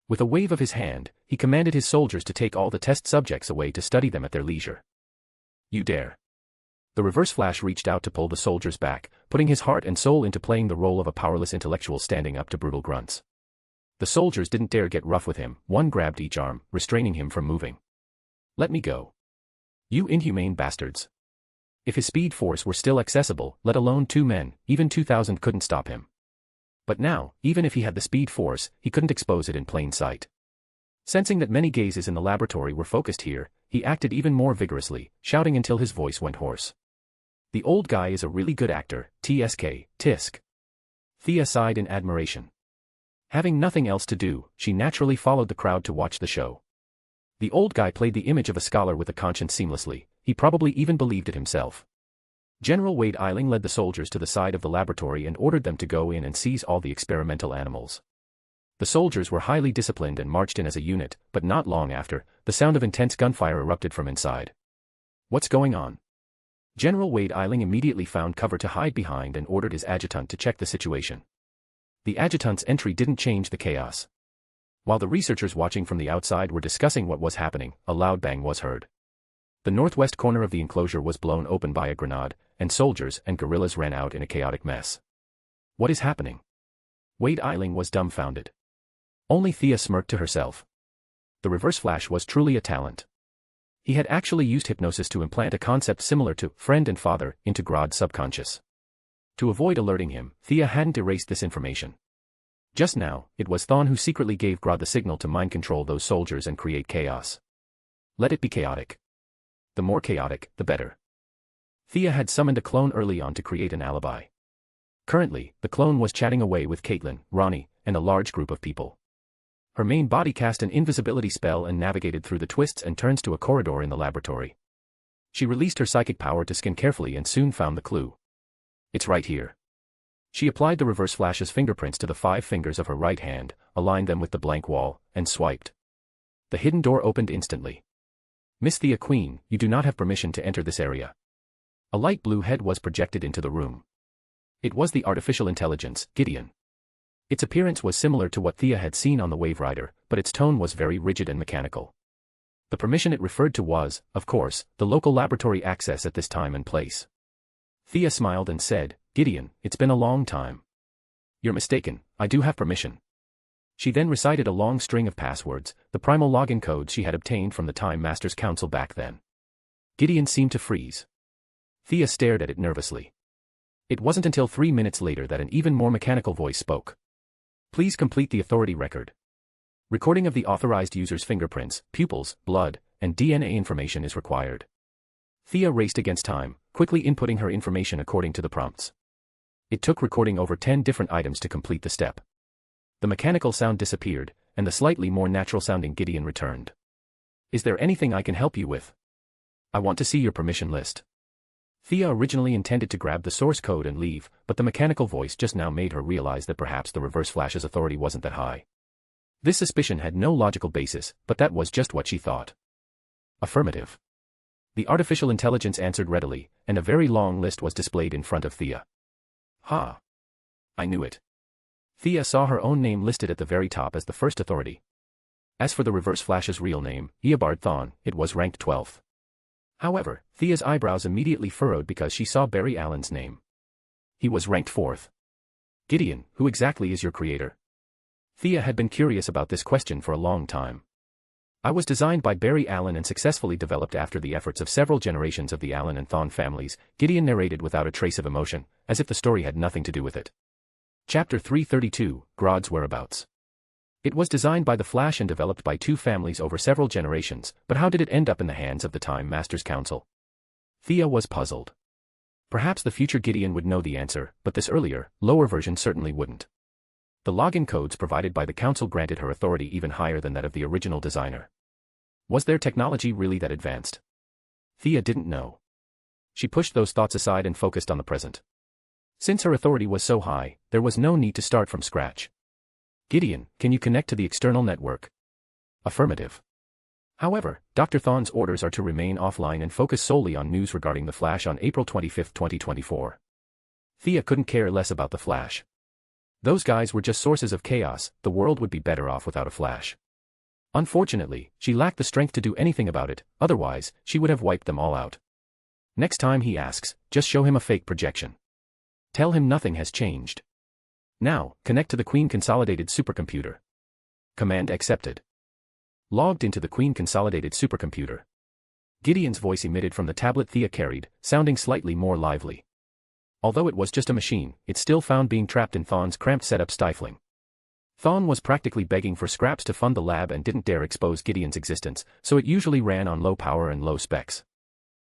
With a wave of his hand, he commanded his soldiers to take all the test subjects away to study them at their leisure. "You dare." The Reverse Flash reached out to pull the soldiers back, putting his heart and soul into playing the role of a powerless intellectual standing up to brutal grunts. The soldiers didn't dare get rough with him, one grabbed each arm, restraining him from moving. "Let me go. You inhumane bastards." If his speed force were still accessible, let alone 2 men, even 2,000 couldn't stop him. But now, even if he had the speed force, he couldn't expose it in plain sight. Sensing that many gazes in the laboratory were focused here, he acted even more vigorously, shouting until his voice went hoarse. "The old guy is a really good actor, TSK, tisk." Thea sighed in admiration. Having nothing else to do, she naturally followed the crowd to watch the show. The old guy played the image of a scholar with a conscience seamlessly, he probably even believed it himself. General Wade Eiling led the soldiers to the side of the laboratory and ordered them to go in and seize all the experimental animals. The soldiers were highly disciplined and marched in as a unit, but not long after, the sound of intense gunfire erupted from inside. "What's going on?" General Wade Eiling immediately found cover to hide behind and ordered his adjutant to check the situation. The adjutant's entry didn't change the chaos. While the researchers watching from the outside were discussing what was happening, a loud bang was heard. The northwest corner of the enclosure was blown open by a grenade, and soldiers and guerrillas ran out in a chaotic mess. "What is happening?" Wade Eiling was dumbfounded. Only Thea smirked to herself. The Reverse Flash was truly a talent. He had actually used hypnosis to implant a concept similar to friend and father into Grodd's subconscious. To avoid alerting him, Thea hadn't erased this information. Just now, it was Thawne who secretly gave Grodd the signal to mind control those soldiers and create chaos. Let it be chaotic. The more chaotic, the better. Thea had summoned a clone early on to create an alibi. Currently, the clone was chatting away with Caitlin, Ronnie, and a large group of people. Her main body cast an invisibility spell and navigated through the twists and turns to a corridor in the laboratory. She released her psychic power to scan carefully and soon found the clue. "It's right here." She applied the Reverse Flash's fingerprints to the 5 fingers of her right hand, aligned them with the blank wall, and swiped. The hidden door opened instantly. "Miss Thea Queen, you do not have permission to enter this area." A light blue head was projected into the room. It was the artificial intelligence, Gideon. Its appearance was similar to what Thea had seen on the Wave Rider, but its tone was very rigid and mechanical. The permission it referred to was, of course, the local laboratory access at this time and place. Thea smiled and said, "Gideon, it's been a long time." "You're mistaken, I do have permission." She then recited a long string of passwords, the primal login codes she had obtained from the Time Masters Council back then. Gideon seemed to freeze. Thea stared at it nervously. It wasn't until 3 minutes later that an even more mechanical voice spoke. "Please complete the authority record. Recording of the authorized user's fingerprints, pupils, blood, and DNA information is required." Thea raced against time, quickly inputting her information according to the prompts. It took recording over 10 different items to complete the step. The mechanical sound disappeared, and the slightly more natural-sounding Gideon returned. Is there anything I can help you with? I want to see your permission list. Thea originally intended to grab the source code and leave, but the mechanical voice just now made her realize that perhaps the Reverse Flash's authority wasn't that high. This suspicion had no logical basis, but that was just what she thought. Affirmative. The artificial intelligence answered readily, and a very long list was displayed in front of Thea. Ha! I knew it. Thea saw her own name listed at the very top as the first authority. As for the Reverse Flash's real name, Eobard Thawne, it was ranked 12th. However, Thea's eyebrows immediately furrowed because she saw Barry Allen's name. He was ranked 4th. Gideon, who exactly is your creator? Thea had been curious about this question for a long time. I was designed by Barry Allen and successfully developed after the efforts of several generations of the Allen and Thawne families, Gideon narrated without a trace of emotion, as if the story had nothing to do with it. Chapter 332, Grodd's Whereabouts. It was designed by the Flash and developed by two families over several generations, but how did it end up in the hands of the Time Masters Council? Thea was puzzled. Perhaps the future Gideon would know the answer, but this earlier, lower version certainly wouldn't. The login codes provided by the Council granted her authority even higher than that of the original designer. Was their technology really that advanced? Thea didn't know. She pushed those thoughts aside and focused on the present. Since her authority was so high, there was no need to start from scratch. Gideon, can you connect to the external network? Affirmative. However, Dr. Thawne's orders are to remain offline and focus solely on news regarding the Flash on April 25, 2024. Thea couldn't care less about the Flash. Those guys were just sources of chaos, the world would be better off without a Flash. Unfortunately, she lacked the strength to do anything about it, otherwise, she would have wiped them all out. Next time he asks, just show him a fake projection. Tell him nothing has changed. Now, connect to the Queen Consolidated Supercomputer. Command accepted. Logged into the Queen Consolidated Supercomputer. Gideon's voice emitted from the tablet Thea carried, sounding slightly more lively. Although it was just a machine, it still found being trapped in Thawne's cramped setup stifling. Thawne was practically begging for scraps to fund the lab and didn't dare expose Gideon's existence, so it usually ran on low power and low specs.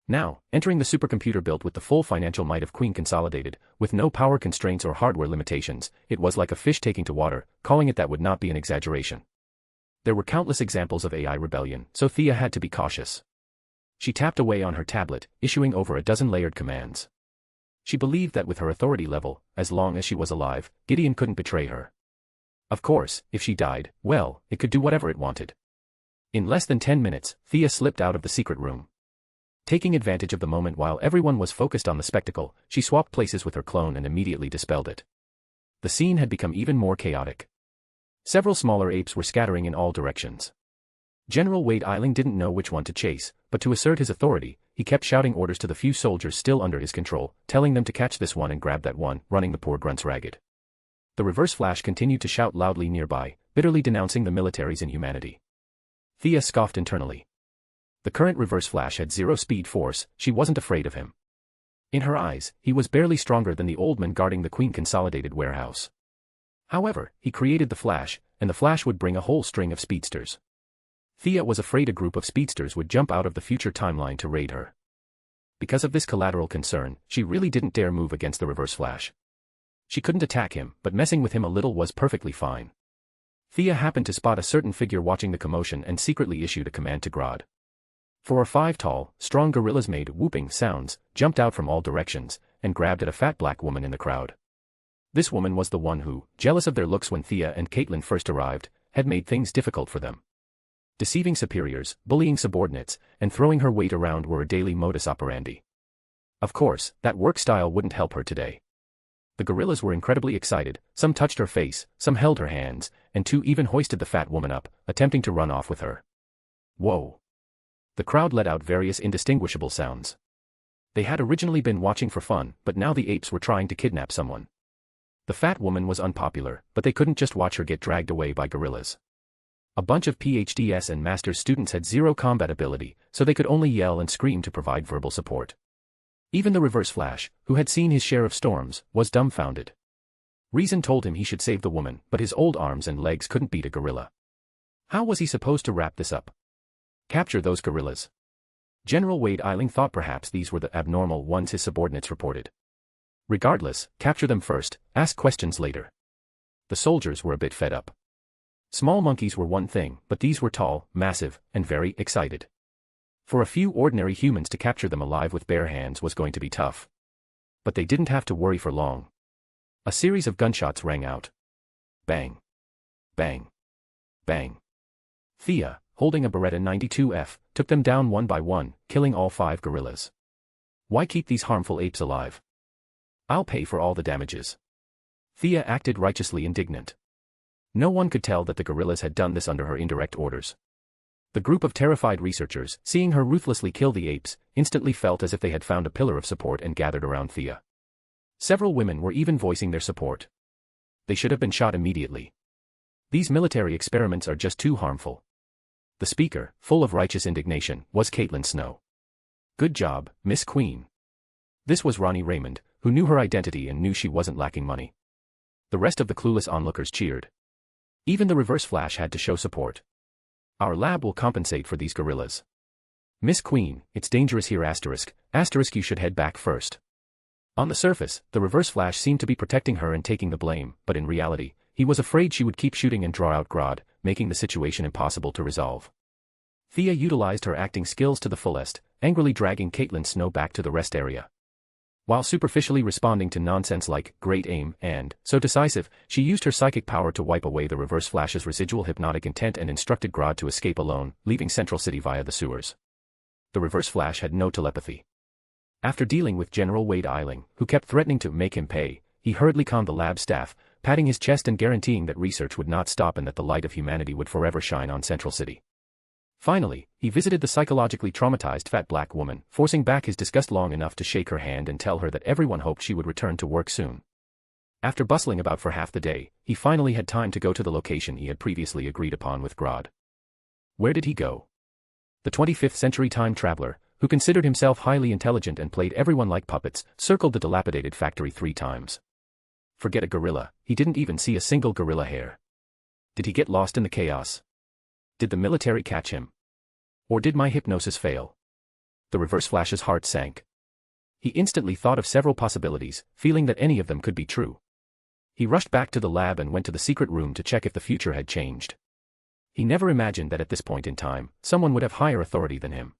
Now, entering the supercomputer built with the full financial might of Queen Consolidated, with no power constraints or hardware limitations, it was like a fish taking to water, calling it that would not be an exaggeration. There were countless examples of AI rebellion, so Thea had to be cautious. She tapped away on her tablet, issuing over a dozen layered commands. She believed that with her authority level, as long as she was alive, Gideon couldn't betray her. Of course, if she died, well, it could do whatever it wanted. In less than 10 minutes, Thea slipped out of the secret room. Taking advantage of the moment while everyone was focused on the spectacle, she swapped places with her clone and immediately dispelled it. The scene had become even more chaotic. Several smaller apes were scattering in all directions. General Wade Eiling didn't know which one to chase, but to assert his authority, he kept shouting orders to the few soldiers still under his control, telling them to catch this one and grab that one, running the poor grunts ragged. The Reverse Flash continued to shout loudly nearby, bitterly denouncing the military's inhumanity. Thea scoffed internally. The current Reverse Flash had zero speed force, she wasn't afraid of him. In her eyes, he was barely stronger than the old man guarding the Queen Consolidated warehouse. However, he created the Flash, and the Flash would bring a whole string of speedsters. Thea was afraid a group of speedsters would jump out of the future timeline to raid her. Because of this collateral concern, she really didn't dare move against the Reverse Flash. She couldn't attack him, but messing with him a little was perfectly fine. Thea happened to spot a certain figure watching the commotion and secretly issued a command to Grodd. 4 or 5 tall, strong gorillas made whooping sounds, jumped out from all directions, and grabbed at a fat black woman in the crowd. This woman was the one who, jealous of their looks when Thea and Caitlin first arrived, had made things difficult for them. Deceiving superiors, bullying subordinates, and throwing her weight around were a daily modus operandi. Of course, that work style wouldn't help her today. The gorillas were incredibly excited, some touched her face, some held her hands, and 2 even hoisted the fat woman up, attempting to run off with her. Whoa! The crowd let out various indistinguishable sounds. They had originally been watching for fun, but now the apes were trying to kidnap someone. The fat woman was unpopular, but they couldn't just watch her get dragged away by gorillas. A bunch of PhDs and master's students had zero combat ability, so they could only yell and scream to provide verbal support. Even the Reverse Flash, who had seen his share of storms, was dumbfounded. Reason told him he should save the woman, but his old arms and legs couldn't beat a gorilla. How was he supposed to wrap this up? Capture those gorillas. General Wade Eiling thought perhaps these were the abnormal ones his subordinates reported. Regardless, capture them first, ask questions later. The soldiers were a bit fed up. Small monkeys were one thing, but these were tall, massive, and very excited. For a few ordinary humans to capture them alive with bare hands was going to be tough. But they didn't have to worry for long. A series of gunshots rang out. Bang. Bang. Bang. Thea, holding a Beretta 92F, took them down one by one, killing all 5 gorillas. Why keep these harmful apes alive? I'll pay for all the damages. Thea acted righteously indignant. No one could tell that the gorillas had done this under her indirect orders. The group of terrified researchers, seeing her ruthlessly kill the apes, instantly felt as if they had found a pillar of support and gathered around Thea. Several women were even voicing their support. They should have been shot immediately. These military experiments are just too harmful. The speaker, full of righteous indignation, was Caitlin Snow. Good job, Miss Queen. This was Ronnie Raymond, who knew her identity and knew she wasn't lacking money. The rest of the clueless onlookers cheered. Even the Reverse Flash had to show support. Our lab will compensate for these gorillas. Miss Queen, it's dangerous here ***, you should head back first. On the surface, the Reverse Flash seemed to be protecting her and taking the blame, but in reality, he was afraid she would keep shooting and draw out Grodd, making the situation impossible to resolve. Thea utilized her acting skills to the fullest, angrily dragging Caitlin Snow back to the rest area. While superficially responding to nonsense like, great aim, and, so decisive, she used her psychic power to wipe away the Reverse Flash's residual hypnotic intent and instructed Grodd to escape alone, leaving Central City via the sewers. The Reverse Flash had no telepathy. After dealing with General Wade Eiling, who kept threatening to make him pay, he hurriedly conned the lab staff, patting his chest and guaranteeing that research would not stop and that the light of humanity would forever shine on Central City. Finally, he visited the psychologically traumatized fat black woman, forcing back his disgust long enough to shake her hand and tell her that everyone hoped she would return to work soon. After bustling about for half the day, he finally had time to go to the location he had previously agreed upon with Grodd. Where did he go? The 25th century time traveler, who considered himself highly intelligent and played everyone like puppets, circled the dilapidated factory 3 times. Forget a gorilla, he didn't even see a single gorilla hair. Did he get lost in the chaos? Did the military catch him? Or did my hypnosis fail? The Reverse Flash's heart sank. He instantly thought of several possibilities, feeling that any of them could be true. He rushed back to the lab and went to the secret room to check if the future had changed. He never imagined that at this point in time, someone would have higher authority than him.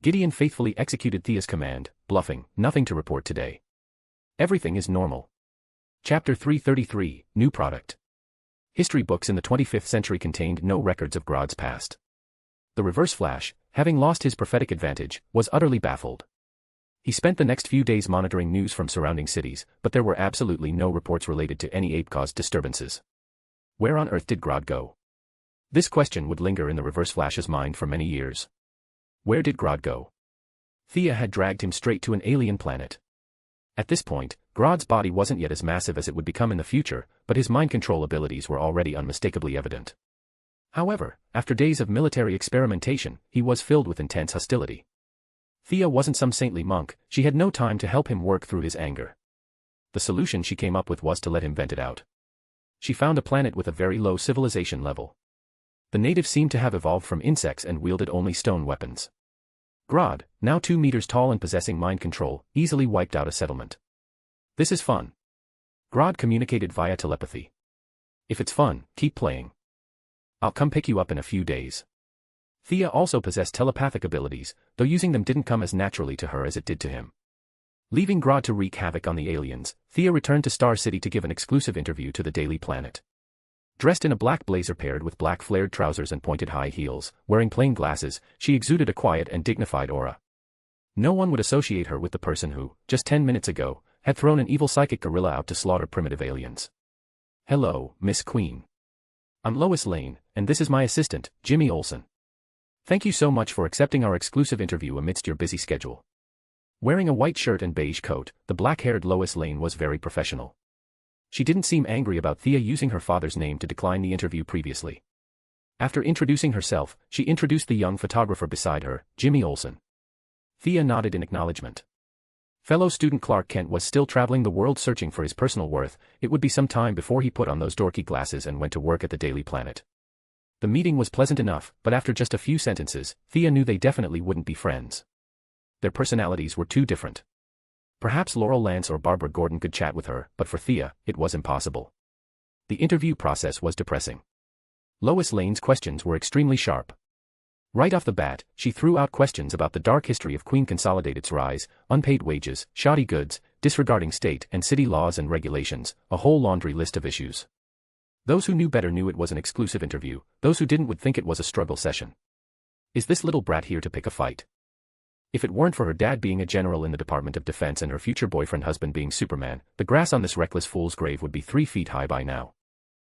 Gideon faithfully executed Thea's command, bluffing, nothing to report today. Everything is normal. Chapter 333, New Product. History books in the 25th century contained no records of Grodd's past. The Reverse Flash, having lost his prophetic advantage, was utterly baffled. He spent the next few days monitoring news from surrounding cities, but there were absolutely no reports related to any ape-caused disturbances. Where on earth did Grodd go? This question would linger in the Reverse Flash's mind for many years. Where did Grodd go? Thea had dragged him straight to an alien planet. At this point, Grodd's body wasn't yet as massive as it would become in the future, but his mind control abilities were already unmistakably evident. However, after days of military experimentation, he was filled with intense hostility. Thea wasn't some saintly monk, she had no time to help him work through his anger. The solution she came up with was to let him vent it out. She found a planet with a very low civilization level. The natives seemed to have evolved from insects and wielded only stone weapons. Grodd, now 2 meters tall and possessing mind control, easily wiped out a settlement. This is fun. Grodd communicated via telepathy. If it's fun, keep playing. I'll come pick you up in a few days. Thea also possessed telepathic abilities, though using them didn't come as naturally to her as it did to him. Leaving Grodd to wreak havoc on the aliens, Thea returned to Star City to give an exclusive interview to the Daily Planet. Dressed in a black blazer paired with black flared trousers and pointed high heels, wearing plain glasses, she exuded a quiet and dignified aura. No one would associate her with the person who, just 10 minutes ago, had thrown an evil psychic gorilla out to slaughter primitive aliens. Hello, Miss Queen. I'm Lois Lane, and this is my assistant, Jimmy Olsen. Thank you so much for accepting our exclusive interview amidst your busy schedule. Wearing a white shirt and beige coat, the black-haired Lois Lane was very professional. She didn't seem angry about Thea using her father's name to decline the interview previously. After introducing herself, she introduced the young photographer beside her, Jimmy Olsen. Thea nodded in acknowledgement. Fellow student Clark Kent was still traveling the world searching for his personal worth. It would be some time before he put on those dorky glasses and went to work at the Daily Planet. The meeting was pleasant enough, but after just a few sentences, Thea knew they definitely wouldn't be friends. Their personalities were too different. Perhaps Laurel Lance or Barbara Gordon could chat with her, but for Thea, it was impossible. The interview process was depressing. Lois Lane's questions were extremely sharp. Right off the bat, she threw out questions about the dark history of Queen Consolidated's rise, unpaid wages, shoddy goods, disregarding state and city laws and regulations, a whole laundry list of issues. Those who knew better knew it was an exclusive interview, those who didn't would think it was a struggle session. Is this little brat here to pick a fight? If it weren't for her dad being a general in the Department of Defense and her future boyfriend-husband being Superman, the grass on this reckless fool's grave would be 3 feet high by now.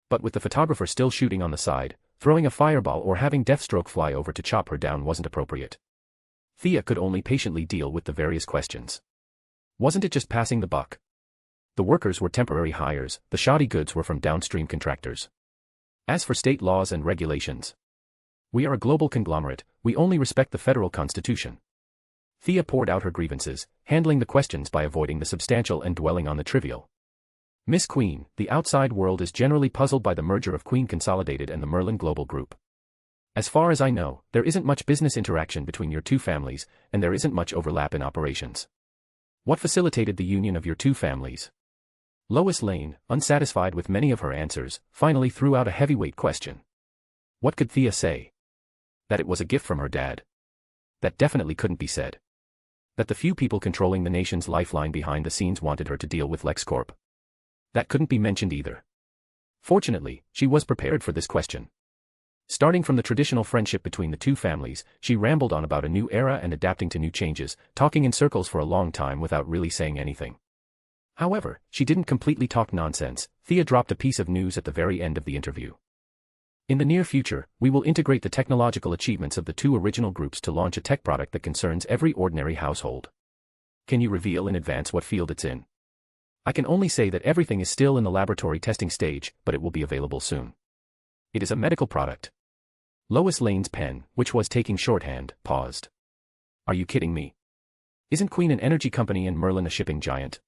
But with the photographer still shooting on the side, throwing a fireball or having Deathstroke fly over to chop her down wasn't appropriate. Thea could only patiently deal with the various questions. Wasn't it just passing the buck? The workers were temporary hires, the shoddy goods were from downstream contractors. As for state laws and regulations, we are a global conglomerate, we only respect the federal constitution. Thea poured out her grievances, handling the questions by avoiding the substantial and dwelling on the trivial. Miss Queen, the outside world is generally puzzled by the merger of Queen Consolidated and the Merlin Global Group. As far as I know, there isn't much business interaction between your two families, and there isn't much overlap in operations. What facilitated the union of your two families? Lois Lane, unsatisfied with many of her answers, finally threw out a heavyweight question. What could Thea say? That it was a gift from her dad. That definitely couldn't be said. That the few people controlling the nation's lifeline behind the scenes wanted her to deal with LexCorp. That couldn't be mentioned either. Fortunately, she was prepared for this question. Starting from the traditional friendship between the two families, she rambled on about a new era and adapting to new changes, talking in circles for a long time without really saying anything. However, she didn't completely talk nonsense. Thea dropped a piece of news at the very end of the interview. In the near future, we will integrate the technological achievements of the two original groups to launch a tech product that concerns every ordinary household. Can you reveal in advance what field it's in? I can only say that everything is still in the laboratory testing stage, but it will be available soon. It is a medical product. Lois Lane's pen, which was taking shorthand, paused. Are you kidding me? Isn't Queen an energy company and Merlin a shipping giant?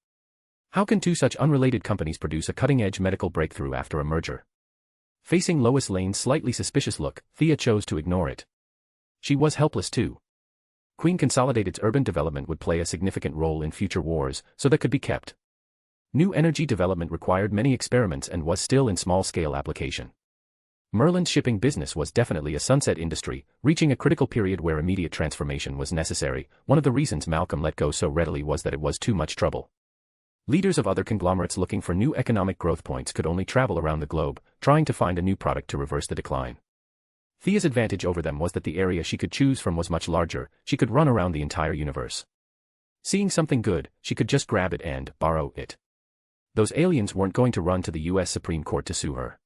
How can two such unrelated companies produce a cutting-edge medical breakthrough after a merger? Facing Lois Lane's slightly suspicious look, Thea chose to ignore it. She was helpless too. Queen Consolidated's urban development would play a significant role in future wars, so that could be kept. New energy development required many experiments and was still in small-scale application. Merlin's shipping business was definitely a sunset industry, reaching a critical period where immediate transformation was necessary. One of the reasons Malcolm let go so readily was that it was too much trouble. Leaders of other conglomerates looking for new economic growth points could only travel around the globe, trying to find a new product to reverse the decline. Thea's advantage over them was that the area she could choose from was much larger. She could run around the entire universe. Seeing something good, she could just grab it and borrow it. Those aliens weren't going to run to the US Supreme Court to sue her.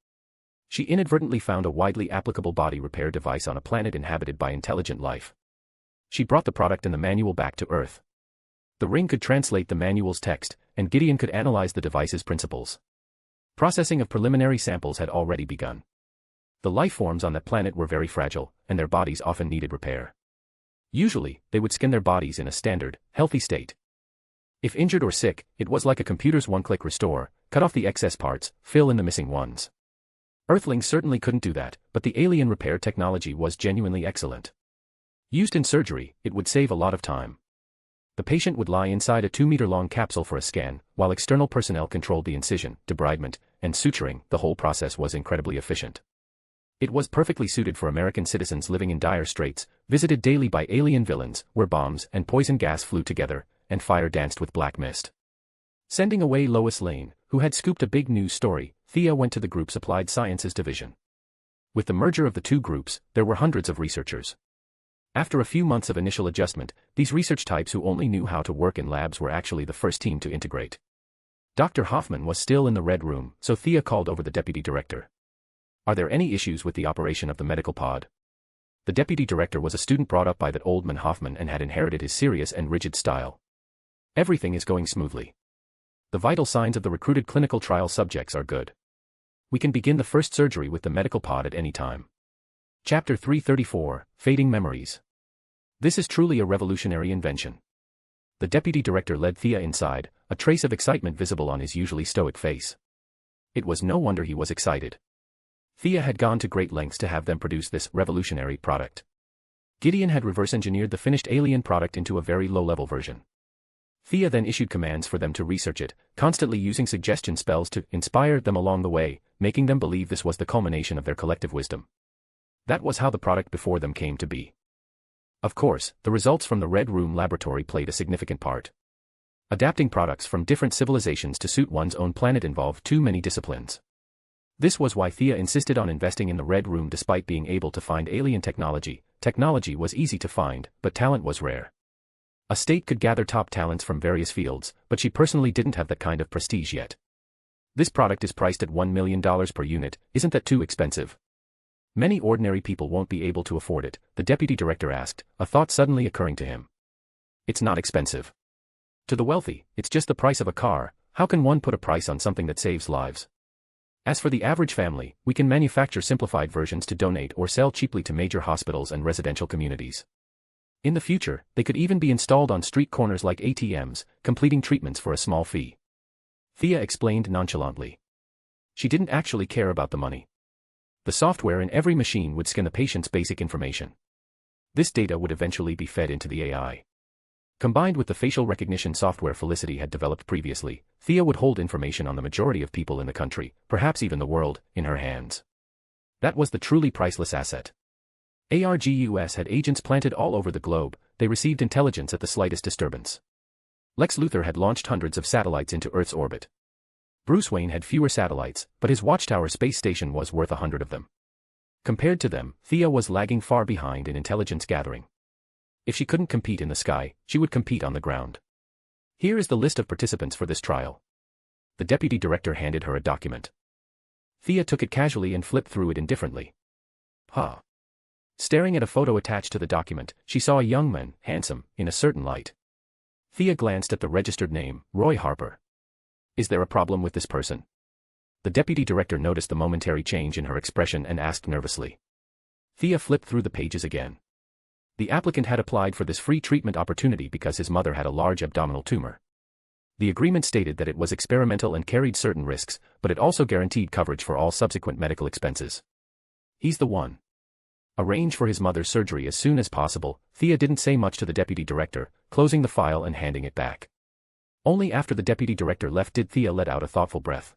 She inadvertently found a widely applicable body repair device on a planet inhabited by intelligent life. She brought the product and the manual back to Earth. The ring could translate the manual's text, and Gideon could analyze the device's principles. Processing of preliminary samples had already begun. The life forms on that planet were very fragile, and their bodies often needed repair. Usually, they would skin their bodies in a standard, healthy state. If injured or sick, it was like a computer's one-click restore, cut off the excess parts, fill in the missing ones. Earthlings certainly couldn't do that, but the alien repair technology was genuinely excellent. Used in surgery, it would save a lot of time. The patient would lie inside a 2-meter-long capsule for a scan, while external personnel controlled the incision, debridement, and suturing. The whole process was incredibly efficient. It was perfectly suited for American citizens living in dire straits, visited daily by alien villains, where bombs and poison gas flew together, and fire danced with black mist. Sending away Lois Lane, who had scooped a big news story, Thea went to the group's Applied Sciences division. With the merger of the two groups, there were hundreds of researchers. After a few months of initial adjustment, these research types who only knew how to work in labs were actually the first team to integrate. Dr. Hoffman was still in the red room, so Thea called over the deputy director. Are there any issues with the operation of the medical pod? The deputy director was a student brought up by that old man Hoffman and had inherited his serious and rigid style. Everything is going smoothly. The vital signs of the recruited clinical trial subjects are good. We can begin the first surgery with the medical pod at any time. Chapter 334, Fading Memories. This is truly a revolutionary invention. The deputy director led Thea inside, a trace of excitement visible on his usually stoic face. It was no wonder he was excited. Thea had gone to great lengths to have them produce this revolutionary product. Gideon had reverse engineered the finished alien product into a very low-level version. Thea then issued commands for them to research it, constantly using suggestion spells to inspire them along the way, making them believe this was the culmination of their collective wisdom. That was how the product before them came to be. Of course, the results from the Red Room laboratory played a significant part. Adapting products from different civilizations to suit one's own planet involved too many disciplines. This was why Thea insisted on investing in the Red Room despite being able to find alien technology. Technology was easy to find, but talent was rare. A state could gather top talents from various fields, but she personally didn't have that kind of prestige yet. This product is priced at $1 million per unit, isn't that too expensive? Many ordinary people won't be able to afford it, the deputy director asked, a thought suddenly occurring to him. It's not expensive. To the wealthy, it's just the price of a car. How can one put a price on something that saves lives? As for the average family, we can manufacture simplified versions to donate or sell cheaply to major hospitals and residential communities. In the future, they could even be installed on street corners like ATMs, completing treatments for a small fee. Thea explained nonchalantly. She didn't actually care about the money. The software in every machine would scan the patient's basic information. This data would eventually be fed into the AI. Combined with the facial recognition software Felicity had developed previously, Thea would hold information on the majority of people in the country, perhaps even the world, in her hands. That was the truly priceless asset. ArrowVerse had agents planted all over the globe. They received intelligence at the slightest disturbance. Lex Luthor had launched hundreds of satellites into Earth's orbit. Bruce Wayne had fewer satellites, but his Watchtower space station was worth 100 of them. Compared to them, Thea was lagging far behind in intelligence gathering. If she couldn't compete in the sky, she would compete on the ground. Here is the list of participants for this trial. The deputy director handed her a document. Thea took it casually and flipped through it indifferently. Staring at a photo attached to the document, she saw a young man, handsome, in a certain light. Thea glanced at the registered name, Roy Harper. Is there a problem with this person? The deputy director noticed the momentary change in her expression and asked nervously. Thea flipped through the pages again. The applicant had applied for this free treatment opportunity because his mother had a large abdominal tumor. The agreement stated that it was experimental and carried certain risks, but it also guaranteed coverage for all subsequent medical expenses. He's the one. Arrange for his mother's surgery as soon as possible. Thea didn't say much to the deputy director, closing the file and handing it back. Only after the deputy director left did Thea let out a thoughtful breath.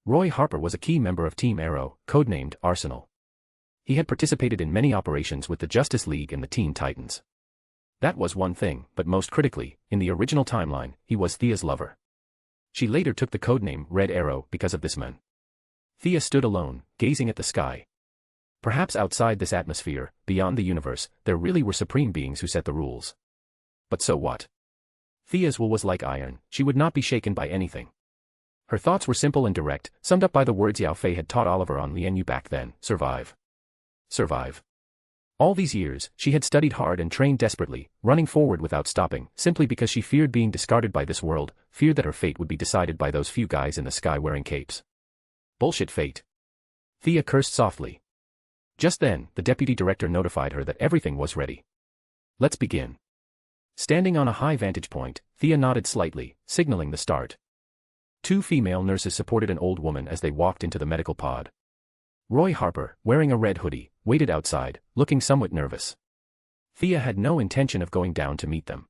Roy Harper was a key member of Team Arrow, codenamed Arsenal. He had participated in many operations with the Justice League and the Teen Titans. That was one thing, but most critically, in the original timeline, he was Thea's lover. She later took the codename Red Arrow because of this man. Thea stood alone, gazing at the sky. Perhaps outside this atmosphere, beyond the universe, there really were supreme beings who set the rules. But so what? Thea's will was like iron, she would not be shaken by anything. Her thoughts were simple and direct, summed up by the words Yao Fei had taught Oliver on Lianyu back then: survive. Survive. All these years, she had studied hard and trained desperately, running forward without stopping, simply because she feared being discarded by this world, feared that her fate would be decided by those few guys in the sky wearing capes. Bullshit fate. Thea cursed softly. Just then, the deputy director notified her that everything was ready. Let's begin. Standing on a high vantage point, Thea nodded slightly, signaling the start. Two female nurses supported an old woman as they walked into the medical pod. Roy Harper, wearing a red hoodie, waited outside, looking somewhat nervous. Thea had no intention of going down to meet them.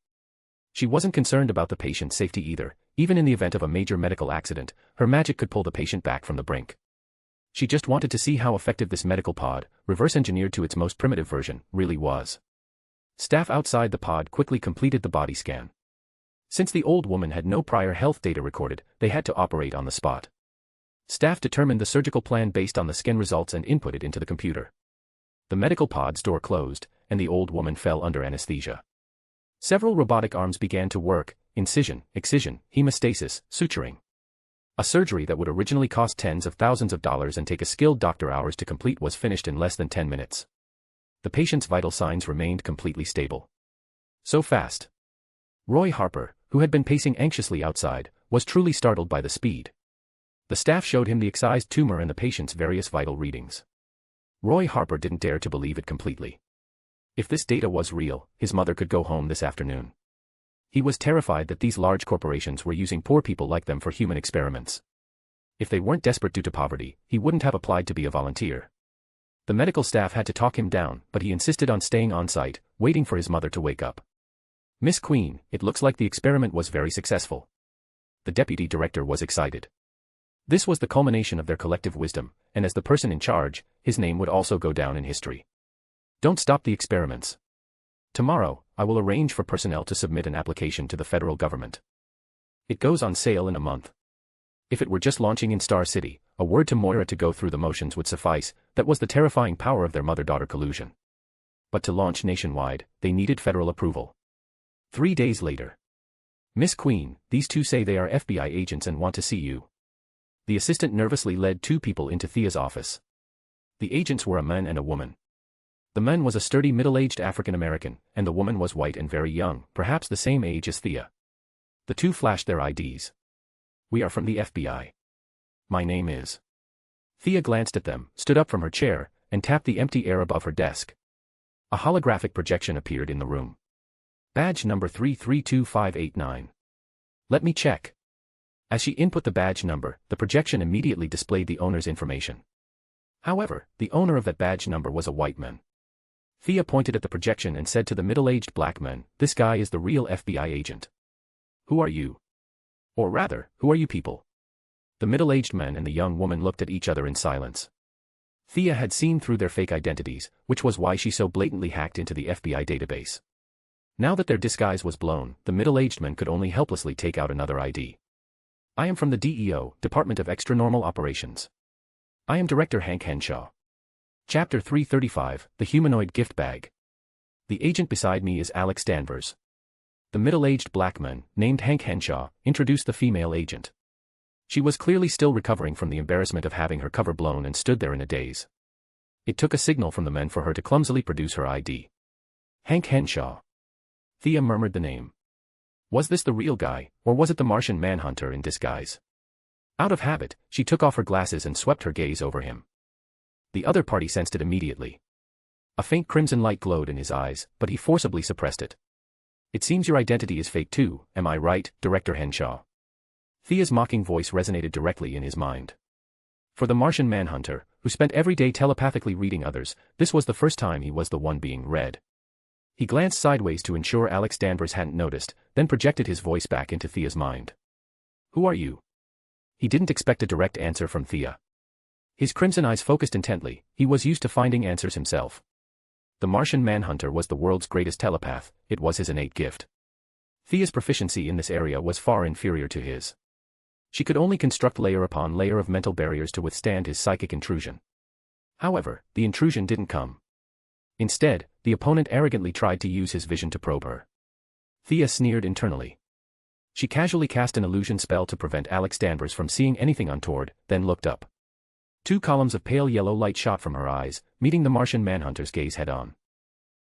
She wasn't concerned about the patient's safety either. Even in the event of a major medical accident, her magic could pull the patient back from the brink. She just wanted to see how effective this medical pod, reverse-engineered to its most primitive version, really was. Staff outside the pod quickly completed the body scan. Since the old woman had no prior health data recorded, they had to operate on the spot. Staff determined the surgical plan based on the scan results and input it into the computer. The medical pod's door closed, and the old woman fell under anesthesia. Several robotic arms began to work: incision, excision, hemostasis, suturing. A surgery that would originally cost tens of thousands of dollars and take a skilled doctor hours to complete was finished in less than 10 minutes. The patient's vital signs remained completely stable. So fast. Roy Harper, who had been pacing anxiously outside, was truly startled by the speed. The staff showed him the excised tumor and the patient's various vital readings. Roy Harper didn't dare to believe it completely. If this data was real, his mother could go home this afternoon. He was terrified that these large corporations were using poor people like them for human experiments. If they weren't desperate due to poverty, he wouldn't have applied to be a volunteer. The medical staff had to talk him down, but he insisted on staying on site, waiting for his mother to wake up. Miss Queen, it looks like the experiment was very successful. The deputy director was excited. This was the culmination of their collective wisdom, and as the person in charge, his name would also go down in history. Don't stop the experiments. Tomorrow, I will arrange for personnel to submit an application to the federal government. It goes on sale in a month. If it were just launching in Star City, a word to Moira to go through the motions would suffice. That was the terrifying power of their mother-daughter collusion. But to launch nationwide, they needed federal approval. 3 days later. Miss Queen, these two say they are FBI agents and want to see you. The assistant nervously led 2 people into Thea's office. The agents were a man and a woman. The man was a sturdy middle-aged African-American, and the woman was white and very young, perhaps the same age as Thea. The two flashed their IDs. We are from the FBI. My name is. Thea glanced at them, stood up from her chair, and tapped the empty air above her desk. A holographic projection appeared in the room. Badge number 332589. Let me check. As she input the badge number, the projection immediately displayed the owner's information. However, the owner of that badge number was a white man. Thea pointed at the projection and said to the middle-aged black man, "This guy is the real FBI agent. Who are you? Or rather, who are you people?" The middle-aged man and the young woman looked at each other in silence. Thea had seen through their fake identities, which was why she so blatantly hacked into the FBI database. Now that their disguise was blown, the middle-aged man could only helplessly take out another ID. "I am from the DEO, Department of Extra-Normal Operations. I am Director Hank Henshaw. Chapter 335, The Humanoid Gift Bag. The agent beside me is Alex Danvers." The middle-aged black man, named Hank Henshaw, introduced the female agent. She was clearly still recovering from the embarrassment of having her cover blown and stood there in a daze. It took a signal from the men for her to clumsily produce her ID. Hank Henshaw. Thea murmured the name. Was this the real guy, or was it the Martian manhunter in disguise? Out of habit, she took off her glasses and swept her gaze over him. The other party sensed it immediately. A faint crimson light glowed in his eyes, but he forcibly suppressed it. "It seems your identity is fake too, am I right, Director Henshaw?" Thea's mocking voice resonated directly in his mind. For the Martian manhunter, who spent every day telepathically reading others, this was the first time he was the one being read. He glanced sideways to ensure Alex Danvers hadn't noticed, then projected his voice back into Thea's mind. "Who are you?" He didn't expect a direct answer from Thea. His crimson eyes focused intently. He was used to finding answers himself. The Martian manhunter was the world's greatest telepath. It was his innate gift. Thea's proficiency in this area was far inferior to his. She could only construct layer upon layer of mental barriers to withstand his psychic intrusion. However, the intrusion didn't come. Instead, the opponent arrogantly tried to use his vision to probe her. Thea sneered internally. She casually cast an illusion spell to prevent Alex Danvers from seeing anything untoward, then looked up. 2 columns of pale yellow light shot from her eyes, meeting the Martian manhunter's gaze head-on.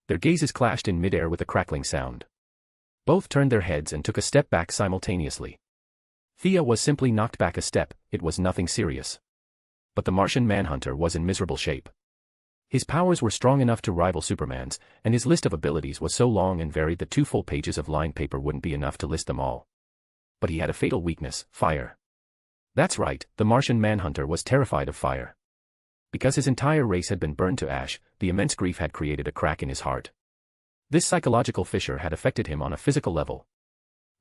Their gazes clashed in midair with a crackling sound. Both turned their heads and took a step back simultaneously. Thea was simply knocked back a step. It was nothing serious. But the Martian manhunter was in miserable shape. His powers were strong enough to rival Superman's, and his list of abilities was so long and varied that 2 full pages of lined paper wouldn't be enough to list them all. But he had a fatal weakness: fire. That's right, the Martian manhunter was terrified of fire. Because his entire race had been burned to ash, the immense grief had created a crack in his heart. This psychological fissure had affected him on a physical level.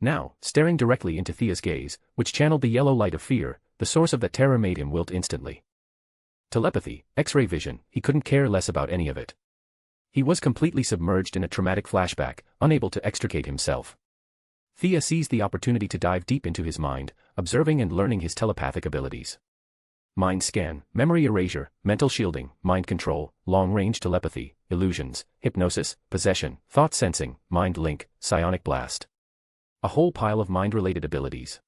Now, staring directly into Thea's gaze, which channeled the yellow light of fear, the source of that terror made him wilt instantly. Telepathy, X-ray vision, he couldn't care less about any of it. He was completely submerged in a traumatic flashback, unable to extricate himself. Thea seized the opportunity to dive deep into his mind, observing and learning his telepathic abilities. Mind scan, memory erasure, mental shielding, mind control, long-range telepathy, illusions, hypnosis, possession, thought sensing, mind link, psionic blast. A whole pile of mind-related abilities.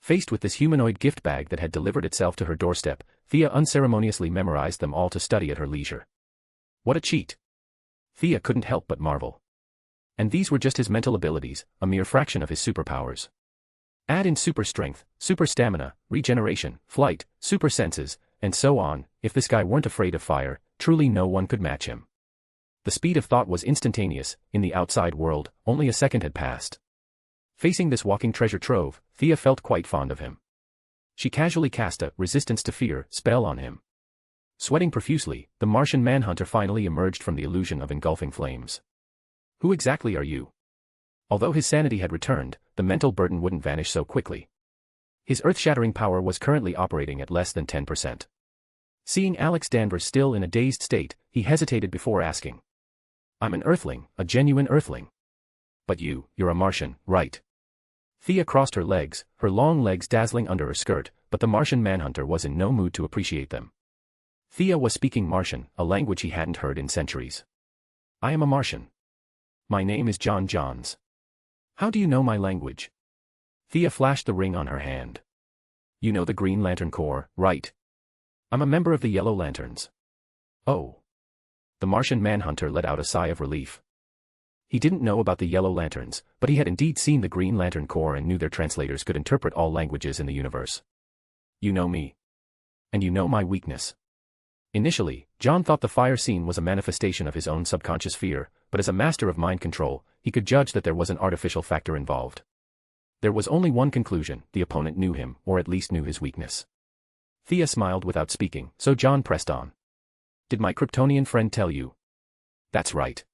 Faced with this humanoid gift bag that had delivered itself to her doorstep, Thea unceremoniously memorized them all to study at her leisure. What a cheat! Thea couldn't help but marvel. And these were just his mental abilities, a mere fraction of his superpowers. Add in super strength, super stamina, regeneration, flight, super senses, and so on. If this guy weren't afraid of fire, truly no one could match him. The speed of thought was instantaneous. In the outside world, only a second had passed. Facing this walking treasure trove, Thea felt quite fond of him. She casually cast a resistance to fear spell on him. Sweating profusely, the Martian manhunter finally emerged from the illusion of engulfing flames. Who exactly are you? Although his sanity had returned, the mental burden wouldn't vanish so quickly. His earth-shattering power was currently operating at less than 10%. Seeing Alex Danvers still in a dazed state, he hesitated before asking. I'm an Earthling, a genuine Earthling. But you're a Martian, right? Thea crossed her legs, her long legs dazzling under her skirt, but the Martian manhunter was in no mood to appreciate them. Thea was speaking Martian, a language he hadn't heard in centuries. I am a Martian. My name is John Johns. How do you know my language? Thea flashed the ring on her hand. You know the Green Lantern Corps, right? I'm a member of the Yellow Lanterns. Oh. The Martian manhunter let out a sigh of relief. He didn't know about the Yellow Lanterns, but he had indeed seen the Green Lantern Corps and knew their translators could interpret all languages in the universe. You know me. And you know my weakness. Initially, John thought the fire scene was a manifestation of his own subconscious fear, but as a master of mind control, he could judge that there was an artificial factor involved. There was only one conclusion: the opponent knew him, or at least knew his weakness. Thea smiled without speaking, so John pressed on. Did my Kryptonian friend tell you? That's right.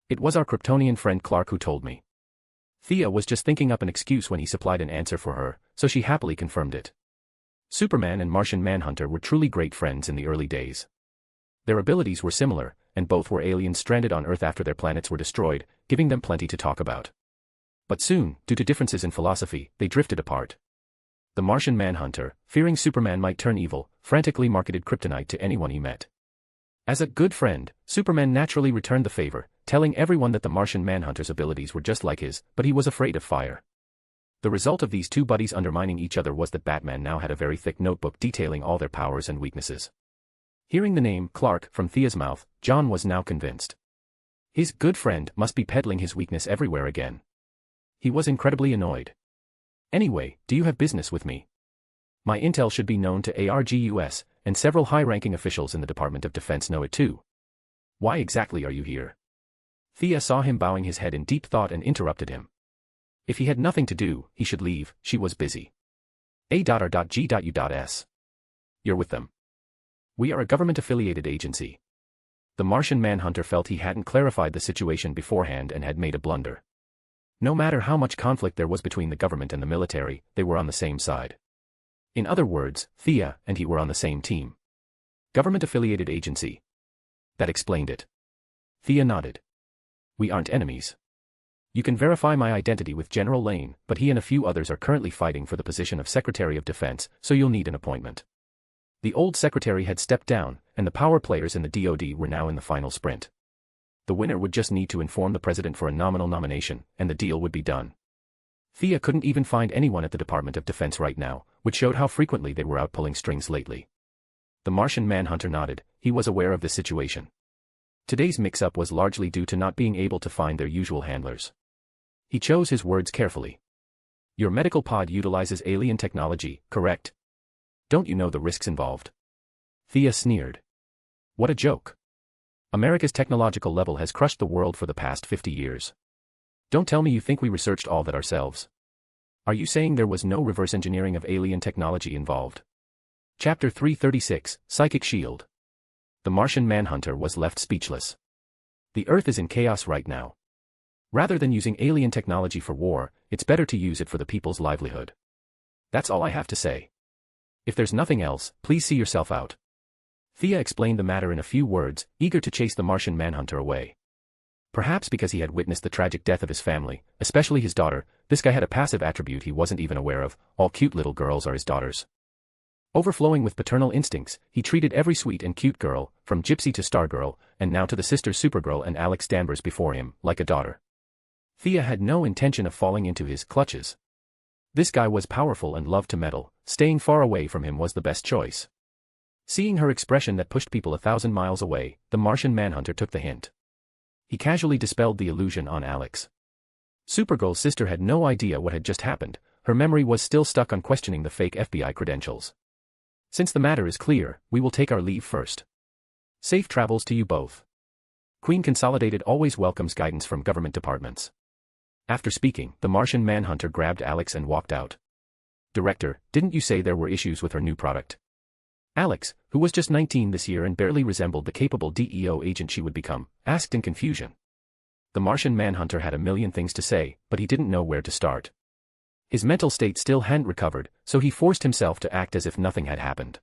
It was our Kryptonian friend Clark who told me. Thea was just thinking up an excuse when he supplied an answer for her, so she happily confirmed it. Superman and Martian Manhunter were truly great friends in the early days. Their abilities were similar, and both were aliens stranded on Earth after their planets were destroyed, giving them plenty to talk about. But soon, due to differences in philosophy, they drifted apart. The Martian Manhunter, fearing Superman might turn evil, frantically marketed kryptonite to anyone he met. As a good friend, Superman naturally returned the favor, telling everyone that the Martian Manhunter's abilities were just like his, but he was afraid of fire. The result of these two buddies undermining each other was that Batman now had a very thick notebook detailing all their powers and weaknesses. Hearing the name Clark from Thea's mouth, John was now convinced. His good friend must be peddling his weakness everywhere again. He was incredibly annoyed. Anyway, do you have business with me? My intel should be known to ArrowVerse, and several high-ranking officials in the Department of Defense know it too. Why exactly are you here? Thea saw him bowing his head in deep thought and interrupted him. If he had nothing to do, he should leave. She was busy. A.R.G.U.S. You're with them. We are a government-affiliated agency. The Martian Manhunter felt he hadn't clarified the situation beforehand and had made a blunder. No matter how much conflict there was between the government and the military, they were on the same side. In other words, Thea and he were on the same team. Government-affiliated agency. That explained it. Thea nodded. We aren't enemies. You can verify my identity with General Lane, but he and a few others are currently fighting for the position of Secretary of Defense, so you'll need an appointment. The old secretary had stepped down, and the power players in the DoD were now in the final sprint. The winner would just need to inform the president for a nominal nomination, and the deal would be done. Thea couldn't even find anyone at the Department of Defense right now, which showed how frequently they were out pulling strings lately. The Martian Manhunter nodded. He was aware of the situation. Today's mix-up was largely due to not being able to find their usual handlers. He chose his words carefully. Your medical pod utilizes alien technology, correct? Don't you know the risks involved? Thea sneered. What a joke. America's technological level has crushed the world for the past 50 years. Don't tell me you think we researched all that ourselves. Are you saying there was no reverse engineering of alien technology involved? Chapter 336, Psychic Shield. The Martian Manhunter was left speechless. The Earth is in chaos right now. Rather than using alien technology for war, it's better to use it for the people's livelihood. That's all I have to say. If there's nothing else, please see yourself out. Thea explained the matter in a few words, eager to chase the Martian Manhunter away. Perhaps because he had witnessed the tragic death of his family, especially his daughter, this guy had a passive attribute he wasn't even aware of: all cute little girls are his daughters. Overflowing with paternal instincts, he treated every sweet and cute girl, from Gypsy to Stargirl, and now to the sisters Supergirl and Alex Danvers before him, like a daughter. Thea had no intention of falling into his clutches. This guy was powerful and loved to meddle. Staying far away from him was the best choice. Seeing her expression that pushed people 1,000 miles away, the Martian Manhunter took the hint. He casually dispelled the illusion on Alex. Supergirl's sister had no idea what had just happened. Her memory was still stuck on questioning the fake FBI credentials. Since the matter is clear, we will take our leave first. Safe travels to you both. Queen Consolidated always welcomes guidance from government departments. After speaking, the Martian Manhunter grabbed Alex and walked out. Director, didn't you say there were issues with her new product? Alex, who was just 19 this year and barely resembled the capable DEO agent she would become, asked in confusion. The Martian Manhunter had a million things to say, but he didn't know where to start. His mental state still hadn't recovered, so he forced himself to act as if nothing had happened.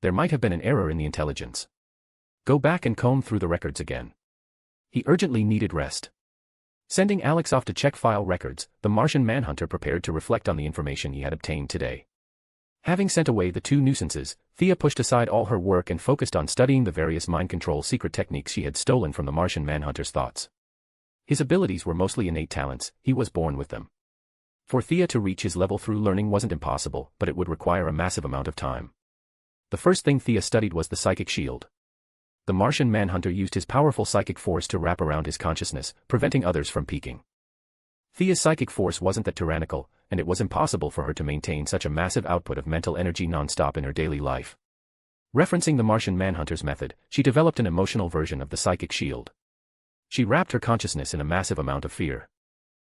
There might have been an error in the intelligence. Go back and comb through the records again. He urgently needed rest. Sending Alex off to check file records, the Martian Manhunter prepared to reflect on the information he had obtained today. Having sent away the two nuisances, Thea pushed aside all her work and focused on studying the various mind control secret techniques she had stolen from the Martian Manhunter's thoughts. His abilities were mostly innate talents, he was born with them. For Thea to reach his level through learning wasn't impossible, but it would require a massive amount of time. The first thing Thea studied was the psychic shield. The Martian Manhunter used his powerful psychic force to wrap around his consciousness, preventing others from peeking. Thea's psychic force wasn't that tyrannical, and it was impossible for her to maintain such a massive output of mental energy non-stop in her daily life. Referencing the Martian Manhunter's method, she developed an emotional version of the psychic shield. She wrapped her consciousness in a massive amount of fear.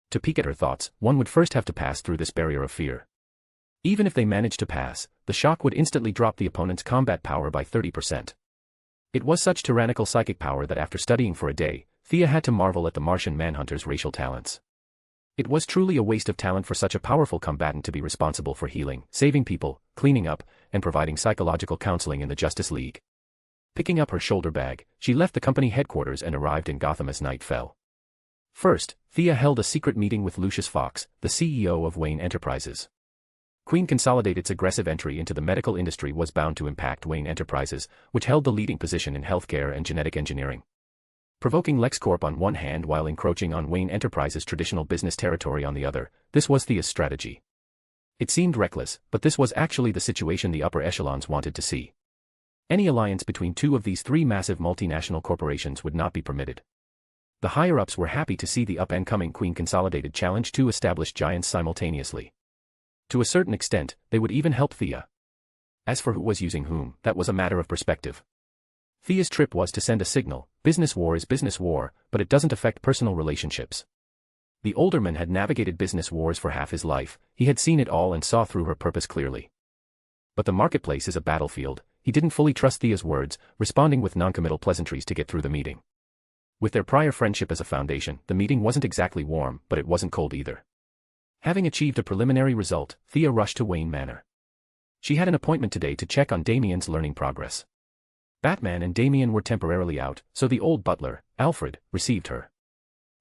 To peek at her thoughts, one would first have to pass through this barrier of fear. Even if they managed to pass, the shock would instantly drop the opponent's combat power by 30%. It was such tyrannical psychic power that after studying for a day, Thea had to marvel at the Martian Manhunter's racial talents. It was truly a waste of talent for such a powerful combatant to be responsible for healing, saving people, cleaning up, and providing psychological counseling in the Justice League. Picking up her shoulder bag, she left the company headquarters and arrived in Gotham as night fell. First, Thea held a secret meeting with Lucius Fox, the CEO of Wayne Enterprises. Queen Consolidated's aggressive entry into the medical industry was bound to impact Wayne Enterprises, which held the leading position in healthcare and genetic engineering. Provoking LexCorp on one hand while encroaching on Wayne Enterprises' traditional business territory on the other, this was Thea's strategy. It seemed reckless, but this was actually the situation the upper echelons wanted to see. Any alliance between two of these three massive multinational corporations would not be permitted. The higher-ups were happy to see the up-and-coming Queen Consolidated challenge two established giants simultaneously. To a certain extent, they would even help Thea. As for who was using whom, that was a matter of perspective. Thea's trip was to send a signal: business war is business war, but it doesn't affect personal relationships. The older man had navigated business wars for half his life, he had seen it all and saw through her purpose clearly. But the marketplace is a battlefield, he didn't fully trust Thea's words, responding with noncommittal pleasantries to get through the meeting. With their prior friendship as a foundation, the meeting wasn't exactly warm, but it wasn't cold either. Having achieved a preliminary result, Thea rushed to Wayne Manor. She had an appointment today to check on Damien's learning progress. Batman and Damien were temporarily out, so the old butler, Alfred, received her.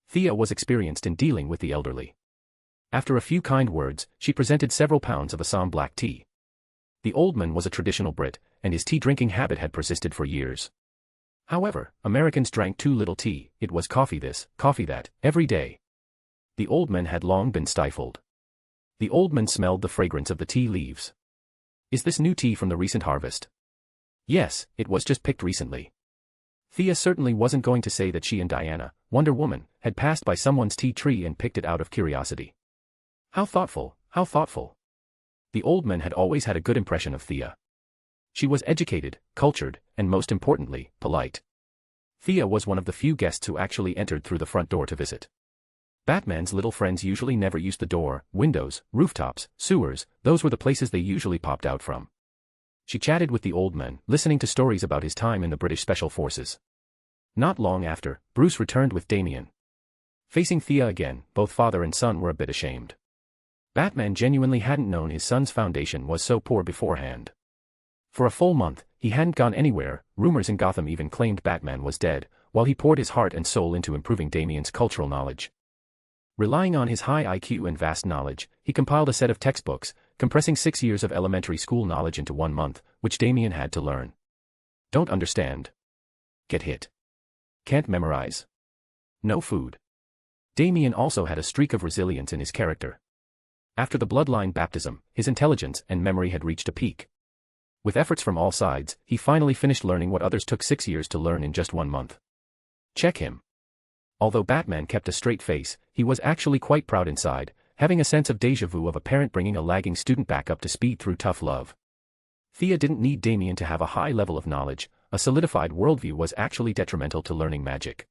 Thea was experienced in dealing with the elderly. After a few kind words, she presented several pounds of Assam black tea. The old man was a traditional Brit, and his tea-drinking habit had persisted for years. However, Americans drank too little tea, it was coffee this, coffee that, every day. The old man had long been stifled. The old man smelled the fragrance of the tea leaves. Is this new tea from the recent harvest? Yes, it was just picked recently. Thea certainly wasn't going to say that she and Diana, Wonder Woman, had passed by someone's tea tree and picked it out of curiosity. How thoughtful, how thoughtful. The old man had always had a good impression of Thea. She was educated, cultured, and most importantly, polite. Thea was one of the few guests who actually entered through the front door to visit. Batman's little friends usually never used the door, windows, rooftops, sewers, those were the places they usually popped out from. She chatted with the old man, listening to stories about his time in the British Special Forces. Not long after, Bruce returned with Damien. Facing Thea again, both father and son were a bit ashamed. Batman genuinely hadn't known his son's foundation was so poor beforehand. For a full month, he hadn't gone anywhere, rumors in Gotham even claimed Batman was dead, while he poured his heart and soul into improving Damien's cultural knowledge. Relying on his high IQ and vast knowledge, he compiled a set of textbooks, compressing 6 years of elementary school knowledge into 1 month, which Damien had to learn. Don't understand. Get hit. Can't memorize. No food. Damien also had a streak of resilience in his character. After the bloodline baptism, his intelligence and memory had reached a peak. With efforts from all sides, he finally finished learning what others took 6 years to learn in just 1 month. Check him. Although Batman kept a straight face, he was actually quite proud inside, having a sense of déjà vu of a parent bringing a lagging student back up to speed through tough love. Thea didn't need Damien to have a high level of knowledge, a solidified worldview was actually detrimental to learning magic.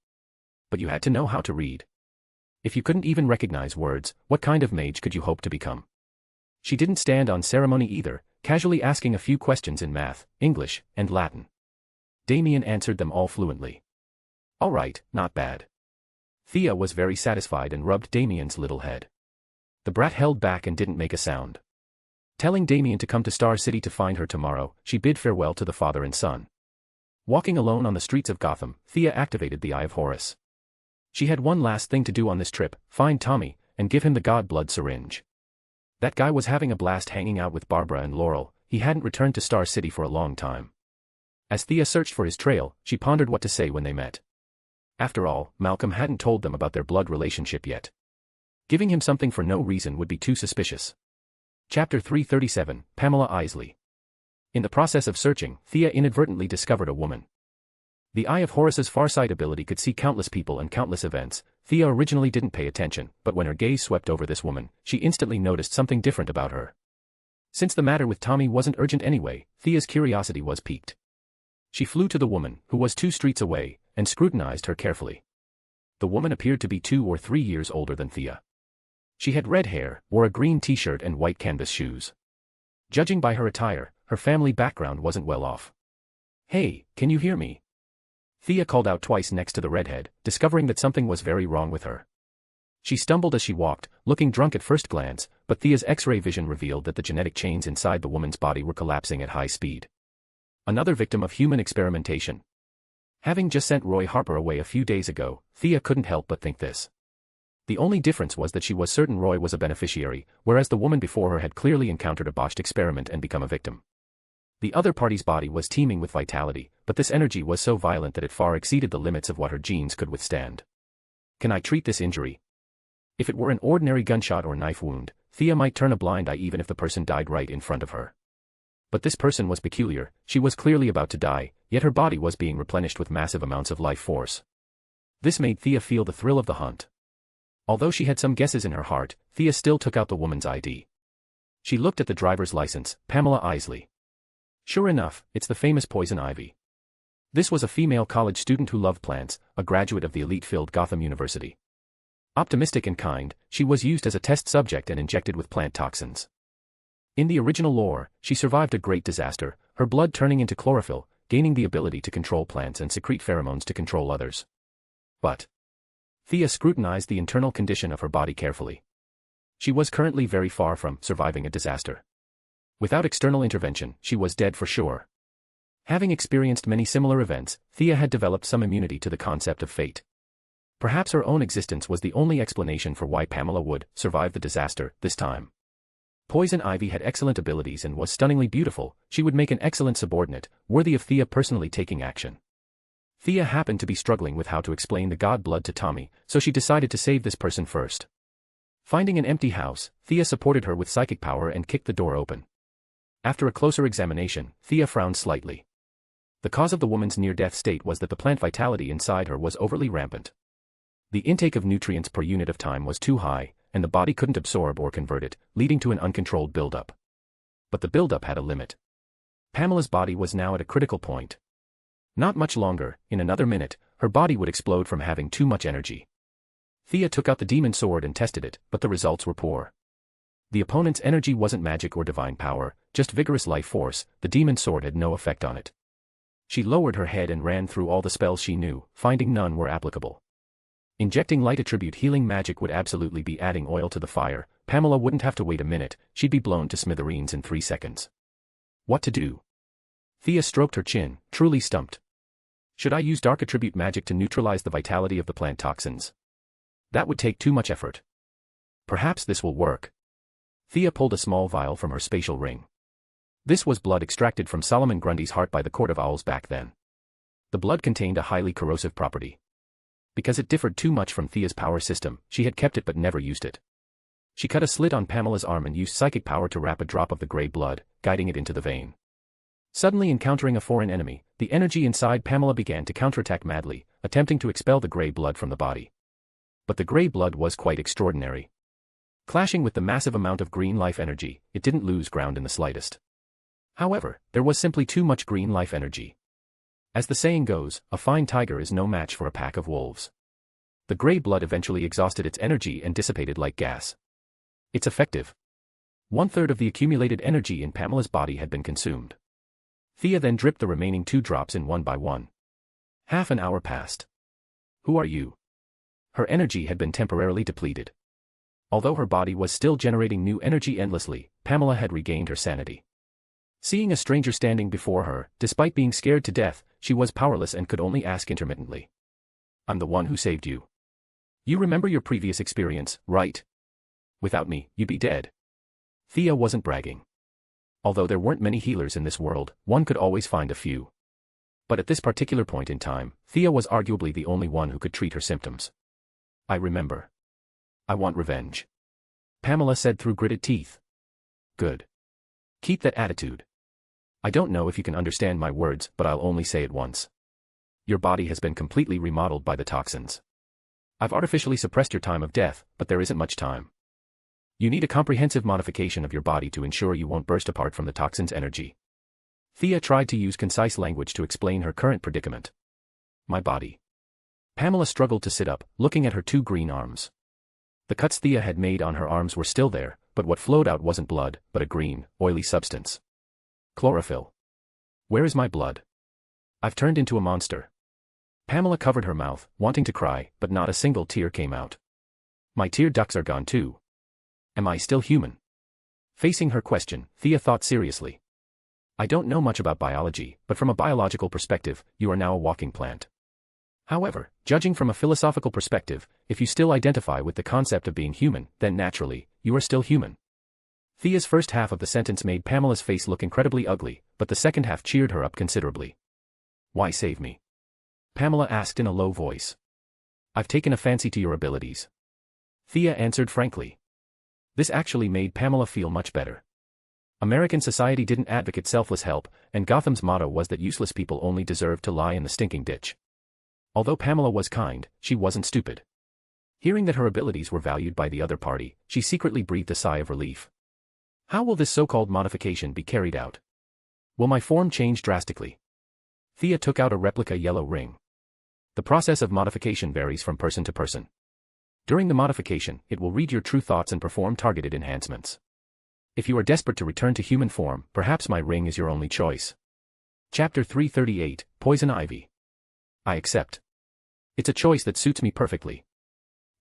But you had to know how to read. If you couldn't even recognize words, what kind of mage could you hope to become? She didn't stand on ceremony either, casually asking a few questions in math, English, and Latin. Damien answered them all fluently. All right, not bad. Thea was very satisfied and rubbed Damien's little head. The brat held back and didn't make a sound. Telling Damien to come to Star City to find her tomorrow, she bid farewell to the father and son. Walking alone on the streets of Gotham, Thea activated the Eye of Horus. She had one last thing to do on this trip, find Tommy, and give him the god blood syringe. That guy was having a blast hanging out with Barbara and Laurel, he hadn't returned to Star City for a long time. As Thea searched for his trail, she pondered what to say when they met. After all, Malcolm hadn't told them about their blood relationship yet. Giving him something for no reason would be too suspicious. Chapter 337, Pamela Isley. In the process of searching, Thea inadvertently discovered a woman. The Eye of Horus's farsight ability could see countless people and countless events. Thea originally didn't pay attention, but when her gaze swept over this woman, she instantly noticed something different about her. Since the matter with Tommy wasn't urgent anyway, Thea's curiosity was piqued. She flew to the woman, who was 2 streets away, and scrutinized her carefully. The woman appeared to be 2 or 3 years older than Thea. She had red hair, wore a green t-shirt and white canvas shoes. Judging by her attire, her family background wasn't well off. Hey, can you hear me? Thea called out twice next to the redhead, discovering that something was very wrong with her. She stumbled as she walked, looking drunk at first glance, but Thea's X-ray vision revealed that the genetic chains inside the woman's body were collapsing at high speed. Another victim of human experimentation. Having just sent Roy Harper away a few days ago, Thea couldn't help but think this. The only difference was that she was certain Roy was a beneficiary, whereas the woman before her had clearly encountered a botched experiment and become a victim. The other party's body was teeming with vitality, but this energy was so violent that it far exceeded the limits of what her genes could withstand. Can I treat this injury? If it were an ordinary gunshot or knife wound, Thea might turn a blind eye even if the person died right in front of her. But this person was peculiar, she was clearly about to die, yet her body was being replenished with massive amounts of life force. This made Thea feel the thrill of the hunt. Although she had some guesses in her heart, Thea still took out the woman's ID. She looked at the driver's license, Pamela Isley. Sure enough, it's the famous Poison Ivy. This was a female college student who loved plants, a graduate of the elite-filled Gotham University. Optimistic and kind, she was used as a test subject and injected with plant toxins. In the original lore, she survived a great disaster, her blood turning into chlorophyll, gaining the ability to control plants and secrete pheromones to control others. But Thea scrutinized the internal condition of her body carefully. She was currently very far from surviving a disaster. Without external intervention, she was dead for sure. Having experienced many similar events, Thea had developed some immunity to the concept of fate. Perhaps her own existence was the only explanation for why Pamela would survive the disaster this time. Poison Ivy had excellent abilities and was stunningly beautiful, she would make an excellent subordinate, worthy of Thea personally taking action. Thea happened to be struggling with how to explain the god blood to Tommy, so she decided to save this person first. Finding an empty house, Thea supported her with psychic power and kicked the door open. After a closer examination, Thea frowned slightly. The cause of the woman's near-death state was that the plant vitality inside her was overly rampant. The intake of nutrients per unit of time was too high, and the body couldn't absorb or convert it, leading to an uncontrolled buildup. But the buildup had a limit. Pamela's body was now at a critical point. Not much longer, in another minute, her body would explode from having too much energy. Thea took out the demon sword and tested it, but the results were poor. The opponent's energy wasn't magic or divine power, just vigorous life force, the demon sword had no effect on it. She lowered her head and ran through all the spells she knew, finding none were applicable. Injecting light attribute healing magic would absolutely be adding oil to the fire. Pamela wouldn't have to wait a minute, she'd be blown to smithereens in 3 seconds. What to do? Thea stroked her chin, truly stumped. Should I use dark attribute magic to neutralize the vitality of the plant toxins? That would take too much effort. Perhaps this will work. Thea pulled a small vial from her spatial ring. This was blood extracted from Solomon Grundy's heart by the Court of Owls back then. The blood contained a highly corrosive property. Because it differed too much from Thea's power system, she had kept it but never used it. She cut a slit on Pamela's arm and used psychic power to wrap a drop of the gray blood, guiding it into the vein. Suddenly encountering a foreign enemy, the energy inside Pamela began to counterattack madly, attempting to expel the gray blood from the body. But the gray blood was quite extraordinary. Clashing with the massive amount of green life energy, it didn't lose ground in the slightest. However, there was simply too much green life energy. As the saying goes, a fine tiger is no match for a pack of wolves. The gray blood eventually exhausted its energy and dissipated like gas. It's effective. 1/3 of the accumulated energy in Pamela's body had been consumed. Thea then dripped the remaining 2 drops in one by one. Half an hour passed. Who are you? Her energy had been temporarily depleted. Although her body was still generating new energy endlessly, Pamela had regained her sanity. Seeing a stranger standing before her, despite being scared to death, she was powerless and could only ask intermittently. I'm the one who saved you. You remember your previous experience, right? Without me, you'd be dead. Thea wasn't bragging. Although there weren't many healers in this world, one could always find a few. But at this particular point in time, Thea was arguably the only one who could treat her symptoms. I remember. I want revenge. Pamela said through gritted teeth. Good. Keep that attitude. I don't know if you can understand my words, but I'll only say it once. Your body has been completely remodeled by the toxins. I've artificially suppressed your time of death, but there isn't much time. You need a comprehensive modification of your body to ensure you won't burst apart from the toxin's energy. Thea tried to use concise language to explain her current predicament. My body. Pamela struggled to sit up, looking at her 2 green arms. The cuts Thea had made on her arms were still there, but what flowed out wasn't blood, but a green, oily substance. Chlorophyll. Where is my blood? I've turned into a monster. Pamela covered her mouth, wanting to cry, but not a single tear came out. My tear ducts are gone too. Am I still human? Facing her question, Thea thought seriously. I don't know much about biology, but from a biological perspective, you are now a walking plant. However, judging from a philosophical perspective, if you still identify with the concept of being human, then naturally, you are still human. Thea's first half of the sentence made Pamela's face look incredibly ugly, but the second half cheered her up considerably. Why save me? Pamela asked in a low voice. I've taken a fancy to your abilities. Thea answered frankly. This actually made Pamela feel much better. American society didn't advocate selfless help, and Gotham's motto was that useless people only deserved to lie in the stinking ditch. Although Pamela was kind, she wasn't stupid. Hearing that her abilities were valued by the other party, she secretly breathed a sigh of relief. How will this so-called modification be carried out? Will my form change drastically? Thea took out a replica yellow ring. The process of modification varies from person to person. During the modification, it will read your true thoughts and perform targeted enhancements. If you are desperate to return to human form, perhaps my ring is your only choice. Chapter 338, Poison Ivy. I accept. It's a choice that suits me perfectly.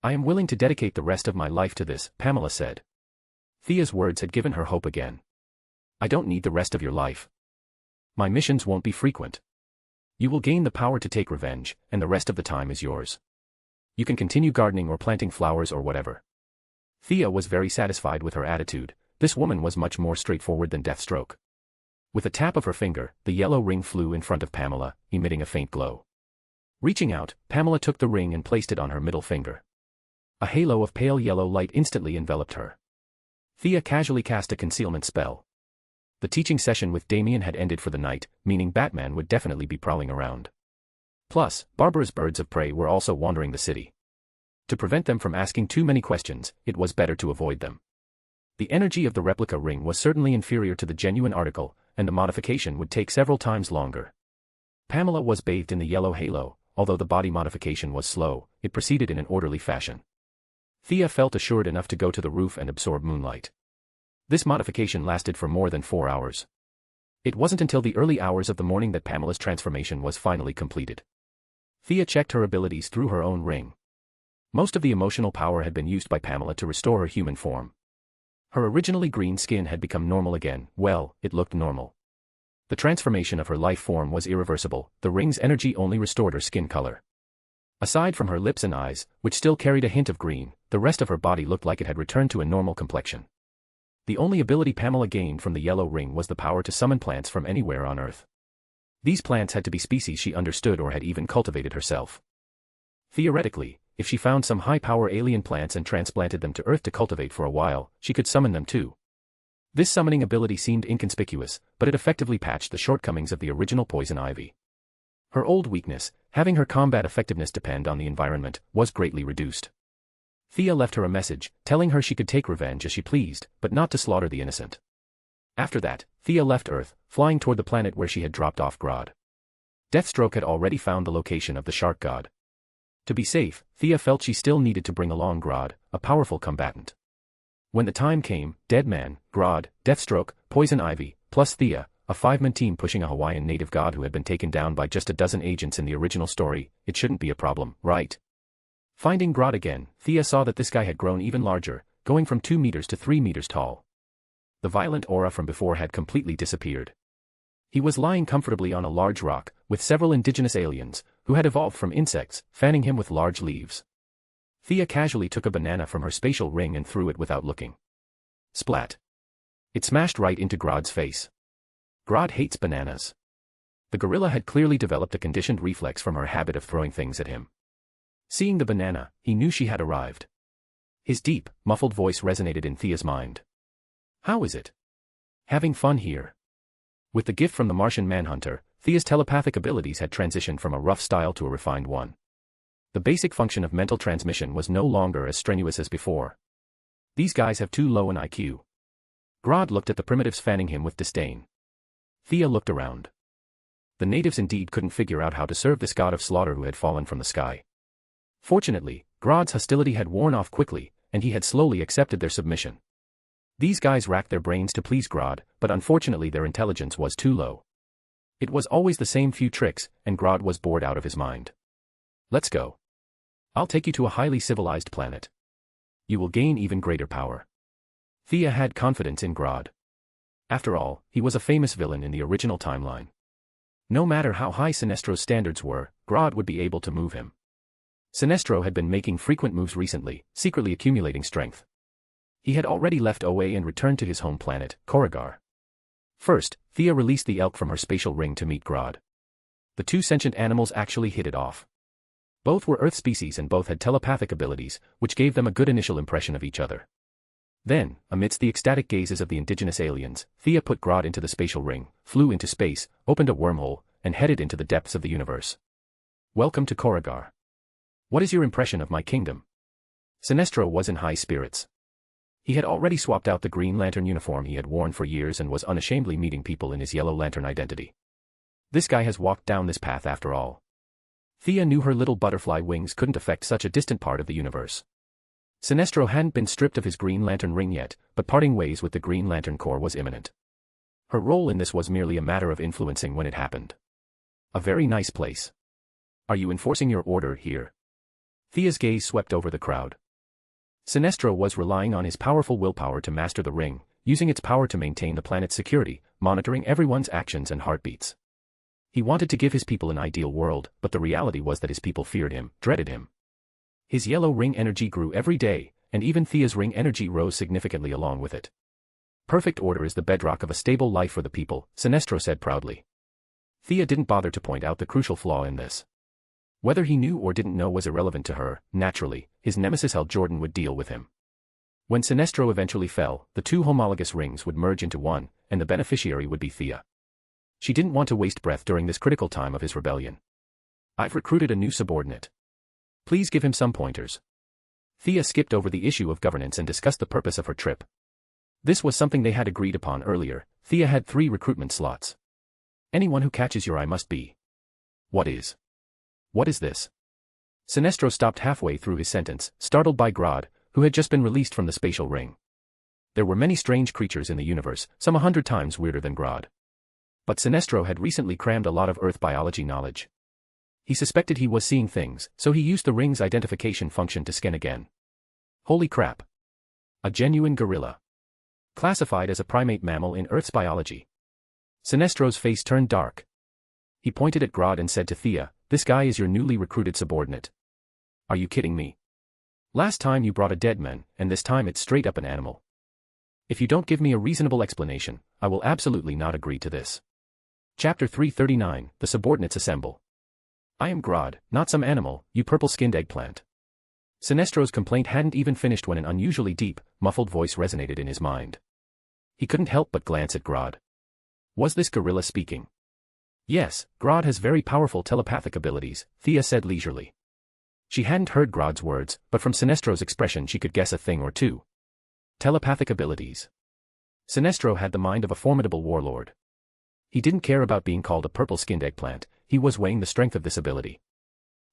I am willing to dedicate the rest of my life to this, Pamela said. Thea's words had given her hope again. I don't need the rest of your life. My missions won't be frequent. You will gain the power to take revenge, and the rest of the time is yours. You can continue gardening or planting flowers or whatever. Thea was very satisfied with her attitude. This woman was much more straightforward than Deathstroke. With a tap of her finger, the yellow ring flew in front of Pamela, emitting a faint glow. Reaching out, Pamela took the ring and placed it on her middle finger. A halo of pale yellow light instantly enveloped her. Thea casually cast a concealment spell. The teaching session with Damien had ended for the night, meaning Batman would definitely be prowling around. Plus, Barbara's birds of prey were also wandering the city. To prevent them from asking too many questions, it was better to avoid them. The energy of the replica ring was certainly inferior to the genuine article, and the modification would take several times longer. Pamela was bathed in the yellow halo. Although the body modification was slow, it proceeded in an orderly fashion. Thea felt assured enough to go to the roof and absorb moonlight. This modification lasted for more than 4 hours. It wasn't until the early hours of the morning that Pamela's transformation was finally completed. Thea checked her abilities through her own ring. Most of the emotional power had been used by Pamela to restore her human form. Her originally green skin had become normal again. Well, it looked normal. The transformation of her life form was irreversible. The ring's energy only restored her skin color. Aside from her lips and eyes, which still carried a hint of green, the rest of her body looked like it had returned to a normal complexion. The only ability Pamela gained from the yellow ring was the power to summon plants from anywhere on Earth. These plants had to be species she understood or had even cultivated herself. Theoretically, if she found some high-power alien plants and transplanted them to Earth to cultivate for a while, she could summon them too. This summoning ability seemed inconspicuous, but it effectively patched the shortcomings of the original poison ivy. Her old weakness, having her combat effectiveness depend on the environment, was greatly reduced. Thea left her a message, telling her she could take revenge as she pleased, but not to slaughter the innocent. After that, Thea left Earth, flying toward the planet where she had dropped off Grodd. Deathstroke had already found the location of the shark god. To be safe, Thea felt she still needed to bring along Grodd, a powerful combatant. When the time came, Deadman, Grodd, Deathstroke, Poison Ivy, plus Thea, a five-man team pushing a Hawaiian native god who had been taken down by just a dozen agents in the original story, it shouldn't be a problem, right? Finding Grodd again, Thea saw that this guy had grown even larger, going from 2 meters to 3 meters tall. The violent aura from before had completely disappeared. He was lying comfortably on a large rock, with several indigenous aliens, who had evolved from insects, fanning him with large leaves. Thea casually took a banana from her spatial ring and threw it without looking. Splat. It smashed right into Grodd's face. Grodd hates bananas. The gorilla had clearly developed a conditioned reflex from her habit of throwing things at him. Seeing the banana, he knew she had arrived. His deep, muffled voice resonated in Thea's mind. How is it? Having fun here? With the gift from the Martian Manhunter, Thea's telepathic abilities had transitioned from a rough style to a refined one. The basic function of mental transmission was no longer as strenuous as before. These guys have too low an IQ. Grodd looked at the primitives fanning him with disdain. Thea looked around. The natives indeed couldn't figure out how to serve this god of slaughter who had fallen from the sky. Fortunately, Grodd's hostility had worn off quickly, and he had slowly accepted their submission. These guys racked their brains to please Grodd, but unfortunately their intelligence was too low. It was always the same few tricks, and Grodd was bored out of his mind. Let's go. I'll take you to a highly civilized planet. You will gain even greater power. Thea had confidence in Grodd. After all, he was a famous villain in the original timeline. No matter how high Sinestro's standards were, Grodd would be able to move him. Sinestro had been making frequent moves recently, secretly accumulating strength. He had already left OA and returned to his home planet, Corrigar. First, Thea released the elk from her spatial ring to meet Grodd. The two sentient animals actually hit it off. Both were Earth species and both had telepathic abilities, which gave them a good initial impression of each other. Then, amidst the ecstatic gazes of the indigenous aliens, Thea put Grodd into the spatial ring, flew into space, opened a wormhole, and headed into the depths of the universe. Welcome to Corrigar. What is your impression of my kingdom? Sinestro was in high spirits. He had already swapped out the Green Lantern uniform he had worn for years and was unashamedly meeting people in his Yellow Lantern identity. This guy has walked down this path after all. Thea knew her little butterfly wings couldn't affect such a distant part of the universe. Sinestro hadn't been stripped of his Green Lantern ring yet, but parting ways with the Green Lantern Corps was imminent. Her role in this was merely a matter of influencing when it happened. A very nice place. Are you enforcing your order here? Thea's gaze swept over the crowd. Sinestro was relying on his powerful willpower to master the ring, using its power to maintain the planet's security, monitoring everyone's actions and heartbeats. He wanted to give his people an ideal world, but the reality was that his people feared him, dreaded him. His yellow ring energy grew every day, and even Thea's ring energy rose significantly along with it. Perfect order is the bedrock of a stable life for the people, Sinestro said proudly. Thea didn't bother to point out the crucial flaw in this. Whether he knew or didn't know was irrelevant to her. Naturally, his nemesis Hal Jordan would deal with him. When Sinestro eventually fell, the two homologous rings would merge into one, and the beneficiary would be Thea. She didn't want to waste breath during this critical time of his rebellion. I've recruited a new subordinate. Please give him some pointers. Thea skipped over the issue of governance and discussed the purpose of her trip. This was something they had agreed upon earlier. Thea had 3 recruitment slots. Anyone who catches your eye must be. What is this? Sinestro stopped halfway through his sentence, startled by Grodd, who had just been released from the spatial ring. There were many strange creatures in the universe, some 100 times weirder than Grodd. But Sinestro had recently crammed a lot of Earth biology knowledge. He suspected he was seeing things, so he used the ring's identification function to scan again. Holy crap. A genuine gorilla. Classified as a primate mammal in Earth's biology. Sinestro's face turned dark. He pointed at Grodd and said to Thea, "This guy is your newly recruited subordinate. Are you kidding me? Last time you brought a dead man, and this time it's straight up an animal. If you don't give me a reasonable explanation, I will absolutely not agree to this." Chapter 339, The Subordinates Assemble. I am Grodd, not some animal, you purple-skinned eggplant. Sinestro's complaint hadn't even finished when an unusually deep, muffled voice resonated in his mind. He couldn't help but glance at Grodd. Was this gorilla speaking? Yes, Grodd has very powerful telepathic abilities, Thea said leisurely. She hadn't heard Grodd's words, but from Sinestro's expression she could guess a thing or two. Telepathic abilities. Sinestro had the mind of a formidable warlord. He didn't care about being called a purple-skinned eggplant, he was weighing the strength of this ability.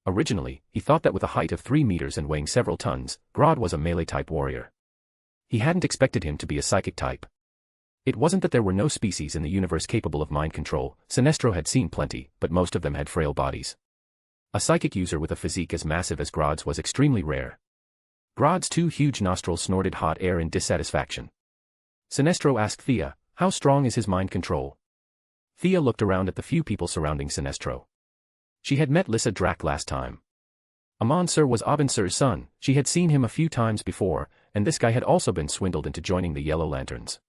Originally, he thought that with a height of 3 meters and weighing several tons, Grodd was a melee-type warrior. He hadn't expected him to be a psychic type. It wasn't that there were no species in the universe capable of mind control. Sinestro had seen plenty, but most of them had frail bodies. A psychic user with a physique as massive as Grodd's was extremely rare. Grodd's 2 huge nostrils snorted hot air in dissatisfaction. Sinestro asked Thea, how strong is his mind control? Thea looked around at the few people surrounding Sinestro. She had met Lissa Drac last time. Amon Sir was Aben Sir's son. She had seen him a few times before, and this guy had also been swindled into joining the Yellow Lanterns.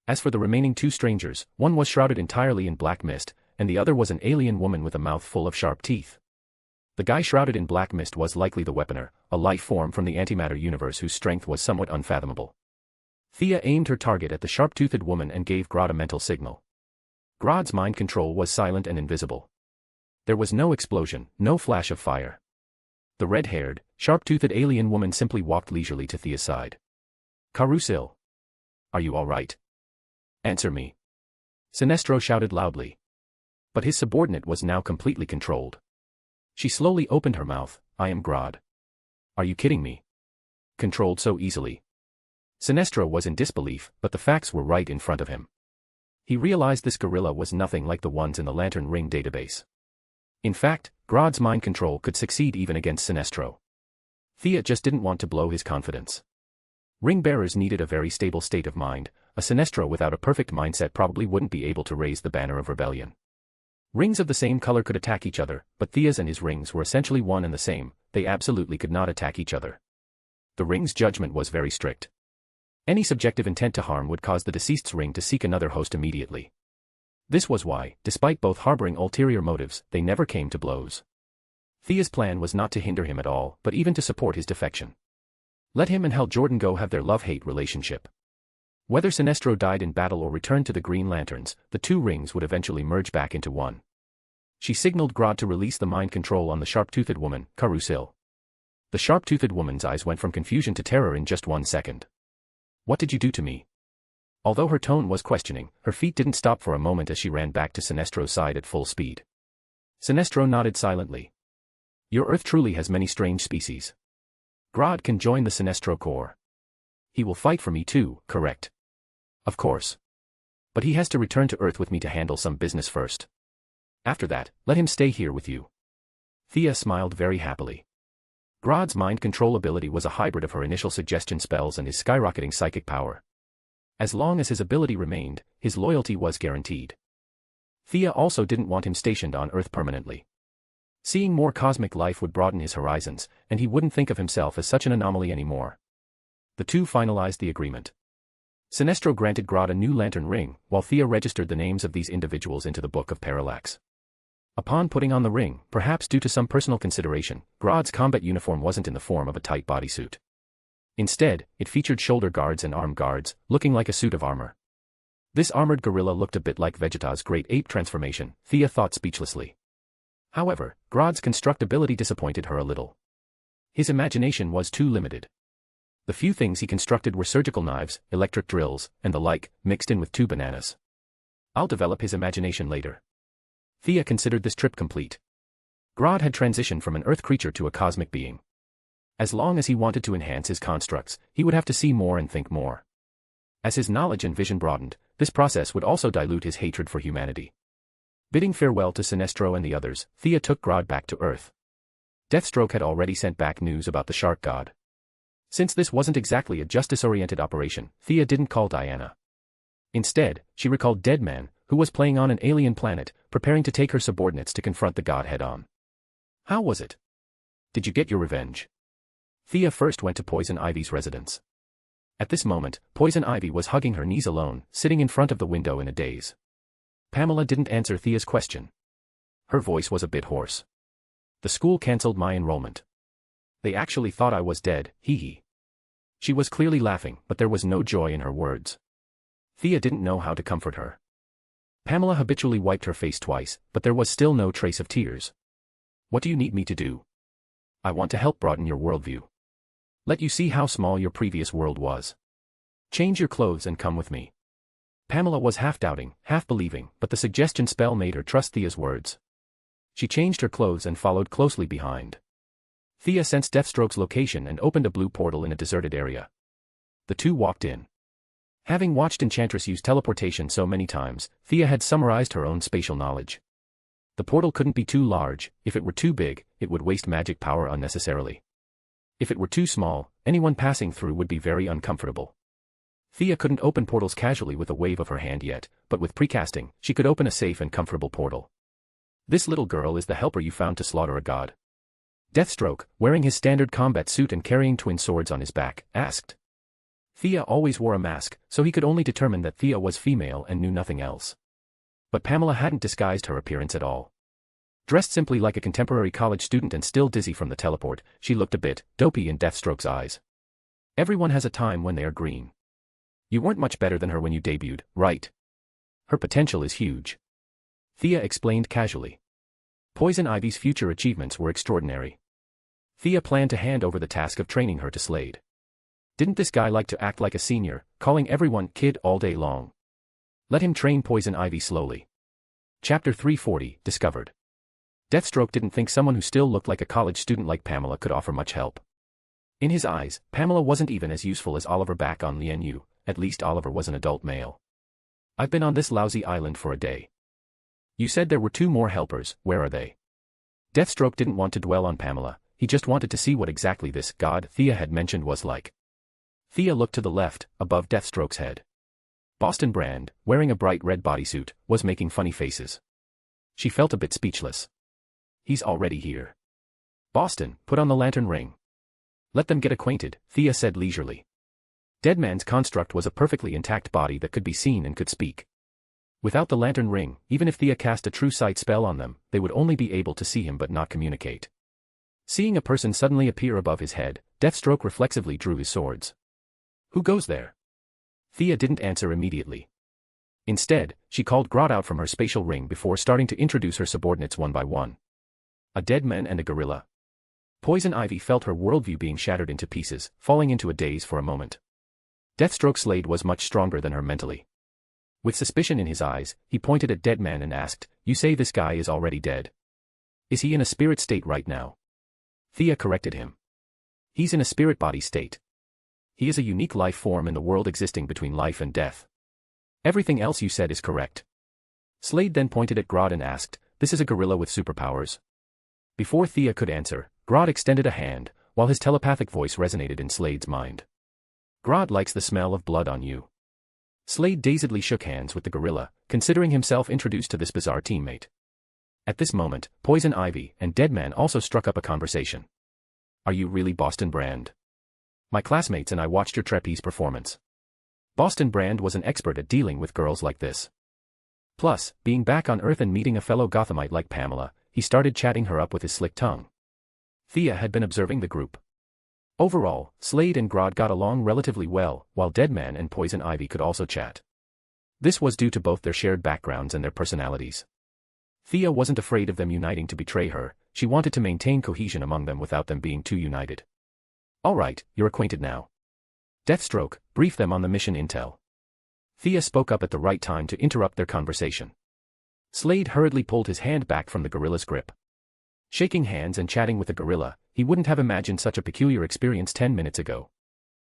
As for the remaining 2 strangers, one was shrouded entirely in black mist, and the other was an alien woman with a mouth full of sharp teeth. The guy shrouded in black mist was likely the Weaponer, a life form from the antimatter universe whose strength was somewhat unfathomable. Thea aimed her target at the sharp-toothed woman and gave Grodd a mental signal. Grodd's mind control was silent and invisible. There was no explosion, no flash of fire. The red-haired, sharp-toothed alien woman simply walked leisurely to Thea's side. Carousel. Are you all right? Answer me. Sinestro shouted loudly. But his subordinate was now completely controlled. She slowly opened her mouth. I am Grodd. Are you kidding me? Controlled so easily. Sinestro was in disbelief, but the facts were right in front of him. He realized this gorilla was nothing like the ones in the Lantern Ring database. In fact, Grodd's mind control could succeed even against Sinestro. Thea just didn't want to blow his confidence. Ring bearers needed a very stable state of mind. A Sinestro without a perfect mindset probably wouldn't be able to raise the banner of rebellion. Rings of the same color could attack each other, but Thea's and his rings were essentially one and the same. They absolutely could not attack each other. The ring's judgment was very strict. Any subjective intent to harm would cause the deceased's ring to seek another host immediately. This was why, despite both harboring ulterior motives, they never came to blows. Thea's plan was not to hinder him at all, but even to support his defection. Let him and Hal Jordan go have their love-hate relationship. Whether Sinestro died in battle or returned to the Green Lanterns, the 2 rings would eventually merge back into one. She signaled Grodd to release the mind control on the sharp-toothed woman, Carousel. The sharp-toothed woman's eyes went from confusion to terror in just 1 second. What did you do to me? Although her tone was questioning, her feet didn't stop for a moment as she ran back to Sinestro's side at full speed. Sinestro nodded silently. Your Earth truly has many strange species. Grodd can join the Sinestro Corps. He will fight for me too, correct? Of course. But he has to return to Earth with me to handle some business first. After that, let him stay here with you. Thea smiled very happily. Grodd's mind control ability was a hybrid of her initial suggestion spells and his skyrocketing psychic power. As long as his ability remained, his loyalty was guaranteed. Thea also didn't want him stationed on Earth permanently. Seeing more cosmic life would broaden his horizons, and he wouldn't think of himself as such an anomaly anymore. The 2 finalized the agreement. Sinestro granted Grodd a new lantern ring, while Thea registered the names of these individuals into the Book of Parallax. Upon putting on the ring, perhaps due to some personal consideration, Grodd's combat uniform wasn't in the form of a tight bodysuit. Instead, it featured shoulder guards and arm guards, looking like a suit of armor. This armored gorilla looked a bit like Vegeta's great ape transformation, Thea thought speechlessly. However, Grodd's constructability disappointed her a little. His imagination was too limited. The few things he constructed were surgical knives, electric drills, and the like, mixed in with 2 bananas. I'll develop his imagination later. Thea considered this trip complete. Grodd had transitioned from an Earth creature to a cosmic being. As long as he wanted to enhance his constructs, he would have to see more and think more. As his knowledge and vision broadened, this process would also dilute his hatred for humanity. Bidding farewell to Sinestro and the others, Thea took Grodd back to Earth. Deathstroke had already sent back news about the Shark God. Since this wasn't exactly a justice-oriented operation, Thea didn't call Diana. Instead, she recalled Deadman, who was playing on an alien planet, preparing to take her subordinates to confront the god head-on. How was it? Did you get your revenge? Thea first went to Poison Ivy's residence. At this moment, Poison Ivy was hugging her knees alone, sitting in front of the window in a daze. Pamela didn't answer Thea's question. Her voice was a bit hoarse. The school cancelled my enrollment. They actually thought I was dead, hee. She was clearly laughing, but there was no joy in her words. Thea didn't know how to comfort her. Pamela habitually wiped her face twice, but there was still no trace of tears. What do you need me to do? I want to help broaden your worldview. Let you see how small your previous world was. Change your clothes and come with me. Pamela was half doubting, half believing, but the suggestion spell made her trust Thea's words. She changed her clothes and followed closely behind. Thea sensed Deathstroke's location and opened a blue portal in a deserted area. The two walked in. Having watched Enchantress use teleportation so many times, Thea had summarized her own spatial knowledge. The portal couldn't be too large. If it were too big, it would waste magic power unnecessarily. If it were too small, anyone passing through would be very uncomfortable. Thea couldn't open portals casually with a wave of her hand yet, but with precasting, she could open a safe and comfortable portal. This little girl is the helper you found to slaughter a god? Deathstroke, wearing his standard combat suit and carrying twin swords on his back, asked. Thea always wore a mask, so he could only determine that Thea was female and knew nothing else. But Pamela hadn't disguised her appearance at all. Dressed simply like a contemporary college student and still dizzy from the teleport, she looked a bit dopey in Deathstroke's eyes. Everyone has a time when they are green. You weren't much better than her when you debuted, right? Her potential is huge. Thea explained casually. Poison Ivy's future achievements were extraordinary. Thea planned to hand over the task of training her to Slade. Didn't this guy like to act like a senior, calling everyone kid all day long? Let him train Poison Ivy slowly. Chapter 340, Discovered. Deathstroke didn't think someone who still looked like a college student like Pamela could offer much help. In his eyes, Pamela wasn't even as useful as Oliver back on Lian. At least Oliver was an adult male. I've been on this lousy island for a day. You said there were 2 more helpers, where are they? Deathstroke didn't want to dwell on Pamela, he just wanted to see what exactly this god Thea had mentioned was like. Thea looked to the left, above Deathstroke's head. Boston Brand, wearing a bright red bodysuit, was making funny faces. She felt a bit speechless. He's already here. Boston, put on the lantern ring. Let them get acquainted, Thea said leisurely. Deadman's construct was a perfectly intact body that could be seen and could speak. Without the lantern ring, even if Thea cast a true sight spell on them, they would only be able to see him but not communicate. Seeing a person suddenly appear above his head, Deathstroke reflexively drew his swords. Who goes there? Thea didn't answer immediately. Instead, she called Grodd out from her spatial ring before starting to introduce her subordinates one by one. A dead man and a gorilla. Poison Ivy felt her worldview being shattered into pieces, falling into a daze for a moment. Deathstroke Slade was much stronger than her mentally. With suspicion in his eyes, he pointed at Deadman and asked, You say this guy is already dead? Is he in a spirit state right now? Thea corrected him. He's in a spirit body state. He is a unique life form in the world existing between life and death. Everything else you said is correct. Slade then pointed at Grodd and asked, This is a gorilla with superpowers? Before Thea could answer, Grodd extended a hand, while his telepathic voice resonated in Slade's mind. Grodd likes the smell of blood on you. Slade dazedly shook hands with the gorilla, considering himself introduced to this bizarre teammate. At this moment, Poison Ivy and Deadman also struck up a conversation. Are you really Boston Brand? My classmates and I watched your trapeze performance. Boston Brand was an expert at dealing with girls like this. Plus, being back on Earth and meeting a fellow Gothamite like Pamela, he started chatting her up with his slick tongue. Thea had been observing the group. Overall, Slade and Grodd got along relatively well, while Deadman and Poison Ivy could also chat. This was due to both their shared backgrounds and their personalities. Thea wasn't afraid of them uniting to betray her, she wanted to maintain cohesion among them without them being too united. Alright, you're acquainted now. Deathstroke, brief them on the mission intel. Thea spoke up at the right time to interrupt their conversation. Slade hurriedly pulled his hand back from the gorilla's grip. Shaking hands and chatting with the gorilla, he wouldn't have imagined such a peculiar experience 10 minutes ago.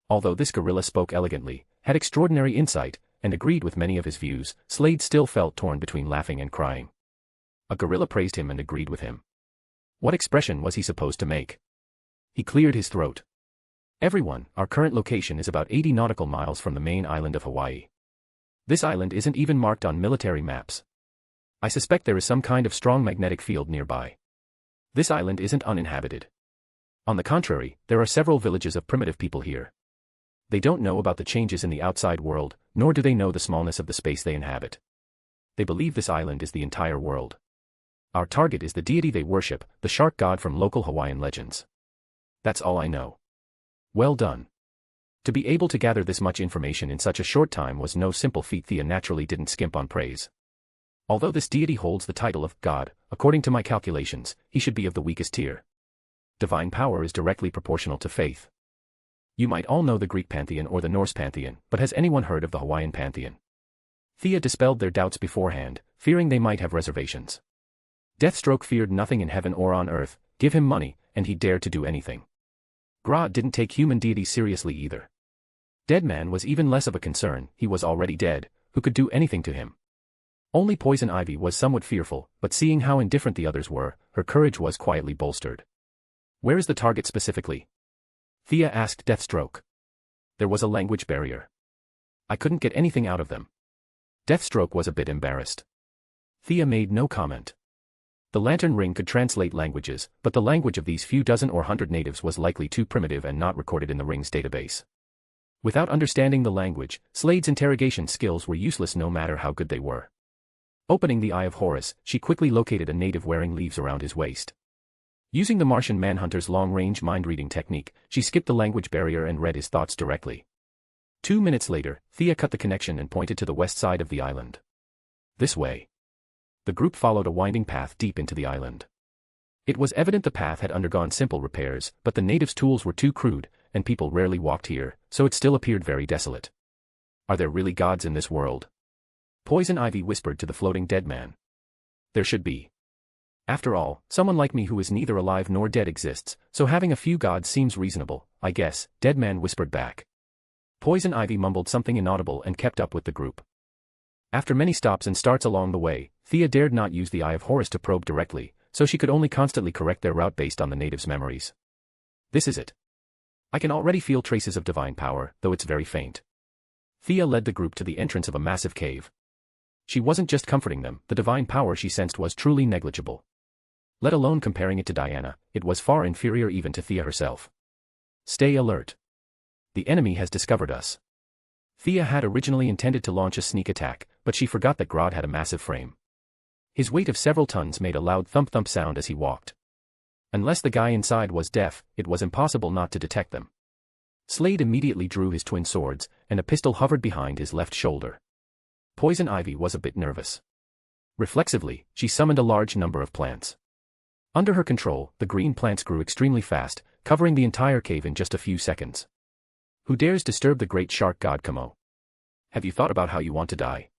Although this gorilla spoke elegantly, had extraordinary insight, and agreed with many of his views, Slade still felt torn between laughing and crying. A gorilla praised him and agreed with him. What expression was he supposed to make? He cleared his throat. Everyone, our current location is about 80 nautical miles from the main island of Hawaii. This island isn't even marked on military maps. I suspect there is some kind of strong magnetic field nearby. This island isn't uninhabited. On the contrary, there are several villages of primitive people here. They don't know about the changes in the outside world, nor do they know the smallness of the space they inhabit. They believe this island is the entire world. Our target is the deity they worship, the shark god from local Hawaiian legends. That's all I know. Well done. To be able to gather this much information in such a short time was no simple feat. Thea naturally didn't skimp on praise. Although this deity holds the title of God, according to my calculations, he should be of the weakest tier. Divine power is directly proportional to faith. You might all know the Greek pantheon or the Norse pantheon, but has anyone heard of the Hawaiian pantheon? Thea dispelled their doubts beforehand, fearing they might have reservations. Deathstroke feared nothing in heaven or on earth, give him money, and he dared to do anything. Grodd didn't take human deities seriously either. Dead man was even less of a concern, he was already dead, who could do anything to him? Only poison ivy was somewhat fearful, but seeing how indifferent the others were, her courage was quietly bolstered. Where is the target specifically? Thea asked Deathstroke. There was a language barrier. I couldn't get anything out of them. Deathstroke was a bit embarrassed. Thea made no comment. The lantern ring could translate languages, but the language of these few dozen or 100 natives was likely too primitive and not recorded in the ring's database. Without understanding the language, Slade's interrogation skills were useless no matter how good they were. Opening the Eye of Horus, she quickly located a native wearing leaves around his waist. Using the Martian manhunter's long-range mind-reading technique, she skipped the language barrier and read his thoughts directly. 2 minutes later, Thea cut the connection and pointed to the west side of the island. This way. The group followed a winding path deep into the island. It was evident the path had undergone simple repairs, but the natives' tools were too crude, and people rarely walked here, so it still appeared very desolate. Are there really gods in this world? Poison Ivy whispered to the floating dead man. There should be. After all, someone like me who is neither alive nor dead exists, so having a few gods seems reasonable, I guess, Dead Man whispered back. Poison Ivy mumbled something inaudible and kept up with the group. After many stops and starts along the way, Thea dared not use the Eye of Horus to probe directly, so she could only constantly correct their route based on the natives' memories. This is it. I can already feel traces of divine power, though it's very faint. Thea led the group to the entrance of a massive cave. She wasn't just comforting them, the divine power she sensed was truly negligible. Let alone comparing it to Diana, it was far inferior even to Thea herself. Stay alert. The enemy has discovered us. Thea had originally intended to launch a sneak attack, but she forgot that Grodd had a massive frame. His weight of several tons made a loud thump-thump sound as he walked. Unless the guy inside was deaf, it was impossible not to detect them. Slade immediately drew his twin swords, and a pistol hovered behind his left shoulder. Poison Ivy was a bit nervous. Reflexively, she summoned a large number of plants. Under her control, the green plants grew extremely fast, covering the entire cave in just a few seconds. Who dares disturb the great shark god Kamo? Have you thought about how you want to die?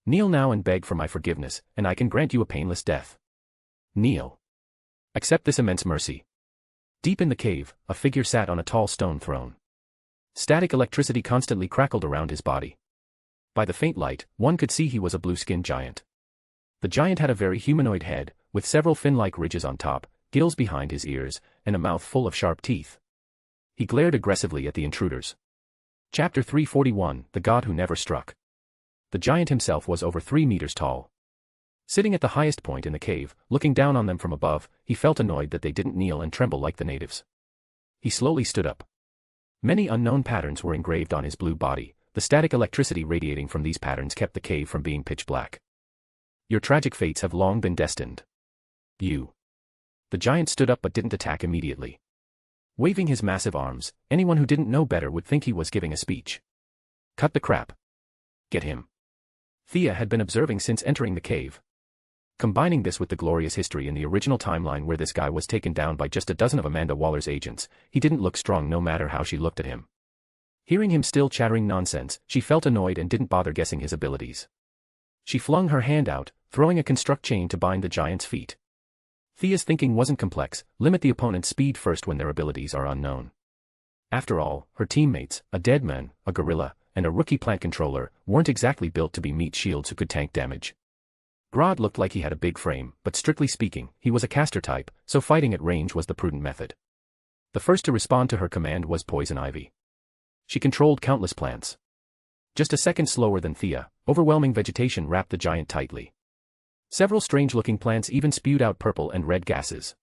Kneel now and beg for my forgiveness, and I can grant you a painless death. Kneel. Accept this immense mercy. Deep in the cave, a figure sat on a tall stone throne. Static electricity constantly crackled around his body. By the faint light, one could see he was a blue-skinned giant. The giant had a very humanoid head, with several fin-like ridges on top, gills behind his ears, and a mouth full of sharp teeth. He glared aggressively at the intruders. Chapter 341, The God Who Never Struck. The giant himself was over 3 meters tall. Sitting at the highest point in the cave, looking down on them from above, he felt annoyed that they didn't kneel and tremble like the natives. He slowly stood up. Many unknown patterns were engraved on his blue body. The static electricity radiating from these patterns kept the cave from being pitch black. Your tragic fates have long been destined. You. The giant stood up but didn't attack immediately. Waving his massive arms, anyone who didn't know better would think he was giving a speech. Cut the crap. Get him. Thea had been observing since entering the cave. Combining this with the glorious history in the original timeline where this guy was taken down by just a dozen of Amanda Waller's agents, he didn't look strong no matter how she looked at him. Hearing him still chattering nonsense, she felt annoyed and didn't bother guessing his abilities. She flung her hand out, throwing a construct chain to bind the giant's feet. Thea's thinking wasn't complex, limit the opponent's speed first when their abilities are unknown. After all, her teammates, a dead man, a gorilla, and a rookie plant controller, weren't exactly built to be meat shields who could tank damage. Grodd looked like he had a big frame, but strictly speaking, he was a caster type, so fighting at range was the prudent method. The first to respond to her command was Poison Ivy. She controlled countless plants. Just a second slower than Thea, overwhelming vegetation wrapped the giant tightly. Several strange-looking plants even spewed out purple and red gases.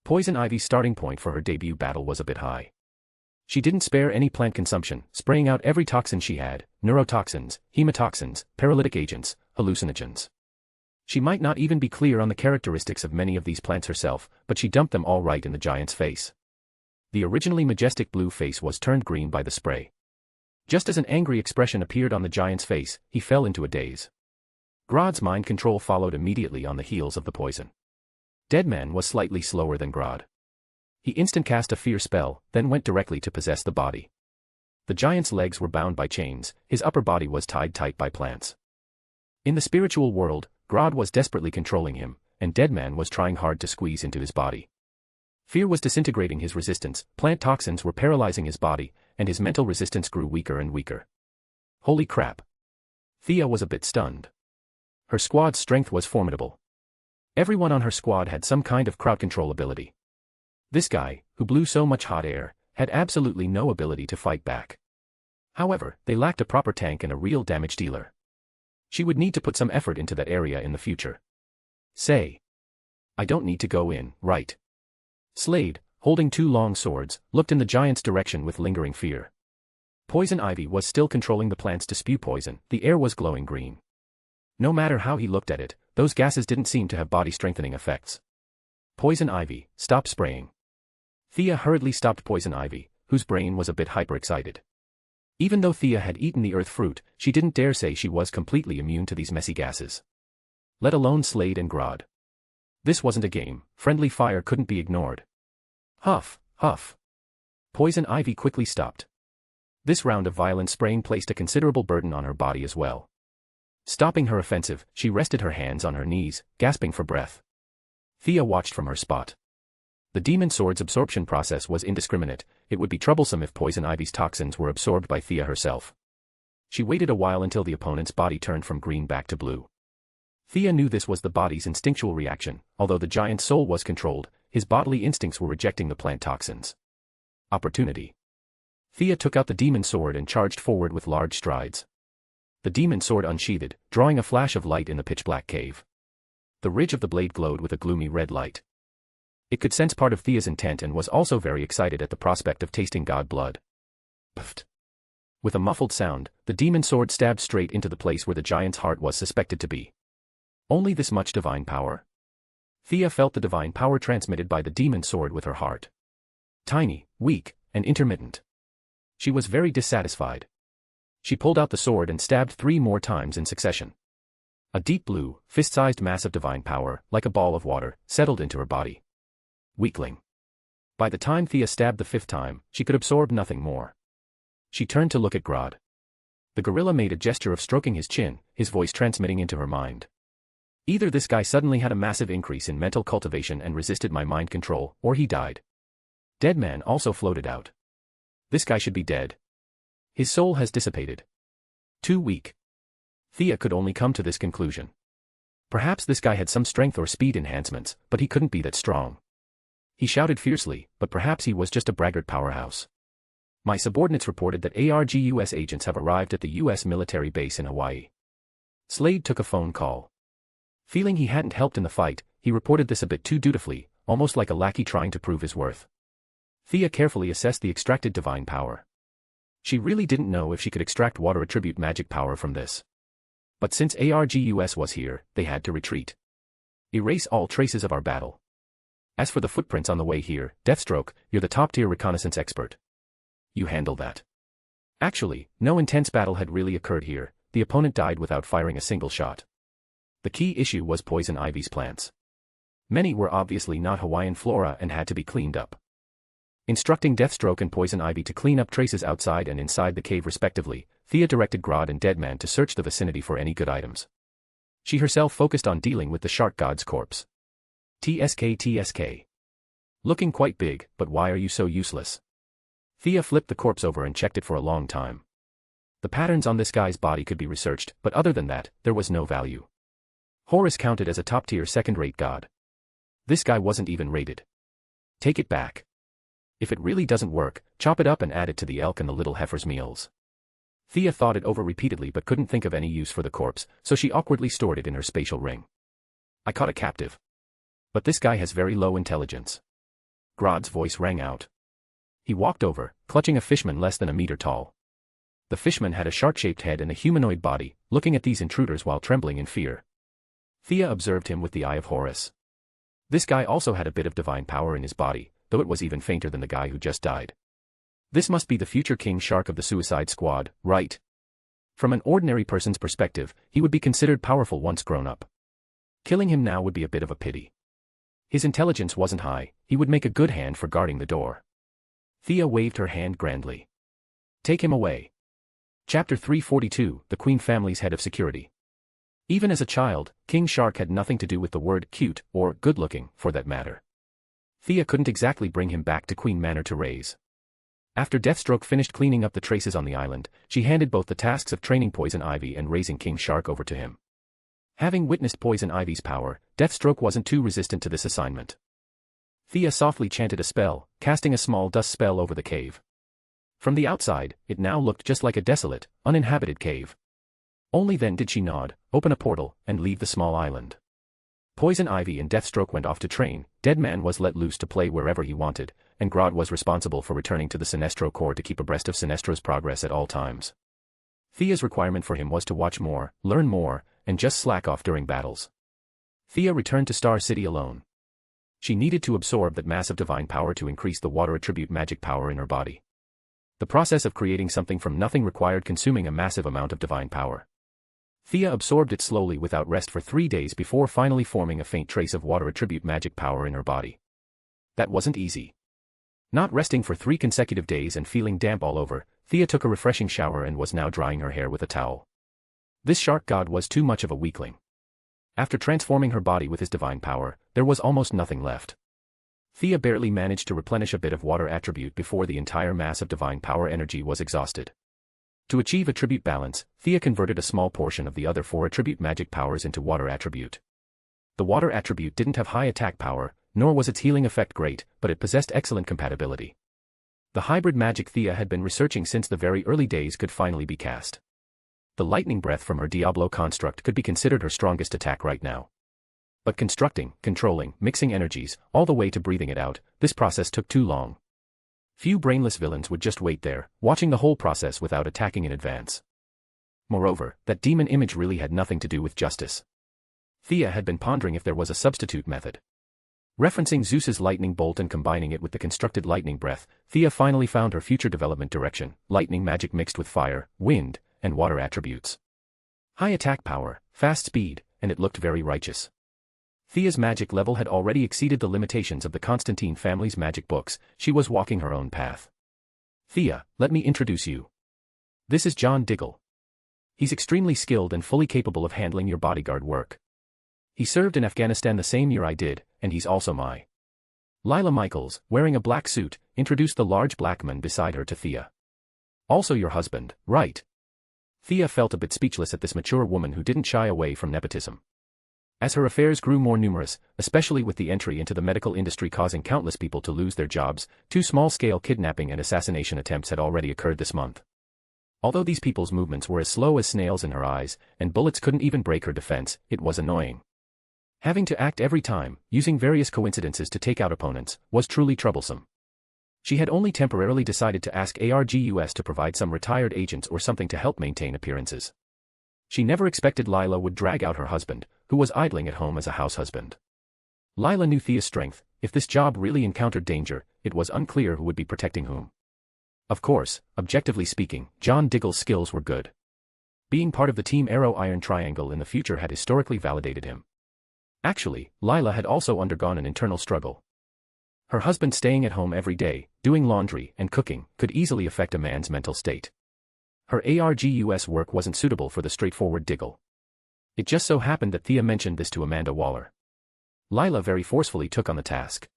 Poison Ivy's starting point for her debut battle was a bit high. She didn't spare any plant consumption, spraying out every toxin she had, neurotoxins, hemotoxins, paralytic agents, hallucinogens. She might not even be clear on the characteristics of many of these plants herself, but she dumped them all right in the giant's face. The originally majestic blue face was turned green by the spray. Just as an angry expression appeared on the giant's face, he fell into a daze. Grodd's mind control followed immediately on the heels of the poison. Deadman was slightly slower than Grodd. He instant cast a fear spell, then went directly to possess the body. The giant's legs were bound by chains, his upper body was tied tight by plants. In the spiritual world, Grodd was desperately controlling him, and Deadman was trying hard to squeeze into his body. Fear was disintegrating his resistance, plant toxins were paralyzing his body, and his mental resistance grew weaker and weaker. Holy crap. Thea was a bit stunned. Her squad's strength was formidable. Everyone on her squad had some kind of crowd control ability. This guy, who blew so much hot air, had absolutely no ability to fight back. However, they lacked a proper tank and a real damage dealer. She would need to put some effort into that area in the future. Say. I don't need to go in, right? Slade, holding two long swords, looked in the giant's direction with lingering fear. Poison ivy was still controlling the plants to spew poison, the air was glowing green. No matter how he looked at it, those gases didn't seem to have body-strengthening effects. Poison ivy, stop spraying. Thea hurriedly stopped poison ivy, whose brain was a bit hyperexcited. Even though Thea had eaten the earth fruit, she didn't dare say she was completely immune to these messy gases. Let alone Slade and Grodd. This wasn't a game, friendly fire couldn't be ignored. Huff, huff. Poison ivy quickly stopped. This round of violent spraying placed a considerable burden on her body as well. Stopping her offensive, she rested her hands on her knees, gasping for breath. Thea watched from her spot. The demon sword's absorption process was indiscriminate. It would be troublesome if poison ivy's toxins were absorbed by Thea herself. She waited a while until the opponent's body turned from green back to blue. Thea knew this was the body's instinctual reaction. Although the giant's soul was controlled, his bodily instincts were rejecting the plant toxins. Opportunity. Thea took out the demon sword and charged forward with large strides. The demon sword unsheathed, drawing a flash of light in the pitch-black cave. The ridge of the blade glowed with a gloomy red light. It could sense part of Thea's intent and was also very excited at the prospect of tasting god blood. Puffed. With a muffled sound, the demon sword stabbed straight into the place where the giant's heart was suspected to be. Only this much divine power? Thea felt the divine power transmitted by the demon sword with her heart. Tiny, weak, and intermittent. She was very dissatisfied. She pulled out the sword and stabbed 3 more times in succession. A deep blue, fist-sized mass of divine power, like a ball of water, settled into her body. Weakling. By the time Thea stabbed the 5th time, she could absorb nothing more. She turned to look at Grodd. The gorilla made a gesture of stroking his chin, his voice transmitting into her mind. Either this guy suddenly had a massive increase in mental cultivation and resisted my mind control, or he died. Deadman also floated out. This guy should be dead. His soul has dissipated. Too weak. Thea could only come to this conclusion. Perhaps this guy had some strength or speed enhancements, but he couldn't be that strong. He shouted fiercely, but perhaps he was just a braggart powerhouse. My subordinates reported that ARGUS agents have arrived at the U.S. military base in Hawaii. Slade took a phone call. Feeling he hadn't helped in the fight, he reported this a bit too dutifully, almost like a lackey trying to prove his worth. Thea carefully assessed the extracted divine power. She really didn't know if she could extract water attribute magic power from this. But since ARGUS was here, they had to retreat. Erase all traces of our battle. As for the footprints on the way here, Deathstroke, you're the top-tier reconnaissance expert. You handle that. Actually, no intense battle had really occurred here. The opponent died without firing a single shot. The key issue was poison ivy's plants. Many were obviously not Hawaiian flora and had to be cleaned up. Instructing Deathstroke and Poison Ivy to clean up traces outside and inside the cave respectively, Thea directed Grodd and Deadman to search the vicinity for any good items. She herself focused on dealing with the shark god's corpse. TSK. Looking quite big, but why are you so useless? Thea flipped the corpse over and checked it for a long time. The patterns on this guy's body could be researched, but other than that, there was no value. Horus counted as a top-tier second-rate god. This guy wasn't even rated. Take it back. If it really doesn't work, chop it up and add it to the elk and the little heifer's meals. Thea thought it over repeatedly but couldn't think of any use for the corpse, so she awkwardly stored it in her spatial ring. I caught a captive. But this guy has very low intelligence. Grodd's voice rang out. He walked over, clutching a fishman less than a meter tall. The fishman had a shark-shaped head and a humanoid body, looking at these intruders while trembling in fear. Thea observed him with the eye of Horus. This guy also had a bit of divine power in his body, though it was even fainter than the guy who just died. This must be the future king shark of the Suicide Squad, right? From an ordinary person's perspective, he would be considered powerful once grown up. Killing him now would be a bit of a pity. His intelligence wasn't high, he would make a good hand for guarding the door. Thea waved her hand grandly. Take him away. Chapter 342, The Queen Family's Head of Security. Even as a child, King Shark had nothing to do with the word cute, or good-looking, for that matter. Thea couldn't exactly bring him back to Queen Manor to raise. After Deathstroke finished cleaning up the traces on the island, she handed both the tasks of training Poison Ivy and raising King Shark over to him. Having witnessed Poison Ivy's power, Deathstroke wasn't too resistant to this assignment. Thea softly chanted a spell, casting a small dust spell over the cave. From the outside, it now looked just like a desolate, uninhabited cave. Only then did she nod, open a portal, and leave the small island. Poison Ivy and Deathstroke went off to train, Deadman was let loose to play wherever he wanted, and Grodd was responsible for returning to the Sinestro core to keep abreast of Sinestro's progress at all times. Thea's requirement for him was to watch more, learn more, and just slack off during battles. Thea returned to Star City alone. She needed to absorb that massive divine power to increase the water attribute magic power in her body. The process of creating something from nothing required consuming a massive amount of divine power. Thea absorbed it slowly without rest for 3 days before finally forming a faint trace of water attribute magic power in her body. That wasn't easy. Not resting for 3 consecutive days and feeling damp all over, Thea took a refreshing shower and was now drying her hair with a towel. This shark god was too much of a weakling. After transforming her body with his divine power, there was almost nothing left. Thea barely managed to replenish a bit of water attribute before the entire mass of divine power energy was exhausted. To achieve attribute balance, Thea converted a small portion of the other 4 attribute magic powers into water attribute. The water attribute didn't have high attack power, nor was its healing effect great, but it possessed excellent compatibility. The hybrid magic Thea had been researching since the very early days could finally be cast. The lightning breath from her Diablo construct could be considered her strongest attack right now. But constructing, controlling, mixing energies, all the way to breathing it out, this process took too long. Few brainless villains would just wait there, watching the whole process without attacking in advance. Moreover, that demon image really had nothing to do with justice. Thea had been pondering if there was a substitute method. Referencing Zeus's lightning bolt and combining it with the constructed lightning breath, Thea finally found her future development direction, lightning magic mixed with fire, wind, and water attributes. High attack power, fast speed, and it looked very righteous. Thea's magic level had already exceeded the limitations of the Constantine family's magic books, she was walking her own path. Thea, let me introduce you. This is John Diggle. He's extremely skilled and fully capable of handling your bodyguard work. He served in Afghanistan the same year I did, and he's also my. Lila Michaels, wearing a black suit, introduced the large black man beside her to Thea. Also your husband, right? Thea felt a bit speechless at this mature woman who didn't shy away from nepotism. As her affairs grew more numerous, especially with the entry into the medical industry causing countless people to lose their jobs, 2 small-scale kidnapping and assassination attempts had already occurred this month. Although these people's movements were as slow as snails in her eyes, and bullets couldn't even break her defense, it was annoying. Having to act every time, using various coincidences to take out opponents, was truly troublesome. She had only temporarily decided to ask ArrowVerse to provide some retired agents or something to help maintain appearances. She never expected Lila would drag out her husband, who was idling at home as a house husband. Lila knew Thea's strength. If this job really encountered danger, it was unclear who would be protecting whom. Of course, objectively speaking, John Diggle's skills were good. Being part of the Team Arrow Iron Triangle in the future had historically validated him. Actually, Lila had also undergone an internal struggle. Her husband staying at home every day, doing laundry and cooking, could easily affect a man's mental state. Her ArrowVerse work wasn't suitable for the straightforward Diggle. It just so happened that Thea mentioned this to Amanda Waller. Lila very forcefully took on the task.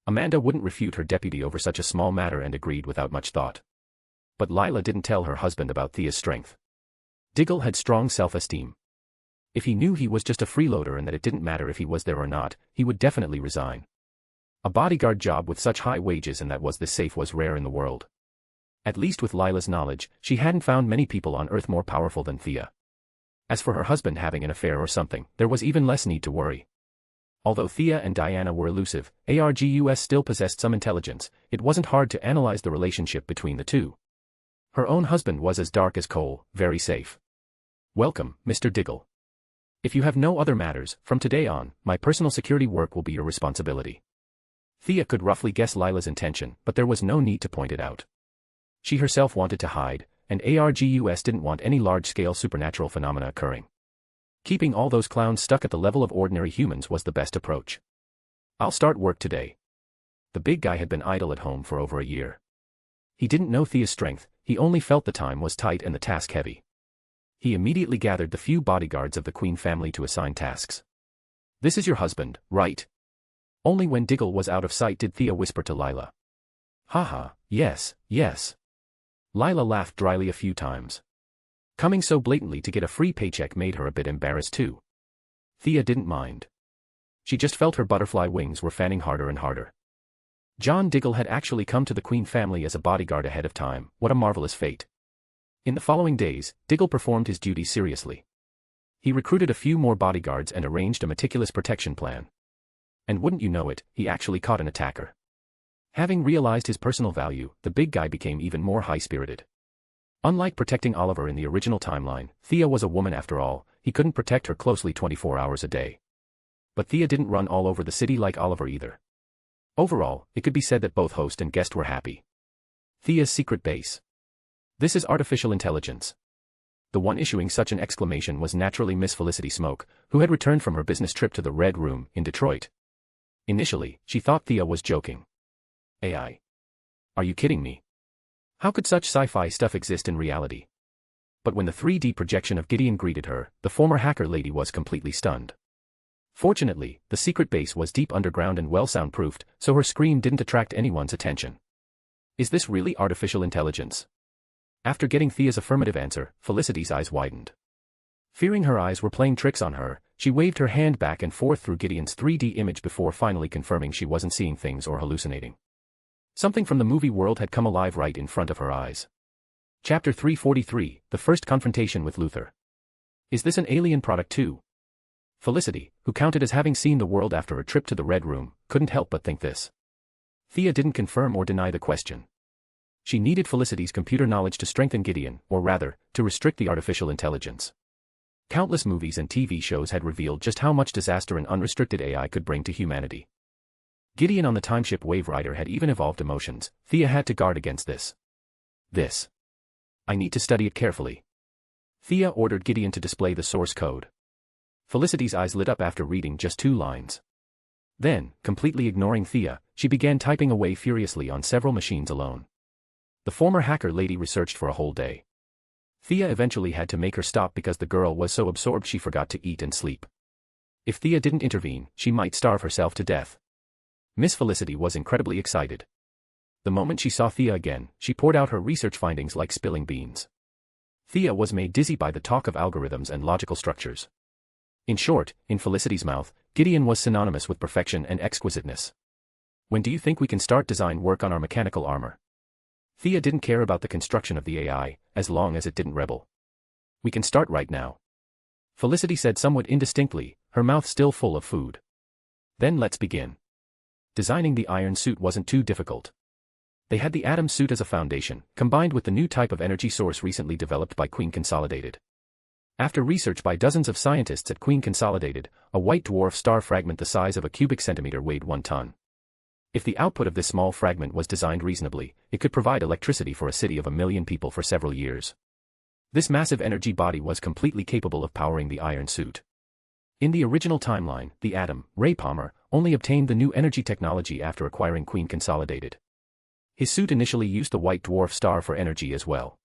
Amanda wouldn't refute her deputy over such a small matter and agreed without much thought. But Lila didn't tell her husband about Thea's strength. Diggle had strong self-esteem. If he knew he was just a freeloader and that it didn't matter if he was there or not, he would definitely resign. A bodyguard job with such high wages and that was this safe was rare in the world. At least with Lila's knowledge, she hadn't found many people on Earth more powerful than Thea. As for her husband having an affair or something, there was even less need to worry. Although Thea and Diana were elusive, ArrowVerse still possessed some intelligence. It wasn't hard to analyze the relationship between the two. Her own husband was as dark as coal, very safe. Welcome, Mr. Diggle. If you have no other matters, from today on, my personal security work will be your responsibility. Thea could roughly guess Lila's intention, but there was no need to point it out. She herself wanted to hide, and ArrowVerse didn't want any large-scale supernatural phenomena occurring. Keeping all those clowns stuck at the level of ordinary humans was the best approach. I'll start work today. The big guy had been idle at home for over a year. He didn't know Thea's strength, he only felt the time was tight and the task heavy. He immediately gathered the few bodyguards of the Queen family to assign tasks. This is your husband, right? Only when Diggle was out of sight did Thea whisper to Lila. Haha, yes, yes. Lila laughed dryly a few times. Coming so blatantly to get a free paycheck made her a bit embarrassed too. Thea didn't mind. She just felt her butterfly wings were fanning harder and harder. John Diggle had actually come to the Queen family as a bodyguard ahead of time. What a marvelous fate. In the following days, Diggle performed his duties seriously. He recruited a few more bodyguards and arranged a meticulous protection plan. And wouldn't you know it, he actually caught an attacker. Having realized his personal value, the big guy became even more high-spirited. Unlike protecting Oliver in the original timeline, Thea was a woman after all. He couldn't protect her closely 24 hours a day. But Thea didn't run all over the city like Oliver either. Overall, it could be said that both host and guest were happy. Thea's secret base. This is artificial intelligence. The one issuing such an exclamation was naturally Miss Felicity Smoke, who had returned from her business trip to the Red Room in Detroit. Initially, she thought Thea was joking. AI. Are you kidding me? How could such sci-fi stuff exist in reality? But when the 3D projection of Gideon greeted her, the former hacker lady was completely stunned. Fortunately, the secret base was deep underground and well soundproofed, so her scream didn't attract anyone's attention. Is this really artificial intelligence? After getting Thea's affirmative answer, Felicity's eyes widened. Fearing her eyes were playing tricks on her, she waved her hand back and forth through Gideon's 3D image before finally confirming she wasn't seeing things or hallucinating. Something from the movie world had come alive right in front of her eyes. Chapter 343, The First Confrontation with Luther. Is this an alien product too? Felicity, who counted as having seen the world after her trip to the Red Room, couldn't help but think this. Thea didn't confirm or deny the question. She needed Felicity's computer knowledge to strengthen Gideon, or rather, to restrict the artificial intelligence. Countless movies and TV shows had revealed just how much disaster an unrestricted AI could bring to humanity. Gideon on the timeship Wave Rider had even evolved emotions. Thea had to guard against this. I need to study it carefully. Thea ordered Gideon to display the source code. Felicity's eyes lit up after reading just 2 lines. Then, completely ignoring Thea, she began typing away furiously on several machines alone. The former hacker lady researched for a whole day. Thea eventually had to make her stop because the girl was so absorbed she forgot to eat and sleep. If Thea didn't intervene, she might starve herself to death. Miss Felicity was incredibly excited. The moment she saw Thea again, she poured out her research findings like spilling beans. Thea was made dizzy by the talk of algorithms and logical structures. In short, in Felicity's mouth, Gideon was synonymous with perfection and exquisiteness. When do you think we can start design work on our mechanical armor? Thea didn't care about the construction of the AI, as long as it didn't rebel. We can start right now. Felicity said somewhat indistinctly, her mouth still full of food. Then let's begin. Designing the iron suit wasn't too difficult. They had the atom suit as a foundation, combined with the new type of energy source recently developed by Queen Consolidated. After research by dozens of scientists at Queen Consolidated, a white dwarf star fragment the size of a cubic centimeter weighed 1 ton. If the output of this small fragment was designed reasonably, it could provide electricity for a city of 1 million people for several years. This massive energy body was completely capable of powering the iron suit. In the original timeline, the Atom, Ray Palmer, only obtained the new energy technology after acquiring Queen Consolidated. His suit initially used the white dwarf star for energy as well.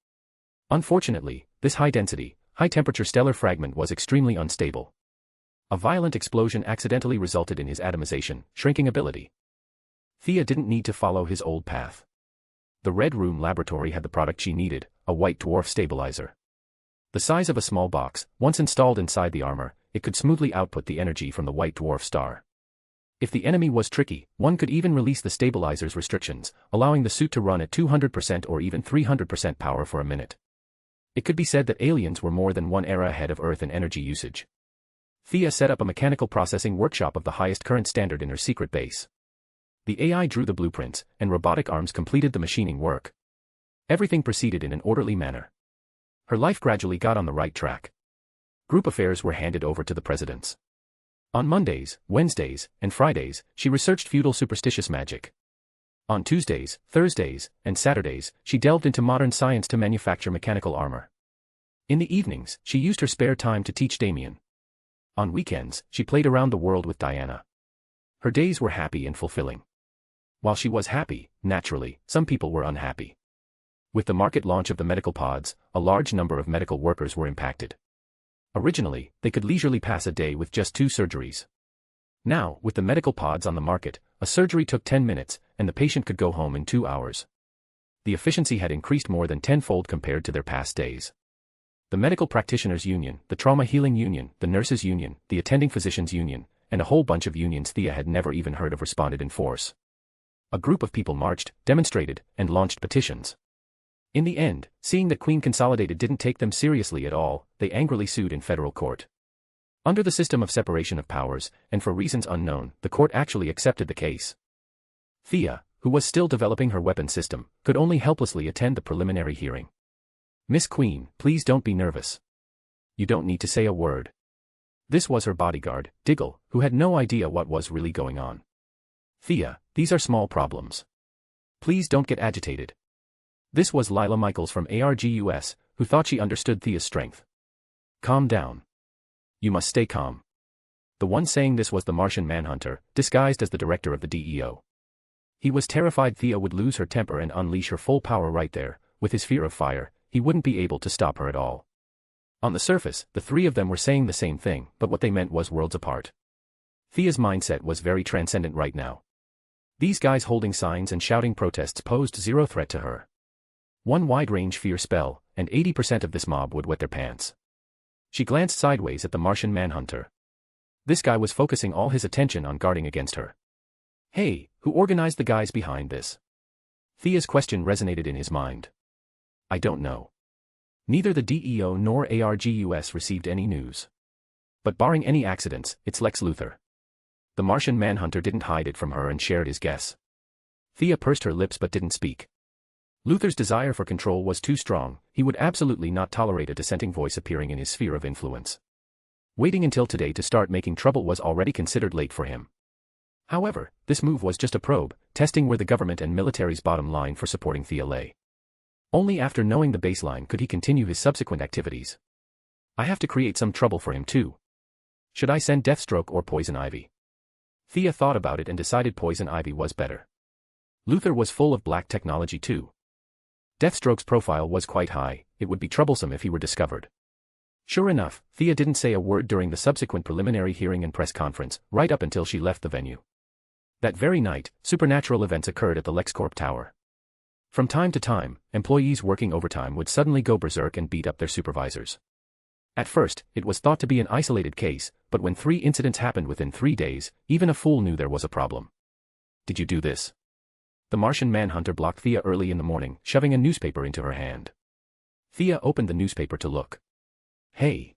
Unfortunately, this high-density, high-temperature stellar fragment was extremely unstable. A violent explosion accidentally resulted in his atomization, shrinking ability. Thea didn't need to follow his old path. The Red Room laboratory had the product she needed, a white dwarf stabilizer. The size of a small box, once installed inside the armor, it could smoothly output the energy from the white dwarf star. If the enemy was tricky, one could even release the stabilizer's restrictions, allowing the suit to run at 200% or even 300% power for a minute. It could be said that aliens were more than one era ahead of Earth in energy usage. Thea set up a mechanical processing workshop of the highest current standard in her secret base. The AI drew the blueprints, and robotic arms completed the machining work. Everything proceeded in an orderly manner. Her life gradually got on the right track. Group affairs were handed over to the presidents. On Mondays, Wednesdays, and Fridays, she researched feudal superstitious magic. On Tuesdays, Thursdays, and Saturdays, she delved into modern science to manufacture mechanical armor. In the evenings, she used her spare time to teach Damien. On weekends, she played around the world with Diana. Her days were happy and fulfilling. While she was happy, naturally, some people were unhappy. With the market launch of the medical pods, a large number of medical workers were impacted. Originally, they could leisurely pass a day with just 2 surgeries. Now, with the medical pods on the market, a surgery took 10 minutes, and the patient could go home in 2 hours. The efficiency had increased more than tenfold compared to their past days. The Medical Practitioners Union, the Trauma Healing Union, the Nurses Union, the Attending Physicians Union, and a whole bunch of unions Thea had never even heard of responded in force. A group of people marched, demonstrated, and launched petitions. In the end, seeing that Queen Consolidated didn't take them seriously at all, they angrily sued in federal court. Under the system of separation of powers, and for reasons unknown, the court actually accepted the case. Thea, who was still developing her weapon system, could only helplessly attend the preliminary hearing. "Miss Queen, please don't be nervous. You don't need to say a word." This was her bodyguard, Diggle, who had no idea what was really going on. "Thea, these are small problems. Please don't get agitated." This was Lila Michaels from ArrowVerse, who thought she understood Thea's strength. "Calm down. You must stay calm." The one saying this was the Martian Manhunter, disguised as the director of the DEO. He was terrified Thea would lose her temper and unleash her full power right there. With his fear of fire, he wouldn't be able to stop her at all. On the surface, the three of them were saying the same thing, but what they meant was worlds apart. Thea's mindset was very transcendent right now. These guys holding signs and shouting protests posed zero threat to her. One wide-range fear spell, and 80% of this mob would wet their pants. She glanced sideways at the Martian Manhunter. This guy was focusing all his attention on guarding against her. "Hey, who organized the guys behind this?" Thea's question resonated in his mind. "I don't know. Neither the DEO nor ArrowVerse received any news. But barring any accidents, it's Lex Luthor." The Martian Manhunter didn't hide it from her and shared his guess. Thea pursed her lips but didn't speak. Luthor's desire for control was too strong. He would absolutely not tolerate a dissenting voice appearing in his sphere of influence. Waiting until today to start making trouble was already considered late for him. However, this move was just a probe, testing where the government and military's bottom line for supporting Thea lay. Only after knowing the baseline could he continue his subsequent activities. "I have to create some trouble for him too. Should I send Deathstroke or Poison Ivy?" Thea thought about it and decided Poison Ivy was better. Luthor was full of black technology too. Deathstroke's profile was quite high. It would be troublesome if he were discovered. Sure enough, Thea didn't say a word during the subsequent preliminary hearing and press conference, right up until she left the venue. That very night, supernatural events occurred at the LexCorp Tower. From time to time, employees working overtime would suddenly go berserk and beat up their supervisors. At first, it was thought to be an isolated case, but when 3 incidents happened within 3 days, even a fool knew there was a problem. "Did you do this?" The Martian Manhunter blocked Thea early in the morning, shoving a newspaper into her hand. Thea opened the newspaper to look. Hey!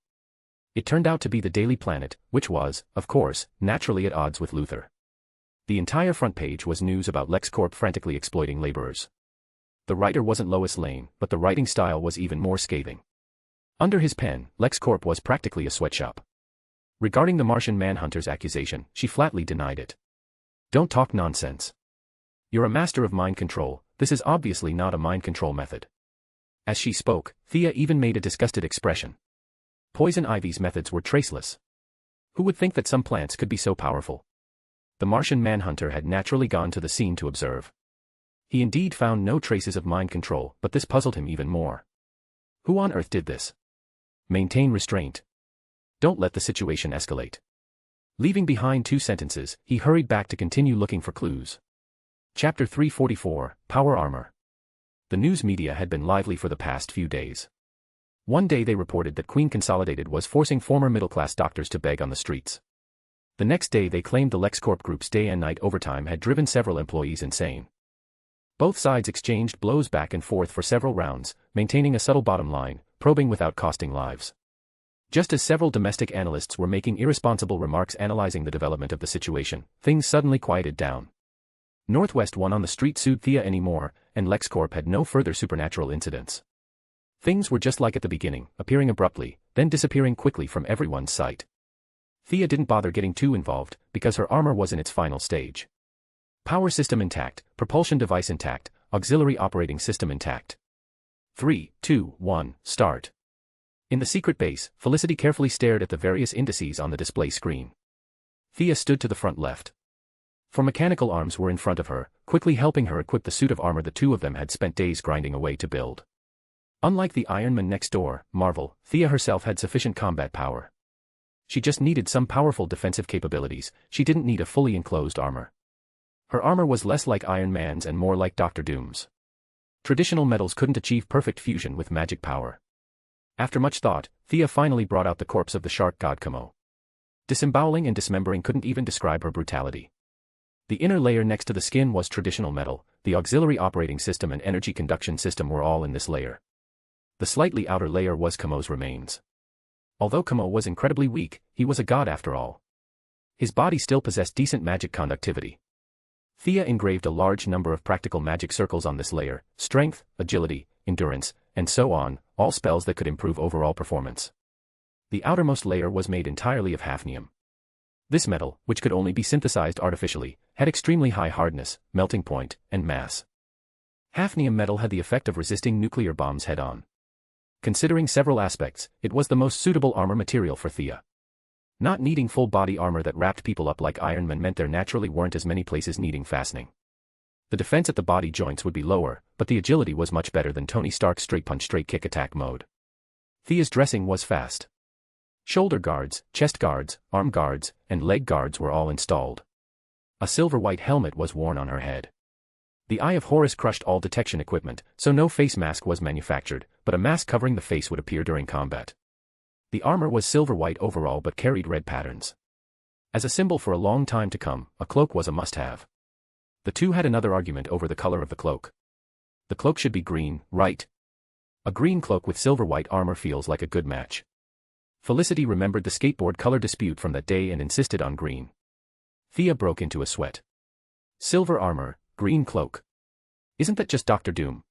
It turned out to be the Daily Planet, which was, of course, naturally at odds with Luthor. The entire front page was news about LexCorp frantically exploiting laborers. The writer wasn't Lois Lane, but the writing style was even more scathing. Under his pen, LexCorp was practically a sweatshop. Regarding the Martian Manhunter's accusation, she flatly denied it. "Don't talk nonsense. You're a master of mind control. This is obviously not a mind control method." As she spoke, Thea even made a disgusted expression. Poison Ivy's methods were traceless. Who would think that some plants could be so powerful? The Martian Manhunter had naturally gone to the scene to observe. He indeed found no traces of mind control, but this puzzled him even more. Who on earth did this? Maintain restraint. Don't let the situation escalate. Leaving behind 2 sentences, he hurried back to continue looking for clues. Chapter 344, Power Armor. The news media had been lively for the past few days. One day they reported that Queen Consolidated was forcing former middle-class doctors to beg on the streets. The next day they claimed the LexCorp Group's day and night overtime had driven several employees insane. Both sides exchanged blows back and forth for several rounds, maintaining a subtle bottom line, probing without costing lives. Just as several domestic analysts were making irresponsible remarks analyzing the development of the situation, things suddenly quieted down. Northwest One on the street sued Thea anymore, and LexCorp had no further supernatural incidents. Things were just like at the beginning, appearing abruptly, then disappearing quickly from everyone's sight. Thea didn't bother getting too involved, because her armor was in its final stage. Power system intact, propulsion device intact, auxiliary operating system intact. 3, 2, 1, start. In the secret base, Felicity carefully stared at the various indices on the display screen. Thea stood to the front left. 4 mechanical arms were in front of her, quickly helping her equip the suit of armor the 2 of them had spent days grinding away to build. Unlike the Iron Man next door, Marvel, Thea herself had sufficient combat power. She just needed some powerful defensive capabilities, she didn't need a fully enclosed armor. Her armor was less like Iron Man's and more like Dr. Doom's. Traditional metals couldn't achieve perfect fusion with magic power. After much thought, Thea finally brought out the corpse of the shark god Kamo. Disemboweling and dismembering couldn't even describe her brutality. The inner layer next to the skin was traditional metal, the auxiliary operating system and energy conduction system were all in this layer. The slightly outer layer was Kamo's remains. Although Kamo was incredibly weak, he was a god after all. His body still possessed decent magic conductivity. Thea engraved a large number of practical magic circles on this layer: strength, agility, endurance, and so on, all spells that could improve overall performance. The outermost layer was made entirely of hafnium. This metal, which could only be synthesized artificially, had extremely high hardness, melting point, and mass. Hafnium metal had the effect of resisting nuclear bombs head-on. Considering several aspects, it was the most suitable armor material for Thea. Not needing full-body armor that wrapped people up like Iron Man meant there naturally weren't as many places needing fastening. The defense at the body joints would be lower, but the agility was much better than Tony Stark's straight punch straight kick attack mode. Thea's dressing was fast. Shoulder guards, chest guards, arm guards, and leg guards were all installed. A silver-white helmet was worn on her head. The Eye of Horus crushed all detection equipment, so no face mask was manufactured, but a mask covering the face would appear during combat. The armor was silver-white overall but carried red patterns. As a symbol for a long time to come, a cloak was a must-have. The two had another argument over the color of the cloak. The cloak should be green, right? A green cloak with silver-white armor feels like a good match. Felicity remembered the skateboard color dispute from that day and insisted on green. Thea broke into a sweat. Silver armor, green cloak. Isn't that just Dr. Doom?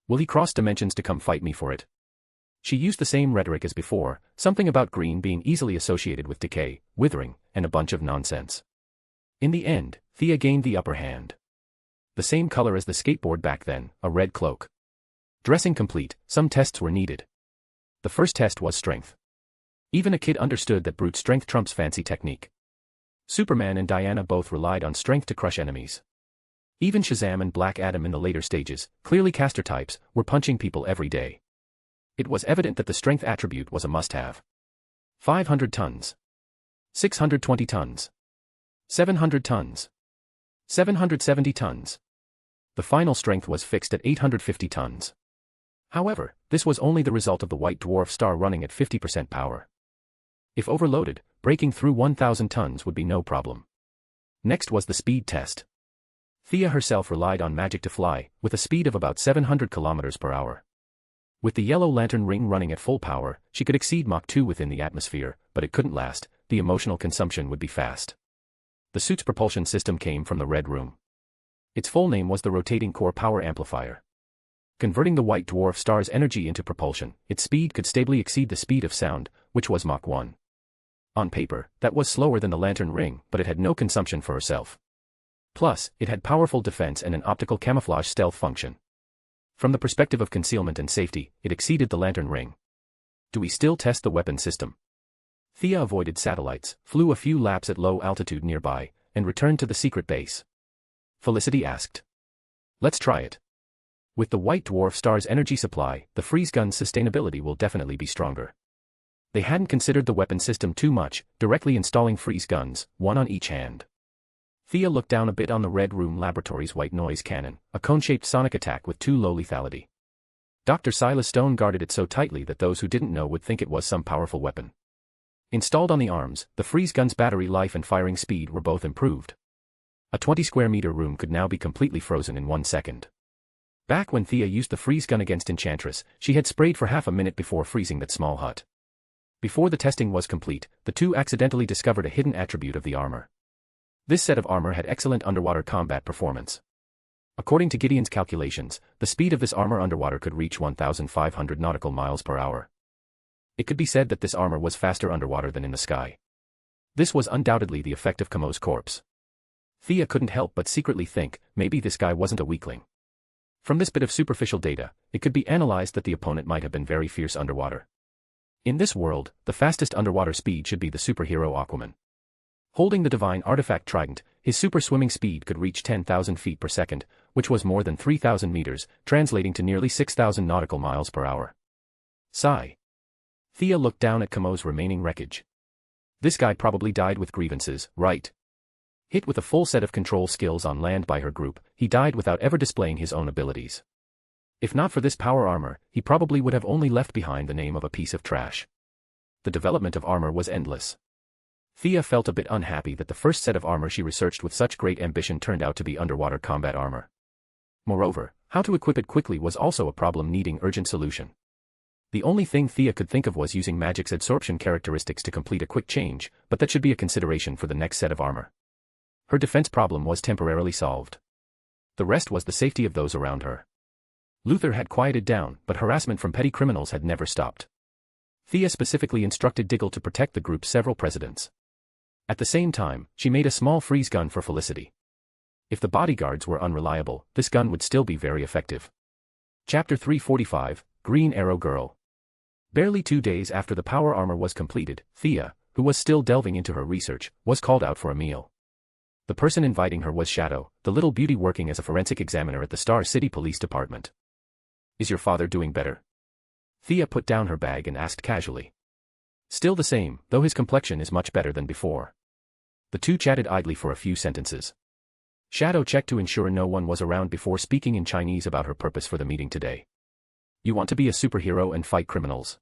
Will he cross dimensions to come fight me for it? She used the same rhetoric as before, something about green being easily associated with decay, withering, and a bunch of nonsense. In the end, Thea gained the upper hand. The same color as the skateboard back then, a red cloak. Dressing complete, some tests were needed. The first test was strength. Even a kid understood that brute strength trumps fancy technique. Superman and Diana both relied on strength to crush enemies. Even Shazam and Black Adam in the later stages, clearly caster types, were punching people every day. It was evident that the strength attribute was a must-have. 500 tons. 620 tons. 700 tons. 770 tons. The final strength was fixed at 850 tons. However, this was only the result of the white dwarf star running at 50% power. If overloaded, breaking through 1,000 tons would be no problem. Next was the speed test. Thea herself relied on magic to fly, with a speed of about 700 kilometers per hour. With the yellow lantern ring running at full power, she could exceed Mach 2 within the atmosphere, but it couldn't last, the emotional consumption would be fast. The suit's propulsion system came from the Red Room. Its full name was the Rotating Core Power Amplifier. Converting the white dwarf star's energy into propulsion, its speed could stably exceed the speed of sound, which was Mach 1. On paper, that was slower than the lantern ring, but it had no consumption for herself. Plus, it had powerful defense and an optical camouflage stealth function. From the perspective of concealment and safety, it exceeded the lantern ring. Do we still test the weapon system? Thea avoided satellites, flew a few laps at low altitude nearby, and returned to the secret base. Felicity asked. Let's try it. With the white dwarf star's energy supply, the freeze gun's sustainability will definitely be stronger. They hadn't considered the weapon system too much, directly installing freeze guns, one on each hand. Thea looked down a bit on the Red Room Laboratory's white noise cannon, a cone-shaped sonic attack with too low lethality. Dr. Silas Stone guarded it so tightly that those who didn't know would think it was some powerful weapon. Installed on the arms, the freeze gun's battery life and firing speed were both improved. A 20-square-meter room could now be completely frozen in 1 second. Back when Thea used the freeze gun against Enchantress, she had sprayed for half a minute before freezing that small hut. Before the testing was complete, the two accidentally discovered a hidden attribute of the armor. This set of armor had excellent underwater combat performance. According to Gideon's calculations, the speed of this armor underwater could reach 1,500 nautical miles per hour. It could be said that this armor was faster underwater than in the sky. This was undoubtedly the effect of Kamo's corpse. Thea couldn't help but secretly think, maybe this guy wasn't a weakling. From this bit of superficial data, it could be analyzed that the opponent might have been very fierce underwater. In this world, the fastest underwater speed should be the superhero Aquaman. Holding the divine artifact trident, his super swimming speed could reach 10,000 feet per second, which was more than 3,000 meters, translating to nearly 6,000 nautical miles per hour. Sigh. Thea looked down at Kamo's remaining wreckage. This guy probably died with grievances, right? Hit with a full set of control skills on land by her group, he died without ever displaying his own abilities. If not for this power armor, he probably would have only left behind the name of a piece of trash. The development of armor was endless. Thea felt a bit unhappy that the first set of armor she researched with such great ambition turned out to be underwater combat armor. Moreover, how to equip it quickly was also a problem needing urgent solution. The only thing Thea could think of was using magic's absorption characteristics to complete a quick change, but that should be a consideration for the next set of armor. Her defense problem was temporarily solved. The rest was the safety of those around her. Luther had quieted down, but harassment from petty criminals had never stopped. Thea specifically instructed Diggle to protect the group's several presidents. At the same time, she made a small freeze gun for Felicity. If the bodyguards were unreliable, this gun would still be very effective. Chapter 345, Green Arrow Girl. Barely 2 days after the power armor was completed, Thea, who was still delving into her research, was called out for a meal. The person inviting her was Shadow, the little beauty working as a forensic examiner at the Star City Police Department. "Is your father doing better?" Thea put down her bag and asked casually. "Still the same, though his complexion is much better than before." The two chatted idly for a few sentences. Shadow checked to ensure no one was around before speaking in Chinese about her purpose for the meeting today. "You want to be a superhero and fight criminals?"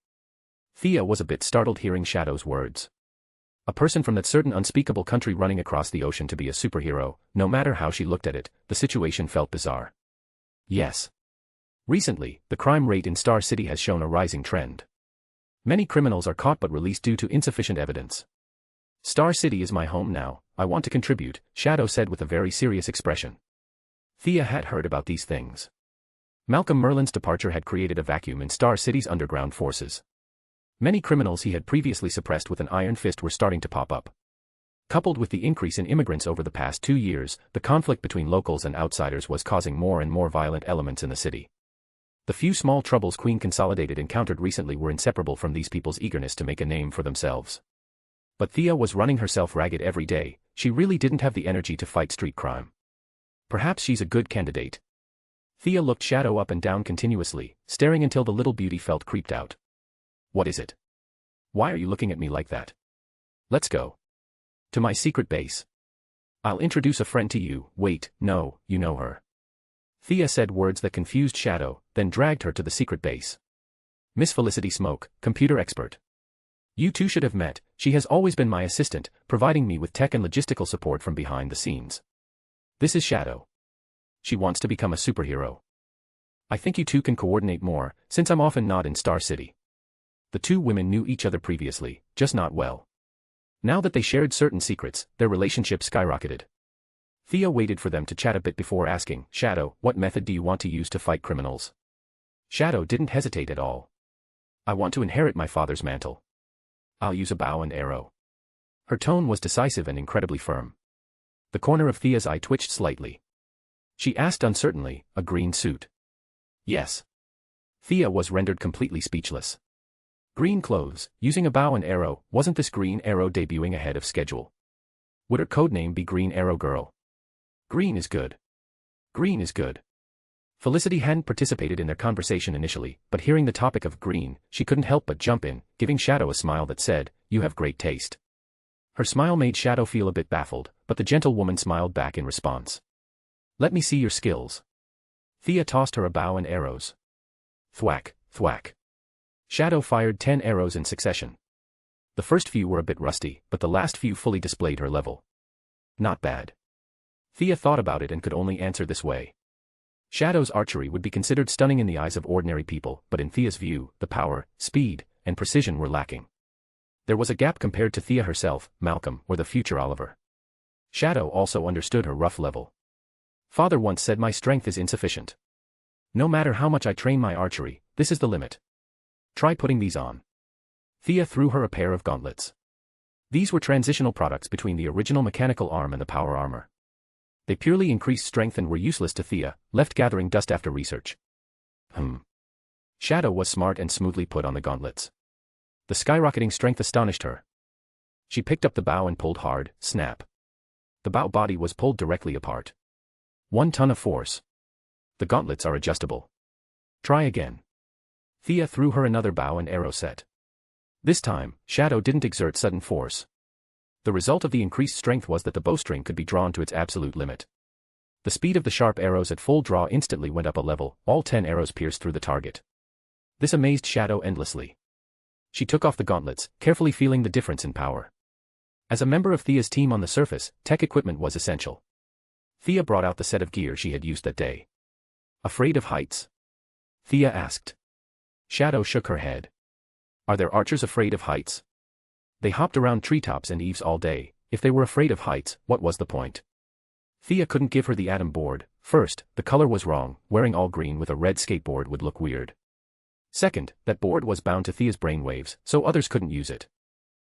Thea was a bit startled hearing Shadow's words. A person from that certain unspeakable country running across the ocean to be a superhero, no matter how she looked at it, the situation felt bizarre. Yes. Recently, the crime rate in Star City has shown a rising trend. Many criminals are caught but released due to insufficient evidence. "Star City is my home now, I want to contribute," Shadow said with a very serious expression. Thea had heard about these things. Malcolm Merlin's departure had created a vacuum in Star City's underground forces. Many criminals he had previously suppressed with an iron fist were starting to pop up. Coupled with the increase in immigrants over the past 2 years, the conflict between locals and outsiders was causing more and more violent elements in the city. The few small troubles Queen Consolidated encountered recently were inseparable from these people's eagerness to make a name for themselves. But Thea was running herself ragged every day, she really didn't have the energy to fight street crime. Perhaps she's a good candidate. Thea looked Shadow up and down continuously, staring until the little beauty felt creeped out. "What is it? Why are you looking at me like that? Let's go. To my secret base. I'll introduce a friend to you." "Wait, no, you know her." Thea said words that confused Shadow, then dragged her to the secret base. "Miss Felicity Smoke, computer expert. You two should have met, she has always been my assistant, providing me with tech and logistical support from behind the scenes. This is Shadow. She wants to become a superhero. I think you two can coordinate more, since I'm often not in Star City." The two women knew each other previously, just not well. Now that they shared certain secrets, their relationship skyrocketed. Thea waited for them to chat a bit before asking, "Shadow, what method do you want to use to fight criminals?" Shadow didn't hesitate at all. "I want to inherit my father's mantle. I'll use a bow and arrow." Her tone was decisive and incredibly firm. The corner of Thea's eye twitched slightly. She asked uncertainly, "A green suit?" "Yes." Thea was rendered completely speechless. Green clothes, using a bow and arrow, wasn't this Green Arrow debuting ahead of schedule? Would her codename be Green Arrow Girl? Green is good. Green is good. Felicity hadn't participated in their conversation initially, but hearing the topic of green, she couldn't help but jump in, giving Shadow a smile that said, "You have great taste." Her smile made Shadow feel a bit baffled, but the gentle woman smiled back in response. "Let me see your skills." Thea tossed her a bow and arrows. Thwack, thwack. Shadow fired 10 arrows in succession. The first few were a bit rusty, but the last few fully displayed her level. Not bad. Thea thought about it and could only answer this way. Shadow's archery would be considered stunning in the eyes of ordinary people, but in Thea's view, the power, speed, and precision were lacking. There was a gap compared to Thea herself, Malcolm, or the future Oliver. Shadow also understood her rough level. "Father once said my strength is insufficient. No matter how much I train my archery, this is the limit. Try putting these on." Thea threw her a pair of gauntlets. These were transitional products between the original mechanical arm and the power armor. They purely increased strength and were useless to Thea, left gathering dust after research. Shadow was smart and smoothly put on the gauntlets. The skyrocketing strength astonished her. She picked up the bow and pulled hard, snap. The bow body was pulled directly apart. 1 ton of force. The gauntlets are adjustable. Try again. Thea threw her another bow and arrow set. This time, Shadow didn't exert sudden force. The result of the increased strength was that the bowstring could be drawn to its absolute limit. The speed of the sharp arrows at full draw instantly went up a level, all 10 arrows pierced through the target. This amazed Shadow endlessly. She took off the gauntlets, carefully feeling the difference in power. As a member of Thea's team on the surface, tech equipment was essential. Thea brought out the set of gear she had used that day. Afraid of heights? Thea asked. Shadow shook her head. Are there archers afraid of heights? They hopped around treetops and eaves all day. If they were afraid of heights, what was the point? Thea couldn't give her the atom board. First, the color was wrong, wearing all green with a red skateboard would look weird. Second, that board was bound to Thea's brainwaves, so others couldn't use it.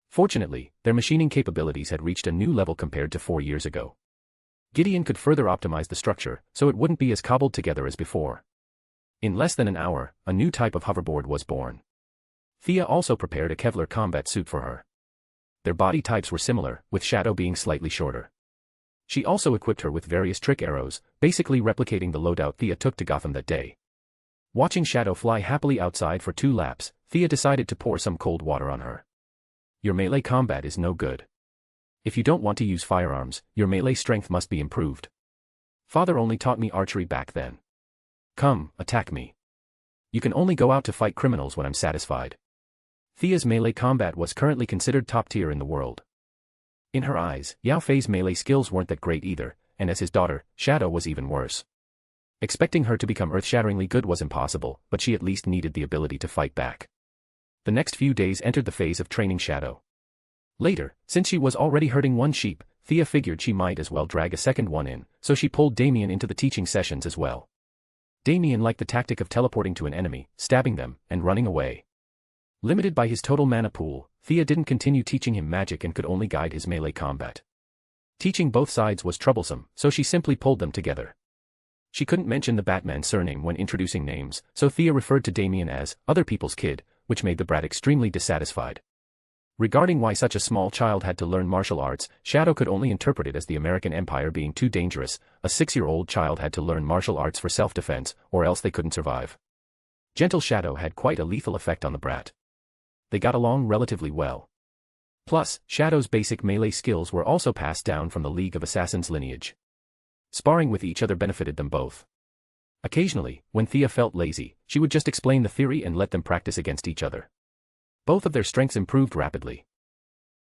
Fortunately, their machining capabilities had reached a new level compared to 4 years ago. Gideon could further optimize the structure, so it wouldn't be as cobbled together as before. In less than an hour, a new type of hoverboard was born. Thea also prepared a Kevlar combat suit for her. Their body types were similar, with Shadow being slightly shorter. She also equipped her with various trick arrows, basically replicating the loadout Thea took to Gotham that day. Watching Shadow fly happily outside for 2 laps, Thea decided to pour some cold water on her. Your melee combat is no good. If you don't want to use firearms, your melee strength must be improved. Father only taught me archery back then. Come, attack me. You can only go out to fight criminals when I'm satisfied. Thea's melee combat was currently considered top tier in the world. In her eyes, Yao Fei's melee skills weren't that great either, and as his daughter, Shadow was even worse. Expecting her to become earth-shatteringly good was impossible, but she at least needed the ability to fight back. The next few days entered the phase of training Shadow. Later, since she was already herding one sheep, Thea figured she might as well drag a second one in, so she pulled Damien into the teaching sessions as well. Damien liked the tactic of teleporting to an enemy, stabbing them, and running away. Limited by his total mana pool, Thea didn't continue teaching him magic and could only guide his melee combat. Teaching both sides was troublesome, so she simply pulled them together. She couldn't mention the Batman surname when introducing names, so Thea referred to Damien as other people's kid, which made the brat extremely dissatisfied. Regarding why such a small child had to learn martial arts, Shadow could only interpret it as the American Empire being too dangerous. A 6-year-old child had to learn martial arts for self-defense, or else they couldn't survive. Gentle Shadow had quite a lethal effect on the brat. They got along relatively well. Plus, Shadow's basic melee skills were also passed down from the League of Assassins lineage. Sparring with each other benefited them both. Occasionally, when Thea felt lazy, she would just explain the theory and let them practice against each other. Both of their strengths improved rapidly.